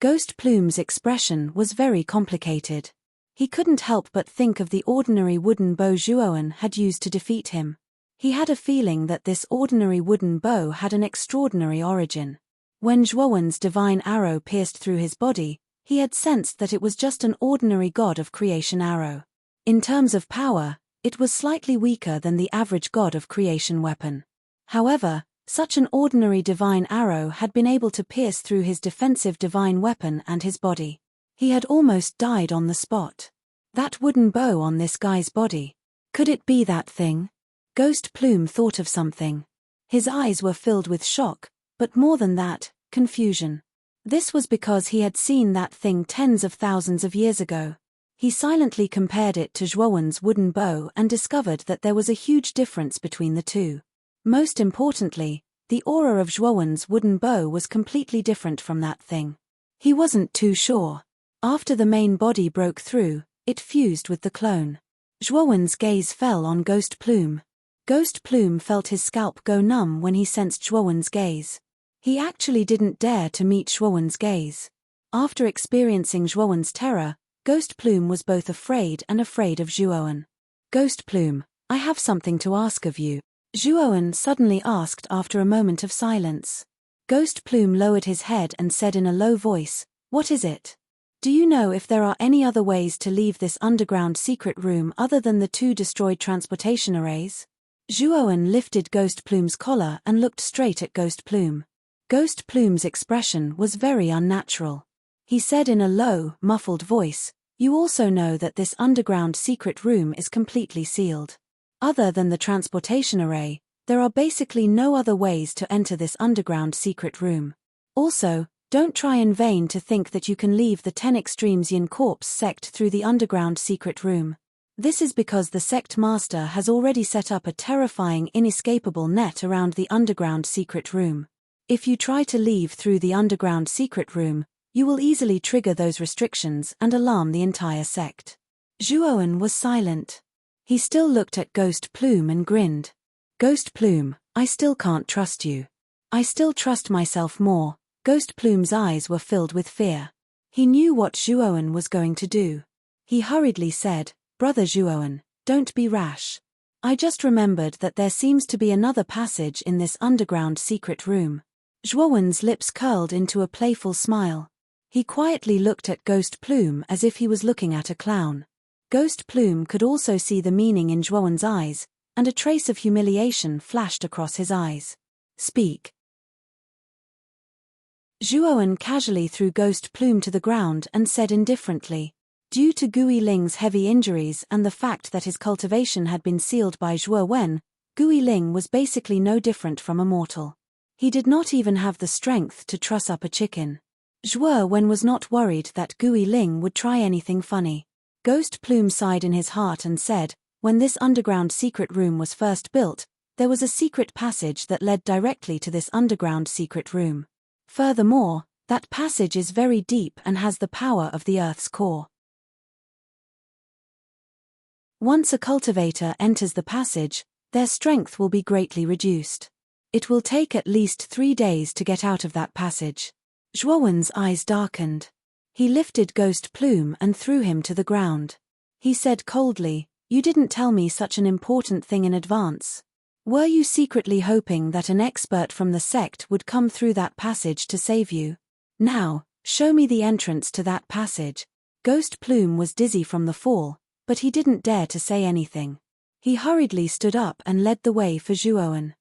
Ghost Plume's expression was very complicated. He couldn't help but think of the ordinary wooden bow Zhuowen had used to defeat him. He had a feeling that this ordinary wooden bow had an extraordinary origin. When Zhuowen's divine arrow pierced through his body, he had sensed that it was just an ordinary god of creation arrow. In terms of power, it was slightly weaker than the average god of creation weapon. However, such an ordinary divine arrow had been able to pierce through his defensive divine weapon and his body. He had almost died on the spot. That wooden bow on this guy's body. Could it be that thing? Ghost Plume thought of something. His eyes were filled with shock, but more than that, confusion. This was because he had seen that thing tens of thousands of years ago. He silently compared it to Zhuowen's wooden bow and discovered that there was a huge difference between the two. Most importantly, the aura of Zhuowen's wooden bow was completely different from that thing. He wasn't too sure. After the main body broke through, it fused with the clone. Zhuowen's gaze fell on Ghost Plume. Ghost Plume felt his scalp go numb when he sensed Zhuowen's gaze. He actually didn't dare to meet Zhuowen's gaze. After experiencing Zhuowen's terror, Ghost Plume was both afraid of Zhuowen. Ghost Plume, I have something to ask of you, Zhuowen suddenly asked after a moment of silence. Ghost Plume lowered his head and said in a low voice, "What is it? Do you know if there are any other ways to leave this underground secret room other than the 2 destroyed transportation arrays?" Zhuowen lifted Ghost Plume's collar and looked straight at Ghost Plume. Ghost Plume's expression was very unnatural. He said in a low, muffled voice, "You also know that this underground secret room is completely sealed. Other than the transportation array, there are basically no other ways to enter this underground secret room. Also, don't try in vain to think that you can leave the 10 Extremes Yin Corps sect through the underground secret room. This is because the sect master has already set up a terrifying inescapable net around the underground secret room. If you try to leave through the underground secret room, you will easily trigger those restrictions and alarm the entire sect." Zhuowen was silent. He still looked at Ghost Plume and grinned. "Ghost Plume, I still can't trust you. I still trust myself more." Ghost Plume's eyes were filled with fear. He knew what Zhuowen was going to do. He hurriedly said, "Brother Zhuowen, don't be rash. I just remembered that there seems to be another passage in this underground secret room." Zhuowen's lips curled into a playful smile. He quietly looked at Ghost Plume as if he was looking at a clown. Ghost Plume could also see the meaning in Zhuowen's eyes, and a trace of humiliation flashed across his eyes. "Speak." Zhuowen casually threw Ghost Plume to the ground and said indifferently, "Due to Gui Ling's heavy injuries and the fact that his cultivation had been sealed by Zhuo Wen, Gui Ling was basically no different from a mortal. He did not even have the strength to truss up a chicken. Zhuo Wen was not worried that Gui Ling would try anything funny." Ghost Plume sighed in his heart and said, "When this underground secret room was first built, there was a secret passage that led directly to this underground secret room. Furthermore, that passage is very deep and has the power of the Earth's core. Once a cultivator enters the passage, their strength will be greatly reduced. It will take at least 3 days to get out of that passage." Zhuowen's eyes darkened. He lifted Ghost Plume and threw him to the ground. He said coldly, "You didn't tell me such an important thing in advance. Were you secretly hoping that an expert from the sect would come through that passage to save you? Now, show me the entrance to that passage." Ghost Plume was dizzy from the fall, but he didn't dare to say anything. He hurriedly stood up and led the way for Zhuowen.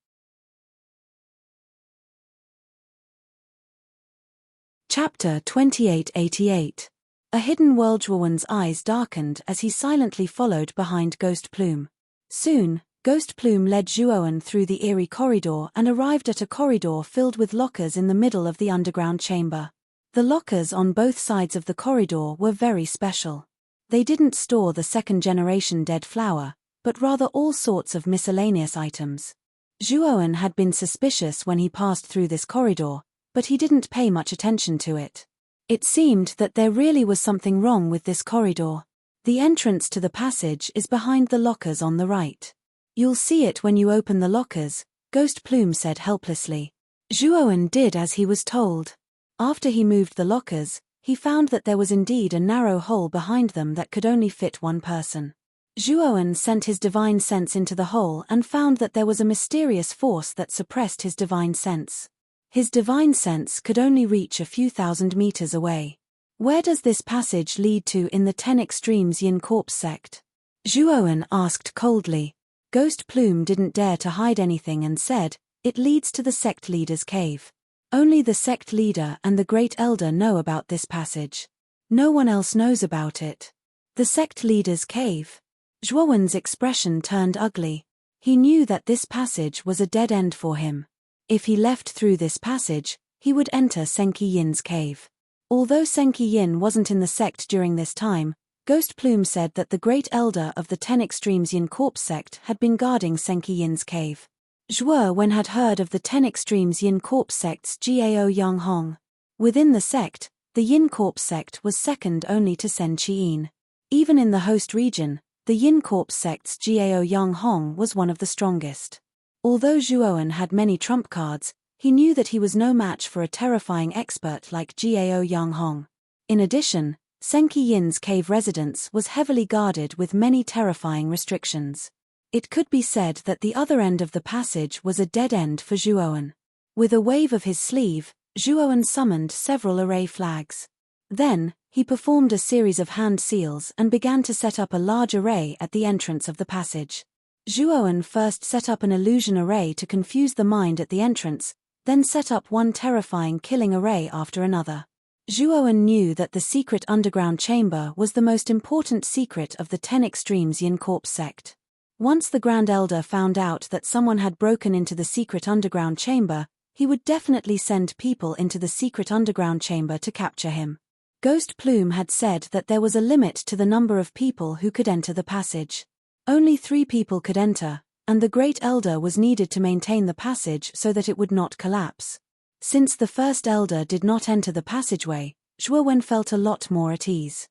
Chapter 2888. A hidden world. Zhuowen's eyes darkened as he silently followed behind Ghost Plume. Soon, Ghost Plume led Zhuowen through the eerie corridor and arrived at a corridor filled with lockers in the middle of the underground chamber. The lockers on both sides of the corridor were very special. They didn't store the second-generation dead flower, but rather all sorts of miscellaneous items. Zhuowen had been suspicious when he passed through this corridor, but he didn't pay much attention to it. It seemed that there really was something wrong with this corridor. The entrance to the passage is behind the lockers on the right. You'll see it when you open the lockers, Ghost Plume said helplessly. Zhuowen did as he was told. After he moved the lockers, he found that there was indeed a narrow hole behind them that could only fit one person. Zhuowen sent his divine sense into the hole and found that there was a mysterious force that suppressed his divine sense. His divine sense could only reach a few thousand meters away. Where does this passage lead to in the 10 Extremes Yin Corpse sect? Zhuowen asked coldly. Ghost Plume didn't dare to hide anything and said, it leads to the sect leader's cave. Only the sect leader and the Great Elder know about this passage. No one else knows about it. The sect leader's cave. Zhuowen's expression turned ugly. He knew that this passage was a dead end for him. If he left through this passage, he would enter Senki Yin's cave. Although Senki Yin wasn't in the sect during this time, Ghost Plume said that the Great Elder of the 10 Extremes Yin Corpse sect had been guarding Senki Yin's cave. Zhuowen had heard of the 10 Extremes Yin Corpse sect's Gao Yang Hong. Within the sect, the Yin Corpse sect was second only to Sen Qiyin. Even in the host region, the Yin Corpse sect's Gao Yang Hong was one of the strongest. Although Zhuowen had many trump cards, he knew that he was no match for a terrifying expert like Gao Yang Hong. In addition, Senki Yin's cave residence was heavily guarded with many terrifying restrictions. It could be said that the other end of the passage was a dead end for Zhuowen. With a wave of his sleeve, Zhuowen summoned several array flags. Then, he performed a series of hand seals and began to set up a large array at the entrance of the passage. Zhuowen first set up an illusion array to confuse the mind at the entrance, then set up one terrifying killing array after another. Zhuowen knew that the secret underground chamber was the most important secret of the 10 Extremes Yin Corpse sect. Once the Grand Elder found out that someone had broken into the secret underground chamber, he would definitely send people into the secret underground chamber to capture him. Ghost Plume had said that there was a limit to the number of people who could enter the passage. Only 3 people could enter, and the Great Elder was needed to maintain the passage so that it would not collapse. Since the First Elder did not enter the passageway, Zhuowen felt a lot more at ease.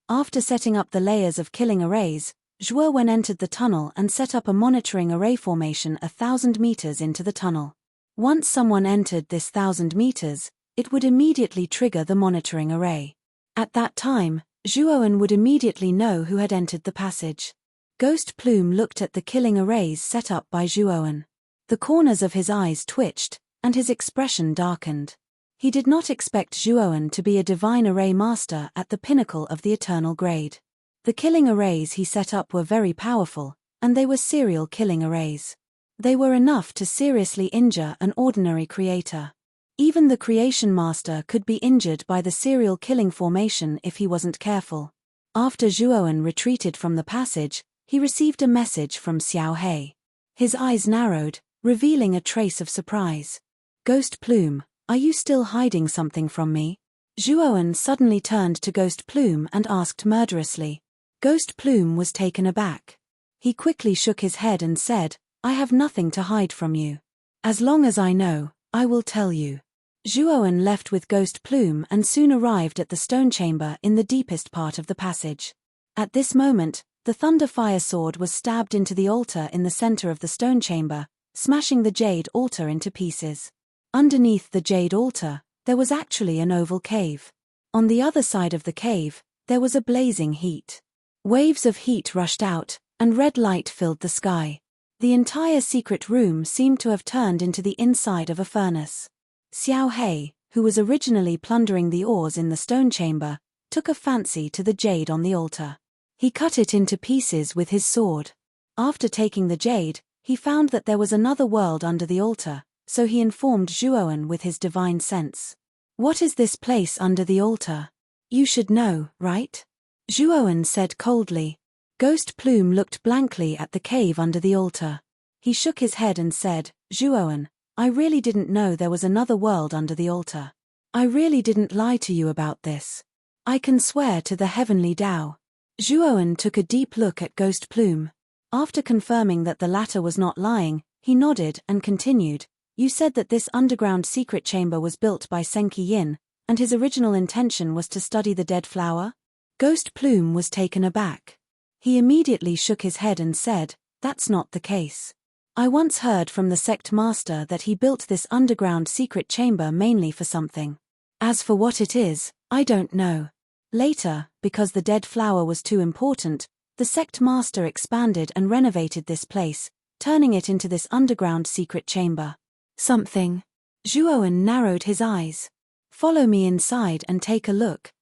After setting up the layers of killing arrays, Zhuowen entered the tunnel and set up a monitoring array formation 1,000 meters into the tunnel. Once someone entered this 1,000 meters, it would immediately trigger the monitoring array. At that time, Zhuowen would immediately know who had entered the passage. Ghost Plume looked at the killing arrays set up by Zhuowen. The corners of his eyes twitched, and his expression darkened. He did not expect Zhuowen to be a divine array master at the pinnacle of the eternal grade. The killing arrays he set up were very powerful, and they were serial killing arrays. They were enough to seriously injure an ordinary creator. Even the creation master could be injured by the serial killing formation if he wasn't careful. After Zhuowen retreated from the passage, he received a message from Xiao He. His eyes narrowed, revealing a trace of surprise. Ghost Plume, are you still hiding something from me? Zhuowen suddenly turned to Ghost Plume and asked murderously. Ghost Plume was taken aback. He quickly shook his head and said, I have nothing to hide from you. As long as I know, I will tell you. Zhuowen left with Ghost Plume and soon arrived at the stone chamber in the deepest part of the passage. At this moment, the thunder fire sword was stabbed into the altar in the center of the stone chamber, smashing the jade altar into pieces. Underneath the jade altar, there was actually an oval cave. On the other side of the cave, there was a blazing heat. Waves of heat rushed out, and red light filled the sky. The entire secret room seemed to have turned into the inside of a furnace. Xiao He, who was originally plundering the ores in the stone chamber, took a fancy to the jade on the altar. He cut it into pieces with his sword. After taking the jade, he found that there was another world under the altar, so he informed Zhuowen with his divine sense. What is this place under the altar? You should know, right? Zhuowen said coldly. Ghost Plume looked blankly at the cave under the altar. He shook his head and said, Zhuowen, I really didn't know there was another world under the altar. I really didn't lie to you about this. I can swear to the heavenly Tao. Zhuowen took a deep look at Ghost Plume. After confirming that the latter was not lying, he nodded and continued, You said that this underground secret chamber was built by Senki Yin, and his original intention was to study the dead flower? Ghost Plume was taken aback. He immediately shook his head and said, That's not the case. I once heard from the sect master that he built this underground secret chamber mainly for something. As for what it is, I don't know. Later, because the dead flower was too important, the sect master expanded and renovated this place, turning it into this underground secret chamber. Something. Zhuowen narrowed his eyes. Follow me inside and take a look.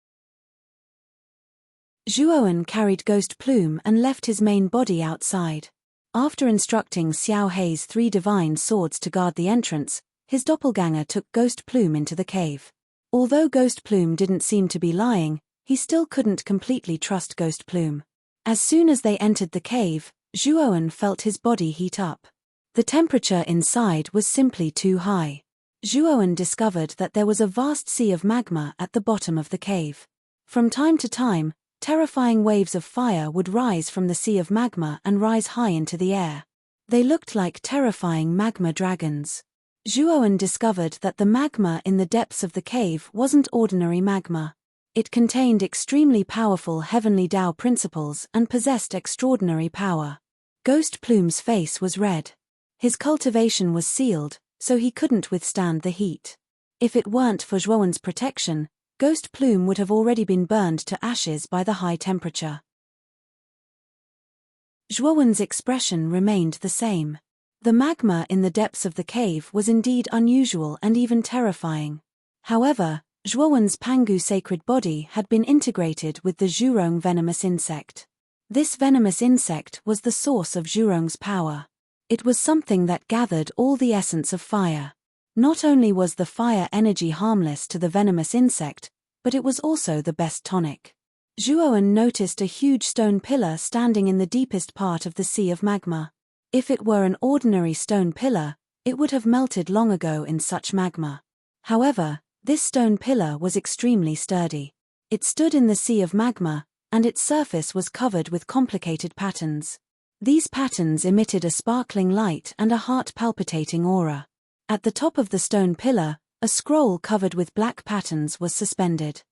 Zhuowen carried Ghost Plume and left his main body outside. After instructing Xiao Hei's 3 divine swords to guard the entrance, his doppelganger took Ghost Plume into the cave. Although Ghost Plume didn't seem to be lying, he still couldn't completely trust Ghost Plume. As soon as they entered the cave, Zhuowen felt his body heat up. The temperature inside was simply too high. Zhuowen discovered that there was a vast sea of magma at the bottom of the cave. From time to time, terrifying waves of fire would rise from the sea of magma and rise high into the air. They looked like terrifying magma dragons. Zhuowen discovered that the magma in the depths of the cave wasn't ordinary magma. It contained extremely powerful heavenly Tao principles and possessed extraordinary power. Ghost Plume's face was red. His cultivation was sealed, so he couldn't withstand the heat. If it weren't for Zhuowen's protection, Ghost Plume would have already been burned to ashes by the high temperature. Zhuowen's expression remained the same. The magma in the depths of the cave was indeed unusual and even terrifying. However, Zhuowen's Pangu sacred body had been integrated with the Zhurong venomous insect. This venomous insect was the source of Zhurong's power. It was something that gathered all the essence of fire. Not only was the fire energy harmless to the venomous insect, but it was also the best tonic. Zhuowen noticed a huge stone pillar standing in the deepest part of the sea of magma. If it were an ordinary stone pillar, it would have melted long ago in such magma. However, this stone pillar was extremely sturdy. It stood in the sea of magma, and its surface was covered with complicated patterns. These patterns emitted a sparkling light and a heart-palpitating aura. At the top of the stone pillar, a scroll covered with black patterns was suspended.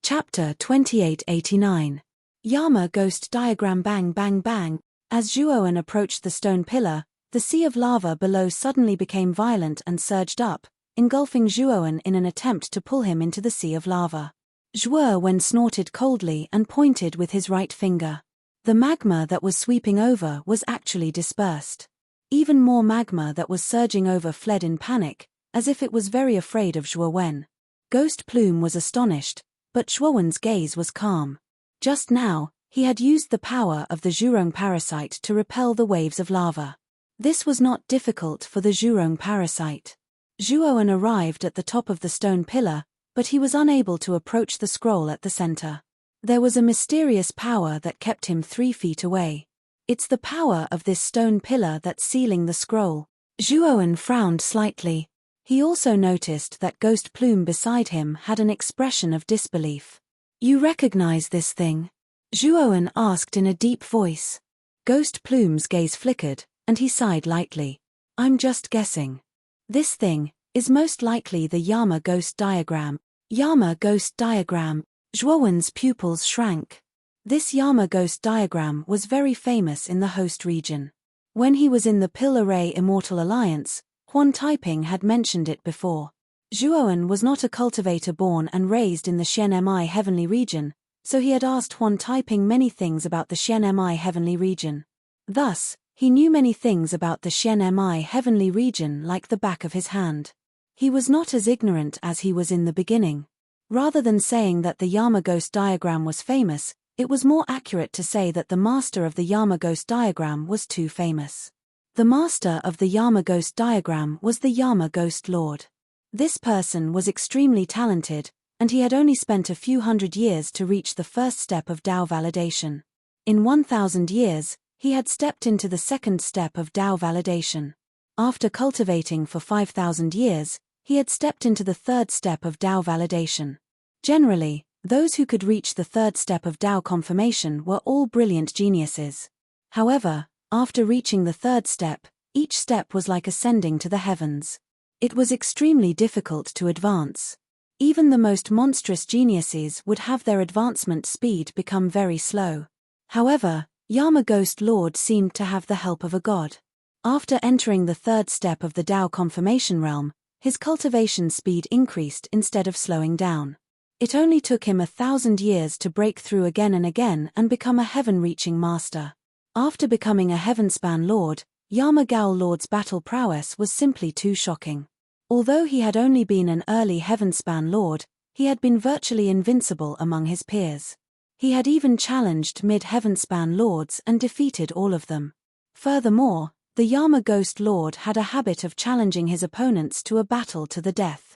Chapter 2889. Yama Ghost Diagram. Bang bang bang. As Zhuowen approached the stone pillar, the sea of lava below suddenly became violent and surged up, engulfing Zhuowen in an attempt to pull him into the sea of lava. Zhuowen snorted coldly and pointed with his right finger. The magma that was sweeping over was actually dispersed. Even more magma that was surging over fled in panic, as if it was very afraid of Zhuowen. Ghost Plume was astonished, but Zhuowen's gaze was calm. Just now, he had used the power of the Zhurong parasite to repel the waves of lava. This was not difficult for the Zhurong parasite. Zhuowen arrived at the top of the stone pillar, but he was unable to approach the scroll at the center. There was a mysterious power that kept him 3 feet away. It's the power of this stone pillar that's sealing the scroll. Zhuowen frowned slightly. He also noticed that Ghost Plume beside him had an expression of disbelief. You recognize this thing? Zhuowen asked in a deep voice. Ghost Plume's gaze flickered, and he sighed lightly. I'm just guessing. This thing is most likely the Yama Ghost Diagram. Yama Ghost Diagram. Zhuowen's pupils shrank. This Yama Ghost Diagram was very famous in the host region. When he was in the Pill Array Immortal Alliance, Huan Taiping had mentioned it before. Zhuowen was not a cultivator born and raised in the Xianmi Heavenly Region, so he had asked Huan Taiping many things about the Xianmi Heavenly Region. Thus, he knew many things about the Xianmi Heavenly Region like the back of his hand. He was not as ignorant as he was in the beginning. Rather than saying that the Yama Ghost Diagram was famous, it was more accurate to say that the master of the Yama Ghost Diagram was too famous. The master of the Yama Ghost Diagram was the Yama Ghost Lord. This person was extremely talented, and he had only spent a few hundred years to reach the first step of Tao validation. In 1,000 years, he had stepped into the second step of Tao validation. After cultivating for 5,000 years, he had stepped into the third step of Tao validation. Generally, those who could reach the third step of Tao confirmation were all brilliant geniuses. However, after reaching the third step, each step was like ascending to the heavens. It was extremely difficult to advance. Even the most monstrous geniuses would have their advancement speed become very slow. However, Yama Ghost Lord seemed to have the help of a god. After entering the third step of the Tao confirmation realm, his cultivation speed increased instead of slowing down. It only took him 1,000 years to break through again and again and become a heaven-reaching master. After becoming a Heavenspan Lord, Yama Gao Lord's battle prowess was simply too shocking. Although he had only been an early Heavenspan Lord, he had been virtually invincible among his peers. He had even challenged mid-Heavenspan Lords and defeated all of them. Furthermore, the Yama Ghost Lord had a habit of challenging his opponents to a battle to the death.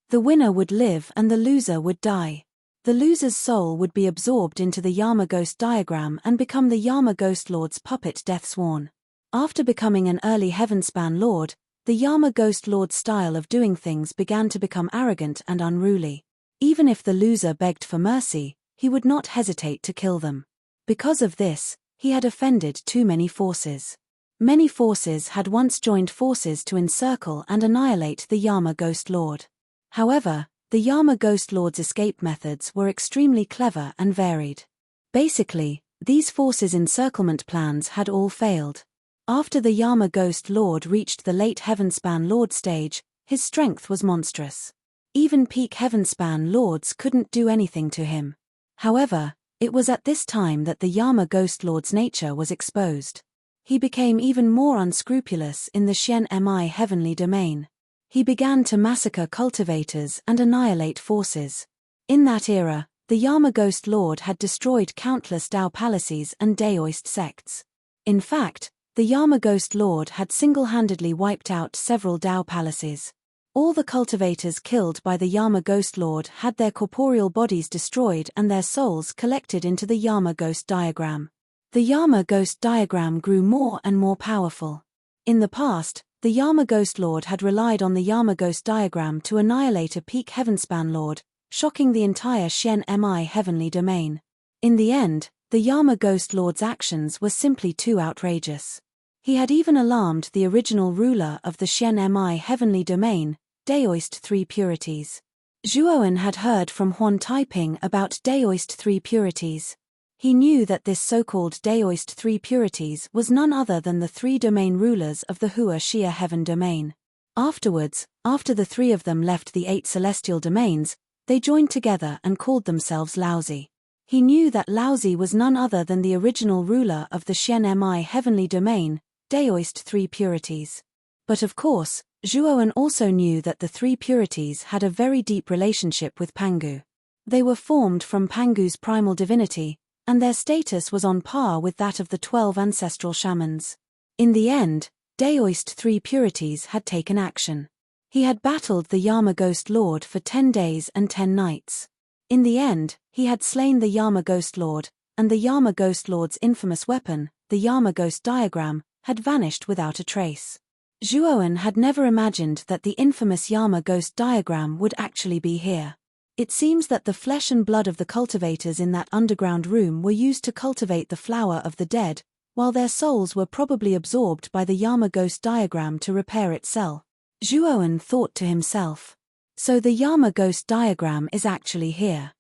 The winner would live and the loser would die. The loser's soul would be absorbed into the Yama Ghost diagram and become the Yama Ghost Lord's puppet Deathsworn. After becoming an early Heavenspan Lord, the Yama Ghost Lord's style of doing things began to become arrogant and unruly. Even if the loser begged for mercy, he would not hesitate to kill them. Because of this, he had offended too many forces. Many forces had once joined forces to encircle and annihilate the Yama Ghost Lord. However, the Yama Ghost Lord's escape methods were extremely clever and varied. Basically, these forces' encirclement plans had all failed. After the Yama Ghost Lord reached the late Heavenspan Lord stage, his strength was monstrous. Even peak Heavenspan Lords couldn't do anything to him. However, it was at this time that the Yama Ghost Lord's nature was exposed. He became even more unscrupulous in the Shen Mi heavenly domain. He began to massacre cultivators and annihilate forces. In that era, the Yama Ghost Lord had destroyed countless Tao palaces and Daoist sects. In fact, the Yama Ghost Lord had single-handedly wiped out several Tao palaces. All the cultivators killed by the Yama Ghost Lord had their corporeal bodies destroyed and their souls collected into the Yama Ghost diagram. The Yama Ghost diagram grew more and more powerful. In the past, the Yama Ghost Lord had relied on the Yama Ghost diagram to annihilate a peak Heavenspan Lord, shocking the entire Shen Mi heavenly domain. In the end, the Yama Ghost Lord's actions were simply too outrageous. He had even alarmed the original ruler of the Shen Mi heavenly domain, Daoist 3 Purities. Zhuoan had heard from Huan Taiping about Daoist 3 Purities. He knew that this so-called Daoist 3 Purities was none other than the 3 domain rulers of the Hua Xia heaven domain. Afterwards, after the 3 of them left the 8 celestial domains, they joined together and called themselves Laozi. He knew that Laozi was none other than the original ruler of the Shen Mi heavenly domain, Daoist 3 Purities. But of course, Zhuoan also knew that the 3 Purities had a very deep relationship with Pangu. They were formed from Pangu's primal divinity, and their status was on par with that of the 12 ancestral shamans. In the end, Daoist 3 Purities had taken action. He had battled the Yama Ghost Lord for 10 days and 10 nights. In the end, he had slain the Yama Ghost Lord, and the Yama Ghost Lord's infamous weapon, the Yama Ghost diagram, had vanished without a trace. Zhuoan had never imagined that the infamous Yama Ghost diagram would actually be here. It seems that the flesh and blood of the cultivators in that underground room were used to cultivate the flower of the dead, while their souls were probably absorbed by the Yama Ghost diagram to repair its cell. Zhuoan thought to himself. So the Yama Ghost diagram is actually here.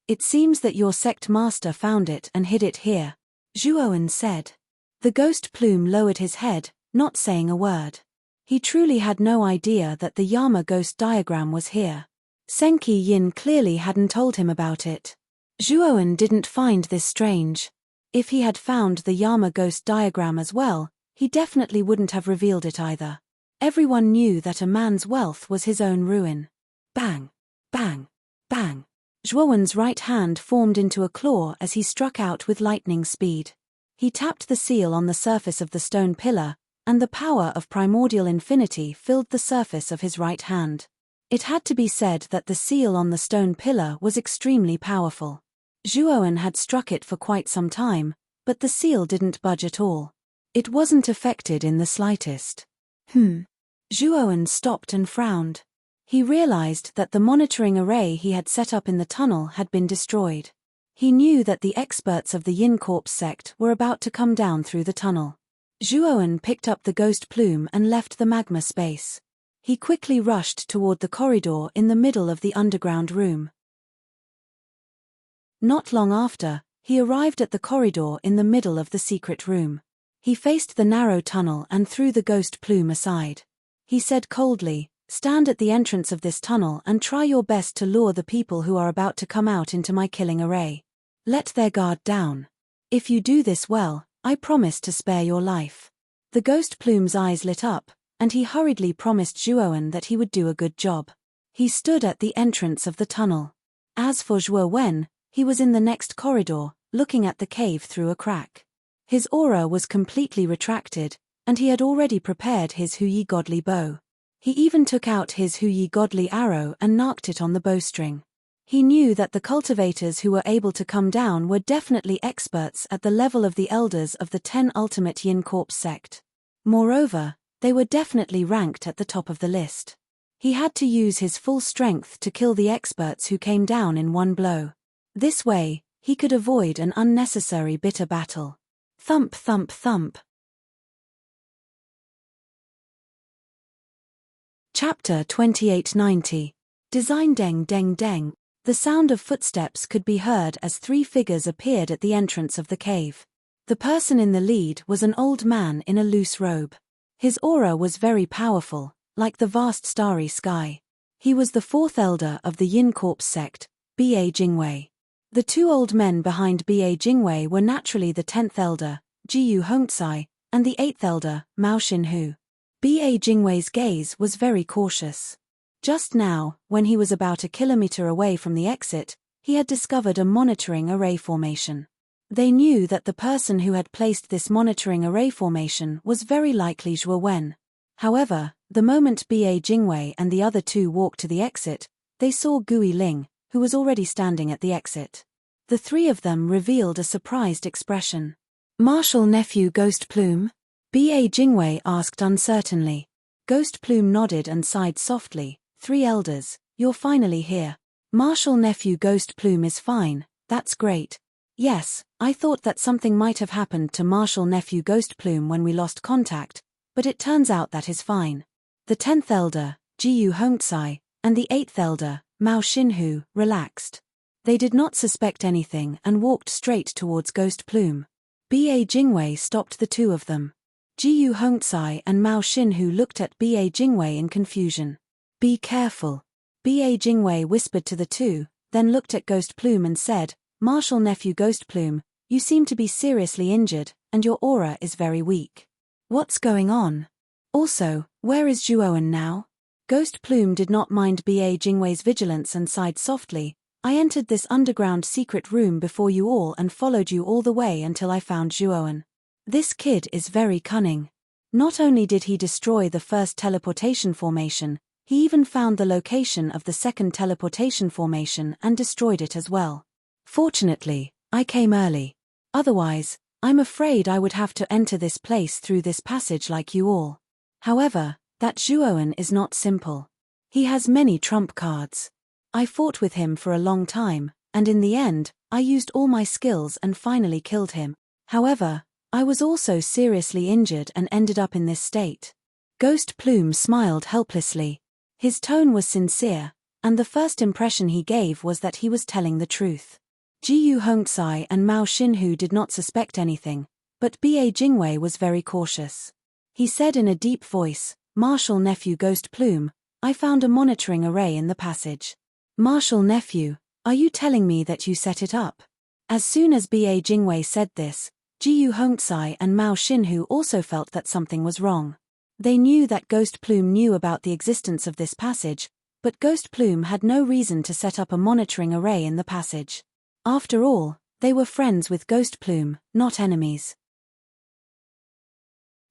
It seems that your sect master found it and hid it here, Zhuoan said. The ghost plume lowered his head, not saying a word. He truly had no idea that the Yama Ghost diagram was here. Senki Yin clearly hadn't told him about it. Zhuoan didn't find this strange. If he had found the Yama Ghost diagram as well, he definitely wouldn't have revealed it either. Everyone knew that a man's wealth was his own ruin. Bang! Bang! Bang! Zhuoan's right hand formed into a claw as he struck out with lightning speed. He tapped the seal on the surface of the stone pillar, and the power of primordial infinity filled the surface of his right hand. It had to be said that the seal on the stone pillar was extremely powerful. Zhuowen had struck it for quite some time, but the seal didn't budge at all. It wasn't affected in the slightest. Zhuowen stopped and frowned. He realized that the monitoring array he had set up in the tunnel had been destroyed. He knew that the experts of the Yin Corpse sect were about to come down through the tunnel. Zhuowen picked up the ghost plume and left the magma space. He quickly rushed toward the corridor in the middle of the underground room. Not long after, he arrived at the corridor in the middle of the secret room. He faced the narrow tunnel and threw the ghost plume aside. He said coldly, "Stand at the entrance of this tunnel and try your best to lure the people who are about to come out into my killing array. Let their guard down. If you do this well, I promise to spare your life." The ghost plume's eyes lit up, and he hurriedly promised Zhuowen that he would do a good job. He stood at the entrance of the tunnel. As for Zhuowen, he was in the next corridor, looking at the cave through a crack. His aura was completely retracted, and he had already prepared his Huyi godly bow. He even took out his Huyi godly arrow and narked it on the bowstring. He knew that the cultivators who were able to come down were definitely experts at the level of the elders of the 10 ultimate Yin Corpse sect. Moreover, they were definitely ranked at the top of the list. He had to use his full strength to kill the experts who came down in one blow. This way, he could avoid an unnecessary bitter battle. Thump thump thump. Chapter 2890. Design deng deng deng. The sound of footsteps could be heard as 3 figures appeared at the entrance of the cave. The person in the lead was an old man in a loose robe. His aura was very powerful, like the vast starry sky. He was the 4th elder of the Yin Corpse sect, Ba Jingwei. The 2 old men behind Ba Jingwei were naturally the 10th elder, Jiyu Hongcai, and the 8th elder, Mao Xinhu. Ba Jingwei's gaze was very cautious. Just now, when he was about a kilometer away from the exit, he had discovered a monitoring array formation. They knew that the person who had placed this monitoring array formation was very likely Zhuowen. However, the moment Ba Jingwei and the other 2 walked to the exit, they saw Gui Ling, who was already standing at the exit. The 3 of them revealed a surprised expression. "Martial nephew Ghost Plume?" Ba Jingwei asked uncertainly. Ghost Plume nodded and sighed softly. "3 elders, you're finally here. Martial nephew Ghost Plume is fine, that's great. Yes, I thought that something might have happened to Martial nephew Ghost Plume when we lost contact, but it turns out that is fine." The 10th elder, Jiyu Hongcai, and the 8th elder, Mao Xinhu, relaxed. They did not suspect anything and walked straight towards Ghost Plume. Ba Jingwei stopped the 2 of them. Jiyu Hongcai and Mao Xinhu looked at Ba Jingwei in confusion. "Be careful." Ba Jingwei whispered to the 2, then looked at Ghost Plume and said, "Martial nephew Ghost Plume, you seem to be seriously injured, and your aura is very weak. What's going on? Also, where is Zhuowen now?" Ghost Plume did not mind Ba Jingwei's vigilance and sighed softly. "I entered this underground secret room before you all and followed you all the way until I found Zhuowen. This kid is very cunning. Not only did he destroy the first teleportation formation, he even found the location of the second teleportation formation and destroyed it as well. Fortunately, I came early. Otherwise, I'm afraid I would have to enter this place through this passage like you all. However, that Zhuowen is not simple. He has many trump cards. I fought with him for a long time, and in the end, I used all my skills and finally killed him. However, I was also seriously injured and ended up in this state." Ghost Plume smiled helplessly. His tone was sincere, and the first impression he gave was that he was telling the truth. Jiyu Hongcai and Mao Xinhu did not suspect anything, but Ba Jingwei was very cautious. He said in a deep voice, "Martial nephew Ghost Plume, I found a monitoring array in the passage." "Martial nephew, are you telling me that you set it up?" As soon as Ba Jingwei said this, Jiyu Hongcai and Mao Xinhu also felt that something was wrong. They knew that Ghost Plume knew about the existence of this passage, but Ghost Plume had no reason to set up a monitoring array in the passage. After all, they were friends with Ghost Plume, not enemies.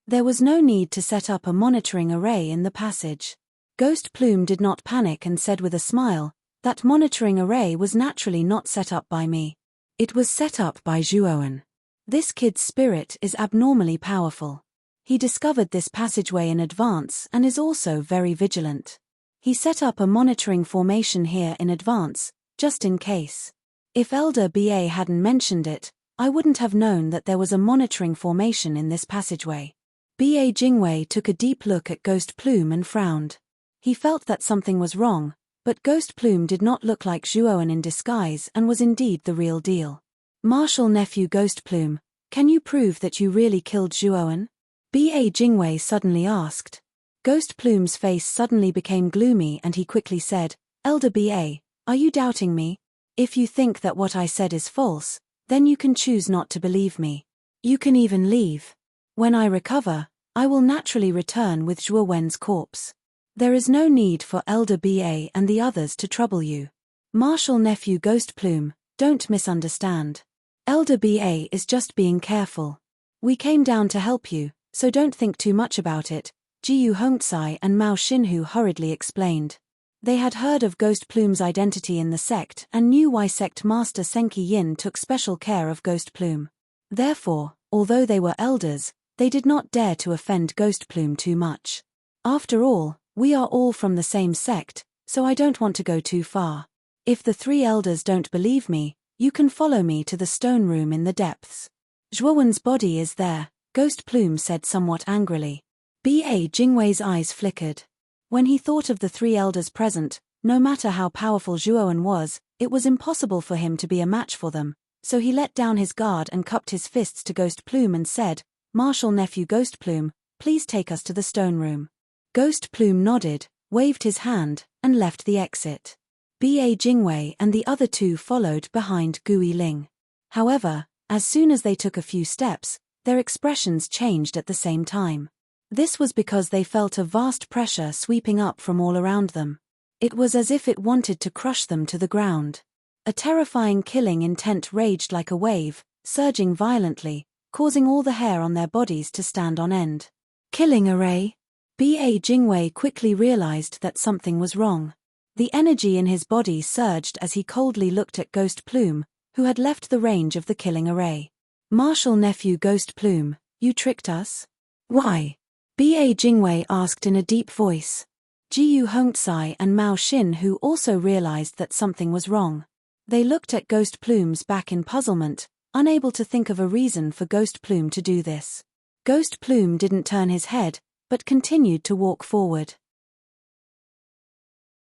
There was no need to set up a monitoring array in the passage. Ghost Plume did not panic and said with a smile, "That monitoring array was naturally not set up by me. It was set up by Zhuowen. This kid's spirit is abnormally powerful. He discovered this passageway in advance and is also very vigilant. He set up a monitoring formation here in advance, just in case. If Elder BA hadn't mentioned it, I wouldn't have known that there was a monitoring formation in this passageway." BA Jingwei took a deep look at Ghost Plume and frowned. He felt that something was wrong, but Ghost Plume did not look like Zhuowen in disguise and was indeed the real deal. "Martial Nephew Ghost Plume, can you prove that you really killed Zhuowen?" BA Jingwei suddenly asked. Ghost Plume's face suddenly became gloomy and he quickly said, "Elder BA, are you doubting me? If you think that what I said is false, then you can choose not to believe me. You can even leave. When I recover, I will naturally return with Zhuowen's corpse. There is no need for Elder BA and the others to trouble you. Martial Nephew Ghost Plume, don't misunderstand. Elder BA is just being careful. We came down to help you, so don't think too much about it," Jiyu Hongcai and Mao Xinhu hurriedly explained. They had heard of Ghost Plume's identity in the sect and knew why Sect Master Senki Yin took special care of Ghost Plume. Therefore, although they were elders, they did not dare to offend Ghost Plume too much. "After all, we are all from the same sect, so I don't want to go too far. If the three elders don't believe me, you can follow me to the stone room in the depths. Zhuowen's body is there," Ghost Plume said somewhat angrily. BA Jingwei's eyes flickered. When he thought of the three elders present, no matter how powerful Zhuowen was, it was impossible for him to be a match for them, so he let down his guard and cupped his fists to Ghost Plume and said, "Martial Nephew Ghost Plume, please take us to the stone room." Ghost Plume nodded, waved his hand, and left the exit. BA Jingwei and the other two followed behind Gui Ling. However, as soon as they took a few steps, their expressions changed at the same time. This was because they felt a vast pressure sweeping up from all around them. It was as if it wanted to crush them to the ground. A terrifying killing intent raged like a wave, surging violently, causing all the hair on their bodies to stand on end. "Killing array?" BA Jingwei quickly realized that something was wrong. The energy in his body surged as he coldly looked at Ghost Plume, who had left the range of the killing array. "Martial Nephew Ghost Plume, you tricked us? Why?" BA Jingwei asked in a deep voice. Jiyu Hongcai and Mao Xinhu also realized that something was wrong. They looked at Ghost Plume's back in puzzlement, unable to think of a reason for Ghost Plume to do this. Ghost Plume didn't turn his head, but continued to walk forward.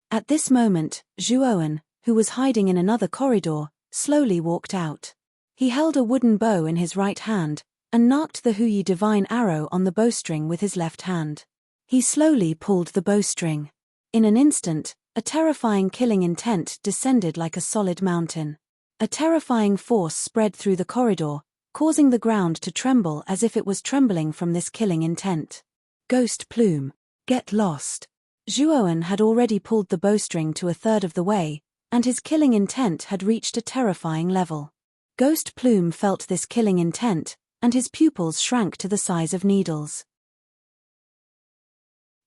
At this moment, Zhuowen, who was hiding in another corridor, slowly walked out. He held a wooden bow in his right hand, and knocked the Huyi divine arrow on the bowstring with his left hand. He slowly pulled the bowstring. In an instant, a terrifying killing intent descended like a solid mountain. A terrifying force spread through the corridor, causing the ground to tremble as if it was trembling from this killing intent. "Ghost Plume, get lost." Zhuowen had already pulled the bowstring to a third of the way, and his killing intent had reached a terrifying level. Ghost Plume felt this killing intent, and his pupils shrank to the size of needles.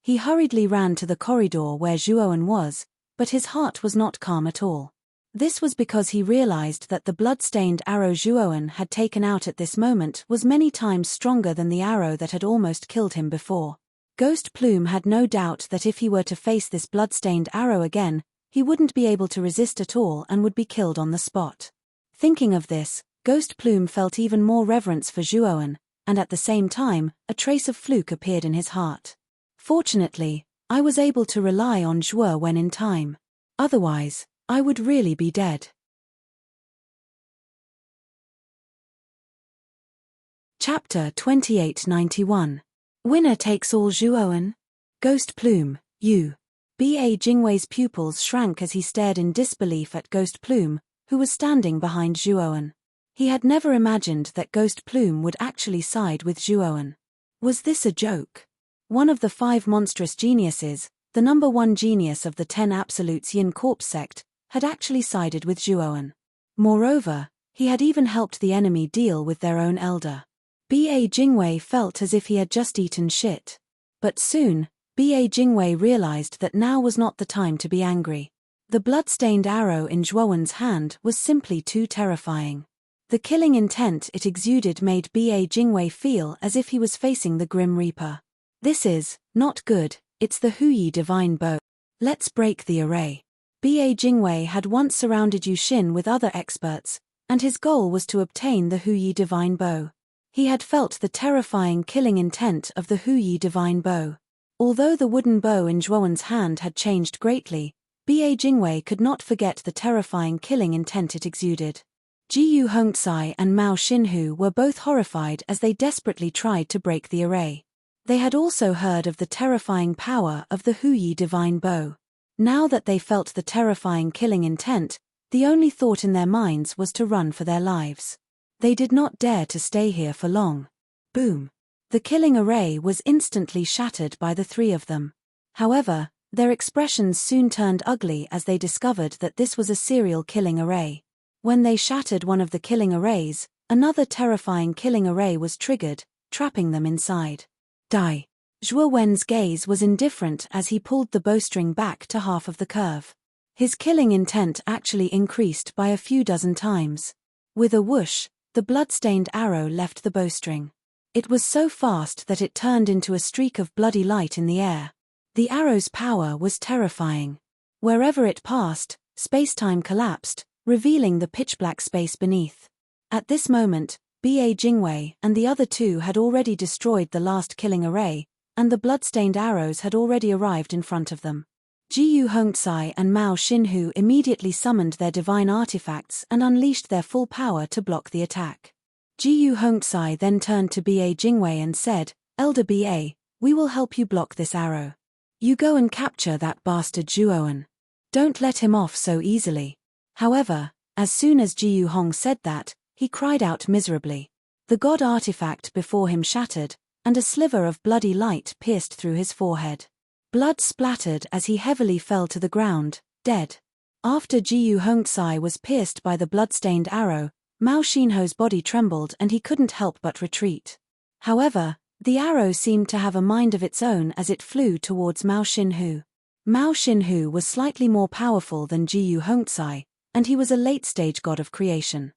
He hurriedly ran to the corridor where Zhuowen was, but his heart was not calm at all. This was because he realized that the blood-stained arrow Zhuowen had taken out at this moment was many times stronger than the arrow that had almost killed him before. Ghost Plume had no doubt that if he were to face this blood-stained arrow again, he wouldn't be able to resist at all and would be killed on the spot. Thinking of this, Ghost Plume felt even more reverence for Zhuowen, and at the same time, a trace of fluke appeared in his heart. "Fortunately, I was able to rely on Zhuowen in time. Otherwise, I would really be dead." Chapter 2891. Winner takes all Zhuowen? Ghost Plume, you. BA Jingwei's pupils shrank as he stared in disbelief at Ghost Plume, who was standing behind Zhuowen. He had never imagined that Ghost Plume would actually side with Zhuowen. Was this a joke? One of the 5 monstrous geniuses, the number 1 genius of the 10 Absolutes Yin Corpse sect, had actually sided with Zhuowen. Moreover, he had even helped the enemy deal with their own elder. Ba Jingwei felt as if he had just eaten shit. But soon, Ba Jingwei realized that now was not the time to be angry. The blood-stained arrow in Zhuowen's hand was simply too terrifying. The killing intent it exuded made Ba Jingwei feel as if he was facing the Grim Reaper. This is not good, it's the Huyi divine bow. Let's break the array. Ba Jingwei had once surrounded Yu Xin with other experts, and his goal was to obtain the Huyi divine bow. He had felt the terrifying killing intent of the Huyi divine bow. Although the wooden bow in Zhuowen's hand had changed greatly, Ba Jingwei could not forget the terrifying killing intent it exuded. Jiyu Hongcai and Mao Xinhu were both horrified as they desperately tried to break the array. They had also heard of the terrifying power of the Huyi divine bow. Now that they felt the terrifying killing intent, the only thought in their minds was to run for their lives. They did not dare to stay here for long. Boom! The killing array was instantly shattered by the three of them. However, their expressions soon turned ugly as they discovered that this was a serial killing array. When they shattered one of the killing arrays, another terrifying killing array was triggered, trapping them inside. Die. Zhuo Wen's gaze was indifferent as he pulled the bowstring back to half of the curve. His killing intent actually increased by a few dozen times. With a whoosh, the blood-stained arrow left the bowstring. It was so fast that it turned into a streak of bloody light in the air. The arrow's power was terrifying. Wherever it passed, space-time collapsed, revealing the pitch-black space beneath. At this moment, Ba Jingwei and the other two had already destroyed the last killing array, and the blood-stained arrows had already arrived in front of them. Jiyu Hongcai and Mao Xinhu immediately summoned their divine artifacts and unleashed their full power to block the attack. Jiyu Hongcai then turned to Ba Jingwei and said, "Elder Ba, we will help you block this arrow. You go and capture that bastard Zhuowen. Don't let him off so easily." However, as soon as Jiyu Hong said that, he cried out miserably. The god artifact before him shattered, and a sliver of bloody light pierced through his forehead. Blood splattered as he heavily fell to the ground, dead. After Jiyu Hongcai was pierced by the blood-stained arrow, Mao Xinhu's body trembled and he couldn't help but retreat. However, the arrow seemed to have a mind of its own as it flew towards Mao Xinhu. Mao Xinhu was slightly more powerful than Jiyu Hongcai, and he was a late-stage god of creation.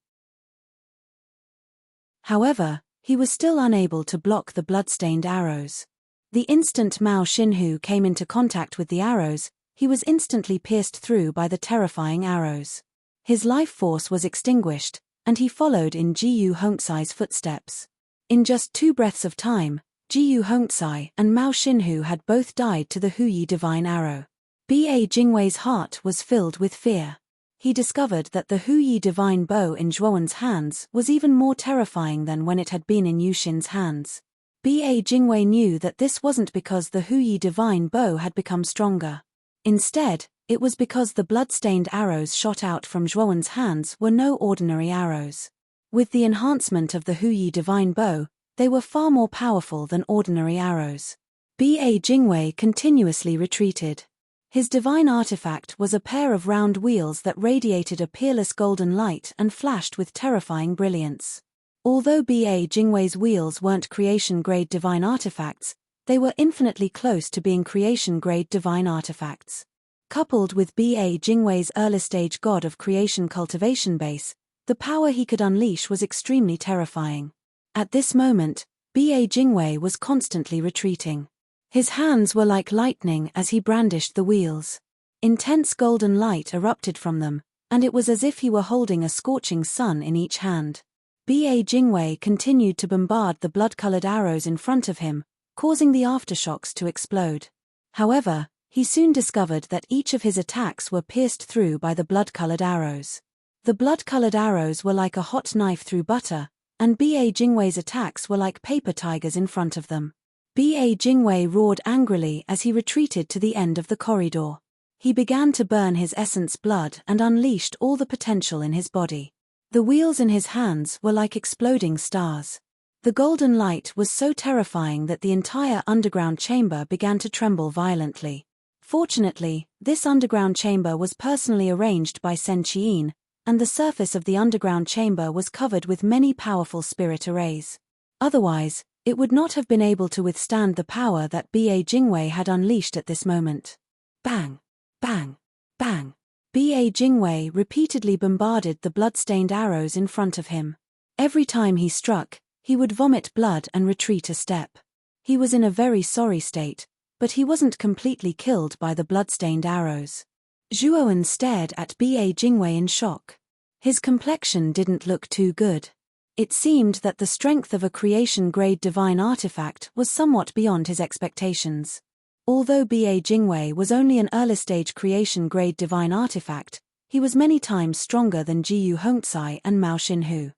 However, he was still unable to block the blood-stained arrows. The instant Mao Xinhu came into contact with the arrows, he was instantly pierced through by the terrifying arrows. His life force was extinguished, and he followed in Jiyu Hongcai's footsteps. In just 2 breaths of time, Jiyu Hongcai and Mao Xinhu had both died to the Huyi divine arrow. Ba Jingwei's heart was filled with fear. He discovered that the Huyi divine bow in Zhuowen's hands was even more terrifying than when it had been in Yu Xin's hands. Ba Jingwei knew that this wasn't because the Huyi divine bow had become stronger. Instead, it was because the blood-stained arrows shot out from Zhuowen's hands were no ordinary arrows. With the enhancement of the Huyi divine bow, they were far more powerful than ordinary arrows. Ba Jingwei continuously retreated. His divine artifact was a pair of round wheels that radiated a peerless golden light and flashed with terrifying brilliance. Although Ba Jingwei's wheels weren't creation-grade divine artifacts, they were infinitely close to being creation-grade divine artifacts. Coupled with Ba Jingwei's early-stage god of creation cultivation base, the power he could unleash was extremely terrifying. At this moment, Ba Jingwei was constantly retreating. His hands were like lightning as he brandished the wheels. Intense golden light erupted from them, and it was as if he were holding a scorching sun in each hand. Ba Jingwei continued to bombard the blood-colored arrows in front of him, causing the aftershocks to explode. However, he soon discovered that each of his attacks were pierced through by the blood-colored arrows. The blood-colored arrows were like a hot knife through butter, and Ba Jingwei's attacks were like paper tigers in front of them. Ba Jingwei roared angrily as he retreated to the end of the corridor. He began to burn his essence blood and unleashed all the potential in his body. The wheels in his hands were like exploding stars. The golden light was so terrifying that the entire underground chamber began to tremble violently. Fortunately, this underground chamber was personally arranged by Sen Qiyin, and the surface of the underground chamber was covered with many powerful spirit arrays. Otherwise, it would not have been able to withstand the power that Ba Jingwei had unleashed at this moment. Bang! Bang! Bang! Ba Jingwei repeatedly bombarded the blood-stained arrows in front of him. Every time he struck, he would vomit blood and retreat a step. He was in a very sorry state, but he wasn't completely killed by the blood-stained arrows. Zhuowen stared at Ba Jingwei in shock. His complexion didn't look too good. It seemed that the strength of a creation-grade divine artifact was somewhat beyond his expectations. Although Ba Jingwei was only an early-stage creation-grade divine artifact, he was many times stronger than Jiyu Hongcai and Mao Xinhu.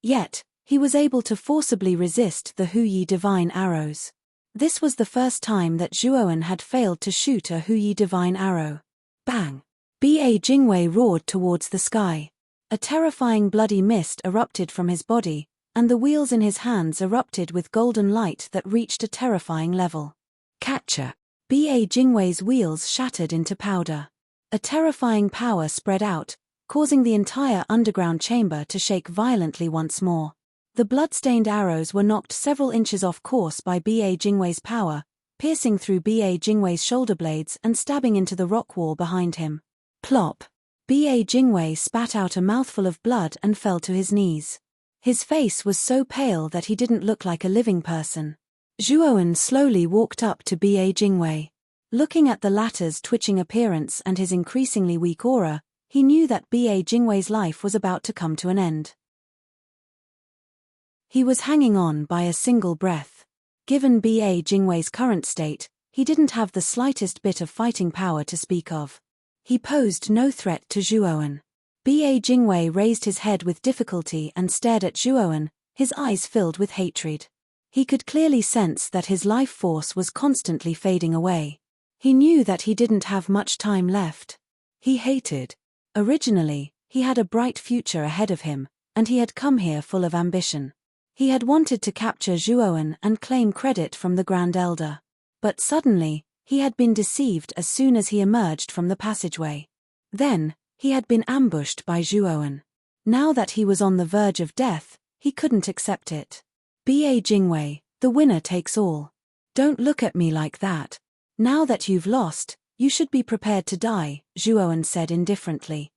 Yet, he was able to forcibly resist the Huyi divine arrows. This was the first time that Zhuowen had failed to shoot a Huyi divine arrow. Bang! Ba Jingwei roared towards the sky. A terrifying bloody mist erupted from his body, and the wheels in his hands erupted with golden light that reached a terrifying level. Catcher! Ba Jingwei's wheels shattered into powder. A terrifying power spread out, causing the entire underground chamber to shake violently once more. The blood-stained arrows were knocked several inches off course by Ba Jingwei's power, piercing through Ba Jingwei's shoulder blades and stabbing into the rock wall behind him. Plop! Ba Jingwei spat out a mouthful of blood and fell to his knees. His face was so pale that he didn't look like a living person. Zhuowen slowly walked up to Ba Jingwei. Looking at the latter's twitching appearance and his increasingly weak aura, he knew that Ba Jingwei's life was about to come to an end. He was hanging on by a single breath. Given Ba Jingwei's current state, he didn't have the slightest bit of fighting power to speak of. He posed no threat to Zhuowen. Ba Jingwei raised his head with difficulty and stared at Zhuowen, his eyes filled with hatred. He could clearly sense that his life force was constantly fading away. He knew that he didn't have much time left. He hated. Originally, he had a bright future ahead of him, and he had come here full of ambition. He had wanted to capture Zhuowen and claim credit from the Grand Elder. But suddenly, he had been deceived as soon as he emerged from the passageway. Then, he had been ambushed by Zhuowen. Now that he was on the verge of death, he couldn't accept it. Ba Jingwei, the winner takes all. Don't look at me like that. Now that you've lost, you should be prepared to die, Zhuowen said indifferently.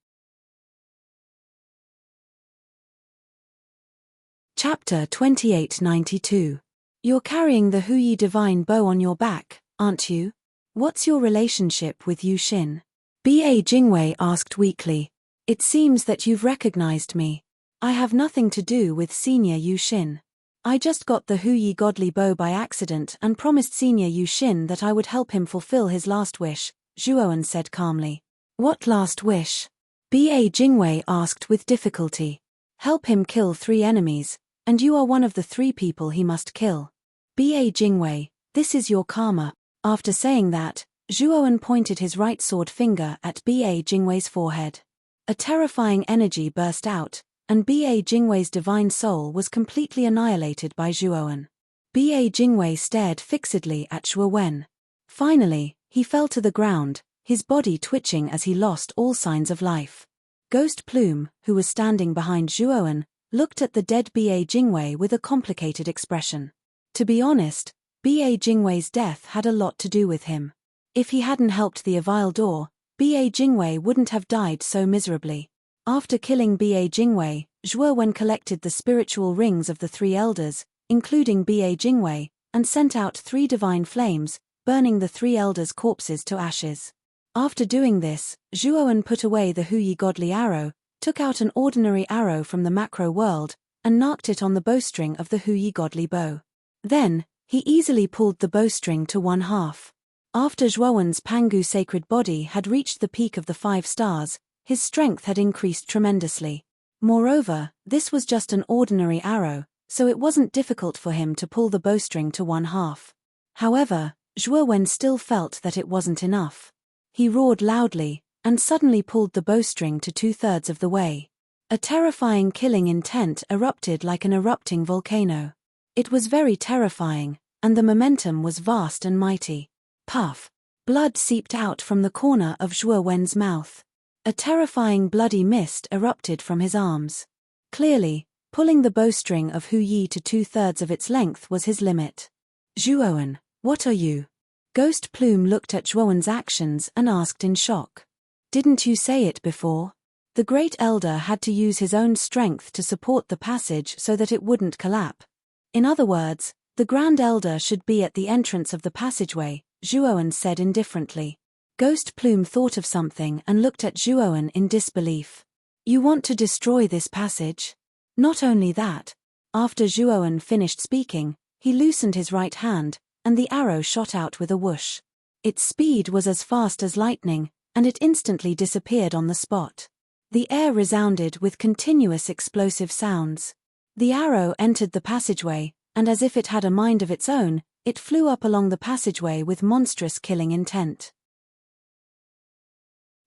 Chapter 2892. You're carrying the Huyi divine bow on your back, aren't you? What's your relationship with Yu Xin? Ba Jingwei asked weakly. It seems that you've recognized me. I have nothing to do with Senior Yu Xin. I just got the Huyi godly bow by accident and promised Senior Yu Xin that I would help him fulfill his last wish, Zhuowen said calmly. What last wish? Ba Jingwei asked with difficulty. Help him kill 3 enemies, and you are one of the 3 people he must kill. Ba Jingwei, this is your karma. After saying that, Zhuowen pointed his right sword finger at Ba Jingwei's forehead. A terrifying energy burst out, and Ba Jingwei's divine soul was completely annihilated by Zhuowen. Ba Jingwei stared fixedly at Zhuowen. Finally, he fell to the ground, his body twitching as he lost all signs of life. Ghost Plume, who was standing behind Zhuowen, looked at the dead Ba Jingwei with a complicated expression. To be honest, Ba Jingwei's death had a lot to do with him. If he hadn't helped the Avile Door, Ba Jingwei wouldn't have died so miserably. After killing Ba Jingwei, Zhuowen collected the spiritual rings of the 3 elders, including Ba Jingwei, and sent out 3 divine flames, burning the 3 elders' corpses to ashes. After doing this, Zhuowen put away the Huyi godly arrow, took out an ordinary arrow from the macro world, and narked it on the bowstring of the Huyi godly bow. Then, he easily pulled the bowstring to 1/2. After Zhuowen's Pangu sacred body had reached the peak of the 5 stars, his strength had increased tremendously. Moreover, this was just an ordinary arrow, so it wasn't difficult for him to pull the bowstring to 1/2. However, Zhuowen still felt that it wasn't enough. He roared loudly, and suddenly pulled the bowstring to 2/3 of the way. A terrifying killing intent erupted like an erupting volcano. It was very terrifying, and the momentum was vast and mighty. Puff! Blood seeped out from the corner of Zhuowen's mouth. A terrifying bloody mist erupted from his arms. Clearly, Pulling the bowstring of Hu Yi to 2/3 of its length was his limit. Zhuowen, what are you? Ghost Plume looked at Zhuowen's actions and asked in shock. Didn't you say it before? The Great Elder had to use his own strength to support the passage so that it wouldn't collapse. In other words, the Grand Elder should be at the entrance of the passageway, Zhuowen said indifferently. Ghost Plume thought of something and looked at Zhuowen in disbelief. You want to destroy this passage? Not only that. After Zhuowen finished speaking, he loosened his right hand, and the arrow shot out with a whoosh. Its speed was as fast as lightning, and it instantly disappeared on the spot. The air resounded with continuous explosive sounds. The arrow entered the passageway, and as if it had a mind of its own, it flew up along the passageway with monstrous killing intent.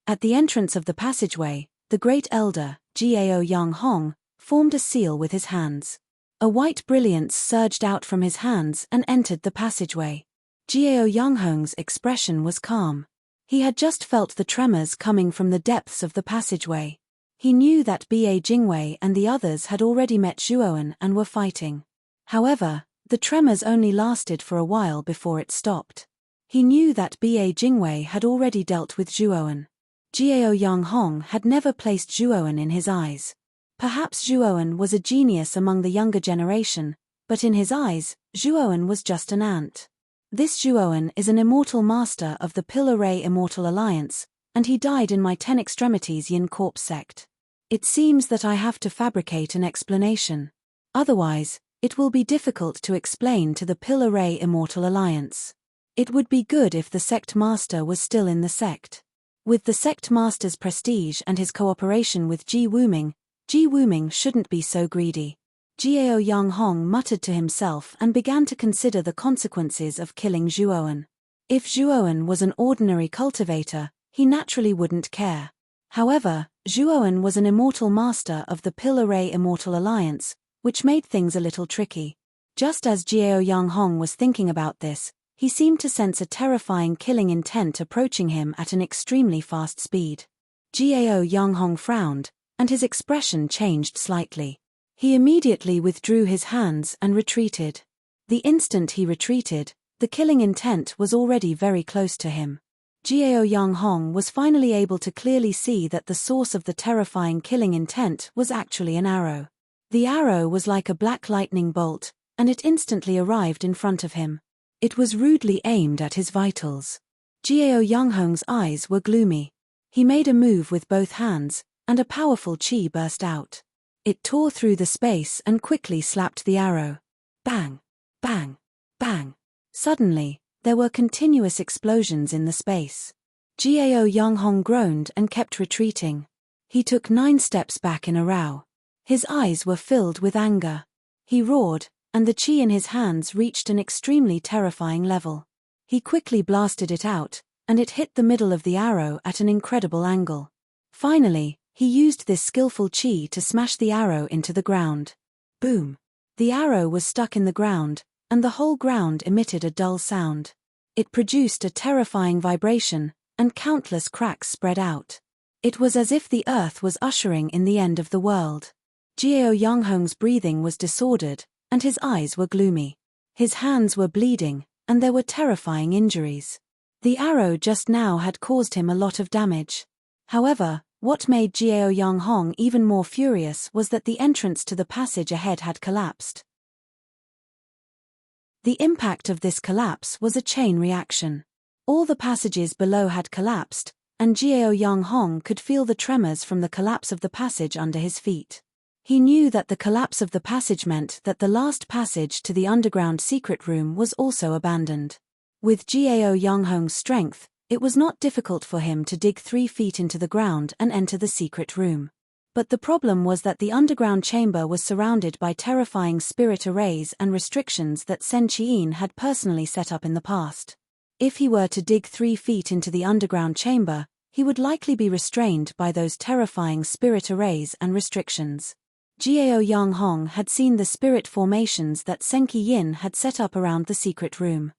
At the entrance of the passageway, the Great Elder, Gao Yang Hong, formed a seal with his hands. A white brilliance surged out from his hands and entered the passageway. Gao Yang Hong's expression was calm. He had just felt the tremors coming from the depths of the passageway. He knew that Ba Jingwei and the others had already met Zhuowen and were fighting. However, the tremors only lasted for a while before it stopped. He knew that Ba Jingwei had already dealt with Zhuowen. Gao Yang Hong had never placed Zhuowen in his eyes. Perhaps Zhuowen was a genius among the younger generation, but in his eyes, Zhuowen was just an ant. This Zhuowen is an immortal master of the Pillar Ray Immortal Alliance, and he died in my 10 Extremities Yin Corpse sect. It seems that I have to fabricate an explanation. Otherwise, it will be difficult to explain to the Pillar Ray Immortal Alliance. It would be good if the sect master was still in the sect. With the sect master's prestige and his cooperation with Ji Wuming shouldn't be so greedy. Gao Yang Hong muttered to himself and began to consider the consequences of killing Zhuowen. If Zhuowen was an ordinary cultivator, he naturally wouldn't care. However, Zhuowen was an immortal master of the Pillar Ray Immortal Alliance, which made things a little tricky. Just as Gao Yang Hong was thinking about this, he seemed to sense a terrifying killing intent approaching him at an extremely fast speed. Gao Yang Hong frowned, and his expression changed slightly. He immediately withdrew his hands and retreated. The instant he retreated, the killing intent was already very close to him. Gao Yang Hong was finally able to clearly see that the source of the terrifying killing intent was actually an arrow. The arrow was like a black lightning bolt, and it instantly arrived in front of him. It was rudely aimed at his vitals. Gao Yang Hong's eyes were gloomy. He made a move with both hands, and a powerful qi burst out. It tore through the space and quickly slapped the arrow. Bang! Bang! Bang! Suddenly, there were continuous explosions in the space. Gao Yang Hong groaned and kept retreating. He took 9 steps back in a row. His eyes were filled with anger. He roared, and the qi in his hands reached an extremely terrifying level. He quickly blasted it out, and it hit the middle of the arrow at an incredible angle. Finally, he used this skillful qi to smash the arrow into the ground. Boom! The arrow was stuck in the ground, and the whole ground emitted a dull sound. It produced a terrifying vibration, and countless cracks spread out. It was as if the earth was ushering in the end of the world. Gao Yang Hong's breathing was disordered, and his eyes were gloomy. His hands were bleeding, and there were terrifying injuries. The arrow just now had caused him a lot of damage. However, what made Gao Yang Hong even more furious was that the entrance to the passage ahead had collapsed. The impact of this collapse was a chain reaction. All the passages below had collapsed, and Gao Yang Hong could feel the tremors from the collapse of the passage under his feet. He knew that the collapse of the passage meant that the last passage to the underground secret room was also abandoned. With Gao Yang Hong's strength, it was not difficult for him to dig 3 feet into the ground and enter the secret room. But the problem was that the underground chamber was surrounded by terrifying spirit arrays and restrictions that Sen Qiyin had personally set up in the past. If he were to dig 3 feet into the underground chamber, he would likely be restrained by those terrifying spirit arrays and restrictions. Gao Yang Hong had seen the spirit formations that Sen Qiyin had set up around the secret room.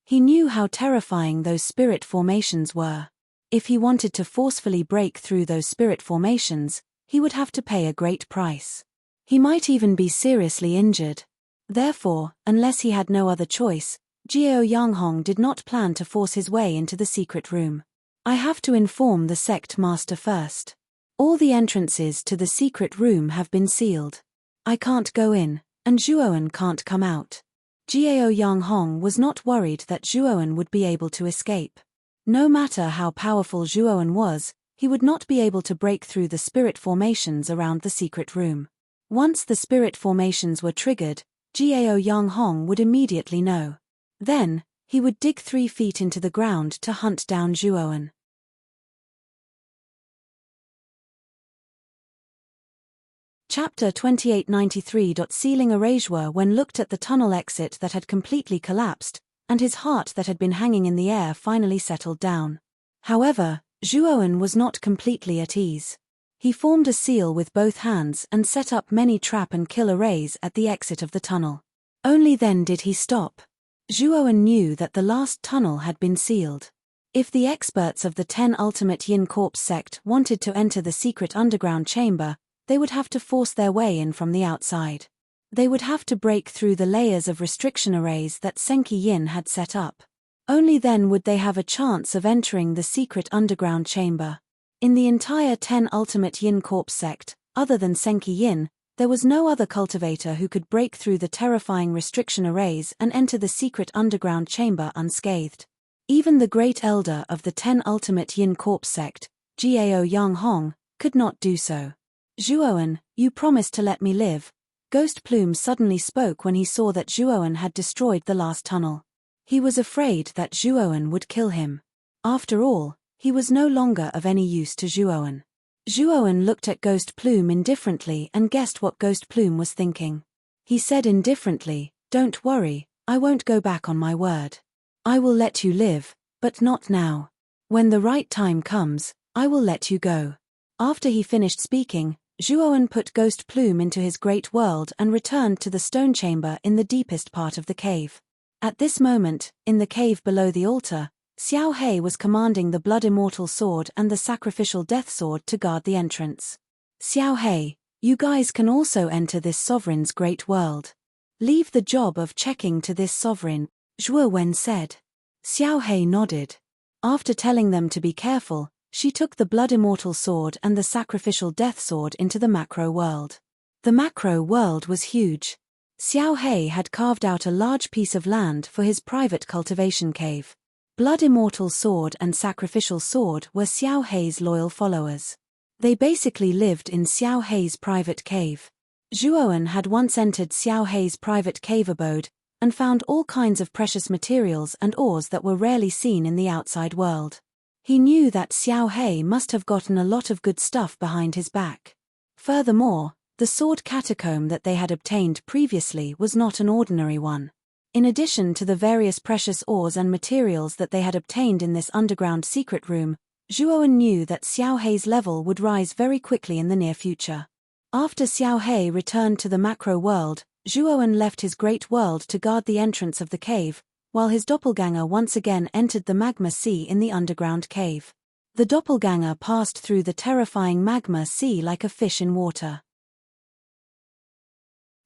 He knew how terrifying those spirit formations were. If he wanted to forcefully break through those spirit formations, he would have to pay a great price. He might even be seriously injured. Therefore, unless he had no other choice, Jiao Yanghong did not plan to force his way into the secret room. I have to inform the sect master first. All the entrances to the secret room have been sealed. I can't go in, and Zhuowen can't come out. Jiao Yanghong was not worried that Zhuowen would be able to escape. No matter how powerful Zhuowen was, he would not be able to break through the spirit formations around the secret room. Once the spirit formations were triggered, Jiao Yanghong would immediately know. Then, he would dig 3 feet into the ground to hunt down Zhuowen. Chapter 2893. Sealing erasure. When looked at the tunnel exit that had completely collapsed, and his heart that had been hanging in the air finally settled down. However, Zhuowen was not completely at ease. He formed a seal with both hands and set up many trap and kill arrays at the exit of the tunnel. Only then did he stop. Zhuowen knew that the last tunnel had been sealed. If the experts of the 10 Ultimate Yin Corps sect wanted to enter the secret underground chamber, they would have to force their way in from the outside. They would have to break through the layers of restriction arrays that Senki Yin had set up. Only then would they have a chance of entering the secret underground chamber. In the entire 10 Ultimate Yin Corps sect, other than Senki Yin, there was no other cultivator who could break through the terrifying restriction arrays and enter the secret underground chamber unscathed. Even the great elder of the 10 Ultimate Yin Corps sect, Jiao Yanghong, could not do so. Zhuowen, you promised to let me live. Ghost Plume suddenly spoke when he saw that Zhuowen had destroyed the last tunnel. He was afraid that Zhuowen would kill him. After all, he was no longer of any use to Zhuowen. Zhuowen looked at Ghost Plume indifferently and guessed what Ghost Plume was thinking. He said indifferently, "Don't worry, I won't go back on my word. I will let you live, but not now. When the right time comes, I will let you go." After he finished speaking, Zhuowen put Ghost Plume into his great world and returned to the stone chamber in the deepest part of the cave. At this moment, in the cave below the altar, Xiao He was commanding the Blood Immortal Sword and the Sacrificial Death Sword to guard the entrance. "Xiao He, you guys can also enter this sovereign's great world. Leave the job of checking to this sovereign," Zhuowen said. Xiao He nodded. After telling them to be careful, she took the Blood Immortal Sword and the Sacrificial Death Sword into the macro world. The macro world was huge. Xiao He had carved out a large piece of land for his private cultivation cave. Blood Immortal Sword and Sacrificial Sword were Xiao He's loyal followers. They basically lived in Xiao He's private cave. Zhuowen had once entered Xiao He's private cave abode, and found all kinds of precious materials and ores that were rarely seen in the outside world. He knew that Xiao He must have gotten a lot of good stuff behind his back. Furthermore, the sword catacomb that they had obtained previously was not an ordinary one. In addition to the various precious ores and materials that they had obtained in this underground secret room, Zhuowen knew that Xiao He's level would rise very quickly in the near future. After Xiao He returned to the macro world, Zhuowen left his great world to guard the entrance of the cave, while his doppelganger once again entered the magma sea in the underground cave. The doppelganger passed through the terrifying magma sea like a fish in water.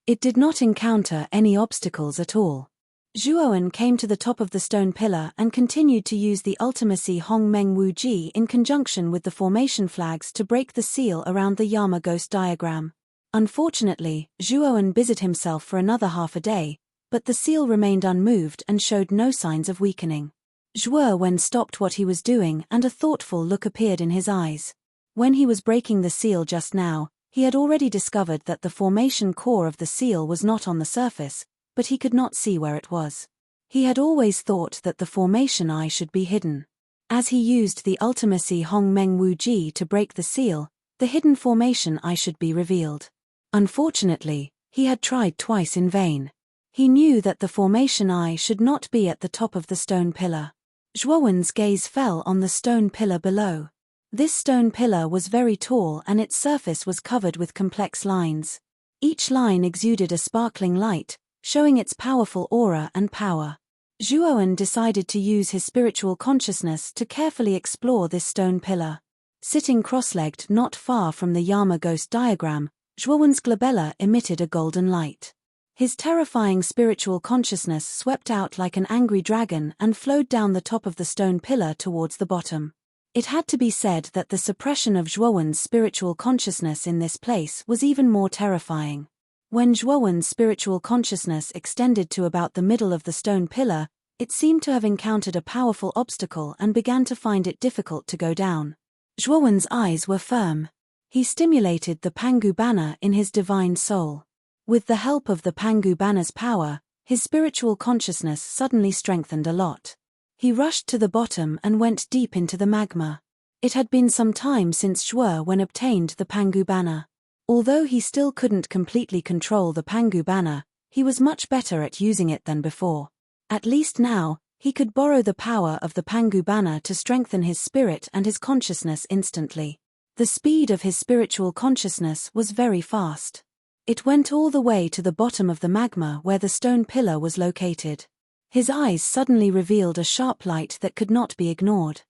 It did not encounter any obstacles at all. Zhuowen came to the top of the stone pillar and continued to use the ultimacy Hong Meng Wu Ji in conjunction with the formation flags to break the seal around the Yama ghost diagram. Unfortunately, Zhuowen busied himself for another half a day, but the seal remained unmoved and showed no signs of weakening. Zhuowen stopped what he was doing and a thoughtful look appeared in his eyes. When he was breaking the seal just now, he had already discovered that the formation core of the seal was not on the surface, but he could not see where it was. He had always thought that the formation eye should be hidden. As he used the ultimacy Hong Meng Wu Ji to break the seal, the hidden formation eye should be revealed. Unfortunately, he had tried twice in vain. He knew that the formation eye should not be at the top of the stone pillar. Zhuowen's gaze fell on the stone pillar below. This stone pillar was very tall and its surface was covered with complex lines. Each line exuded a sparkling light, showing its powerful aura and power. Zhuowen decided to use his spiritual consciousness to carefully explore this stone pillar. Sitting cross-legged not far from the Yama ghost diagram, Zhuowen's glabella emitted a golden light. His terrifying spiritual consciousness swept out like an angry dragon and flowed down the top of the stone pillar towards the bottom. It had to be said that the suppression of Zhuowen's spiritual consciousness in this place was even more terrifying. When Zhuowen's spiritual consciousness extended to about the middle of the stone pillar, it seemed to have encountered a powerful obstacle and began to find it difficult to go down. Zhuowen's eyes were firm. He stimulated the Pangu banner in his divine soul. With the help of the Pangu banner's power, his spiritual consciousness suddenly strengthened a lot. He rushed to the bottom and went deep into the magma. It had been some time since Zhuowen obtained the Pangu banner. Although he still couldn't completely control the Pangu banner, he was much better at using it than before. At least now, he could borrow the power of the Pangu banner to strengthen his spirit and his consciousness instantly. The speed of his spiritual consciousness was very fast. It went all the way to the bottom of the magma where the stone pillar was located. His eyes suddenly revealed a sharp light that could not be ignored.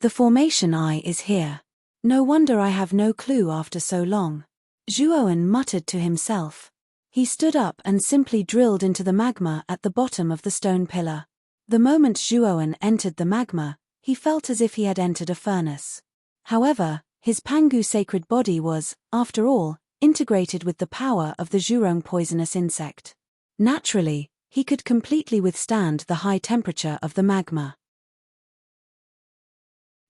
The formation eye is here. No wonder I have no clue after so long. Zhuowen muttered to himself. He stood up and simply drilled into the magma at the bottom of the stone pillar. The moment Zhuowen entered the magma, he felt as if he had entered a furnace. However, his Pangu sacred body was, after all, integrated with the power of the Zhurong poisonous insect. Naturally, he could completely withstand the high temperature of the magma.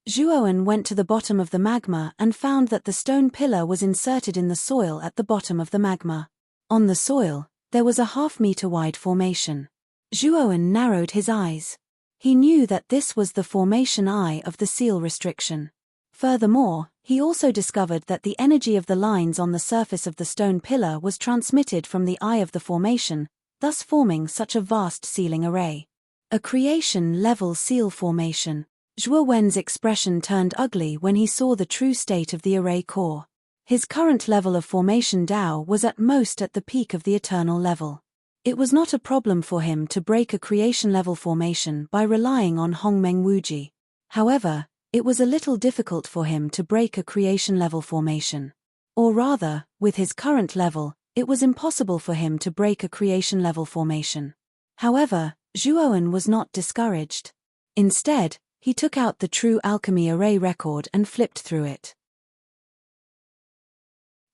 Zhuowen went to the bottom of the magma and found that the stone pillar was inserted in the soil at the bottom of the magma. On the soil, there was a half-meter wide formation. Zhuowen narrowed his eyes. He knew that this was the formation eye of the seal restriction. Furthermore, he also discovered that the energy of the lines on the surface of the stone pillar was transmitted from the eye of the formation, thus forming such a vast sealing array. A creation-level seal formation. Zhuowen's expression turned ugly when he saw the true state of the array core. His current level of formation Dao was at most at the peak of the eternal level. It was not a problem for him to break a creation-level formation by relying on Hongmeng Wuji. However, it was a little difficult for him to break a creation-level formation. Or rather, with his current level, it was impossible for him to break a creation-level formation. However, Zhuowen was not discouraged. Instead, he took out the True Alchemy Array record and flipped through it.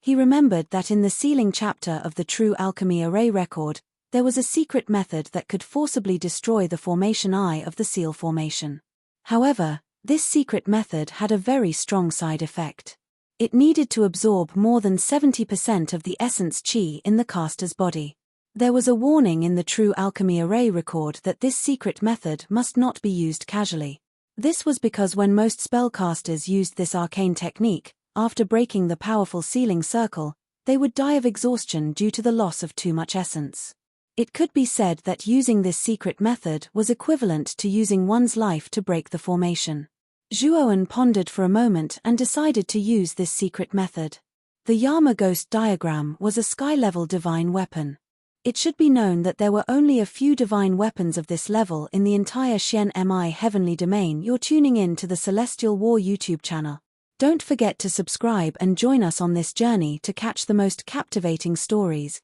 He remembered that in the sealing chapter of the True Alchemy Array record, there was a secret method that could forcibly destroy the formation eye of the seal formation. However, this secret method had a very strong side effect. It needed to absorb more than 70% of the essence qi in the caster's body. There was a warning in the True Alchemy Array record that this secret method must not be used casually. This was because when most spellcasters used this arcane technique, after breaking the powerful sealing circle, they would die of exhaustion due to the loss of too much essence. It could be said that using this secret method was equivalent to using one's life to break the formation. Zhuowen pondered for a moment and decided to use this secret method. The Yama ghost diagram was a sky-level divine weapon. It should be known that there were only a few divine weapons of this level in the entire Xian Mi heavenly domain. You're tuning in to the Celestial War YouTube channel. Don't forget to subscribe and join us on this journey to catch the most captivating stories.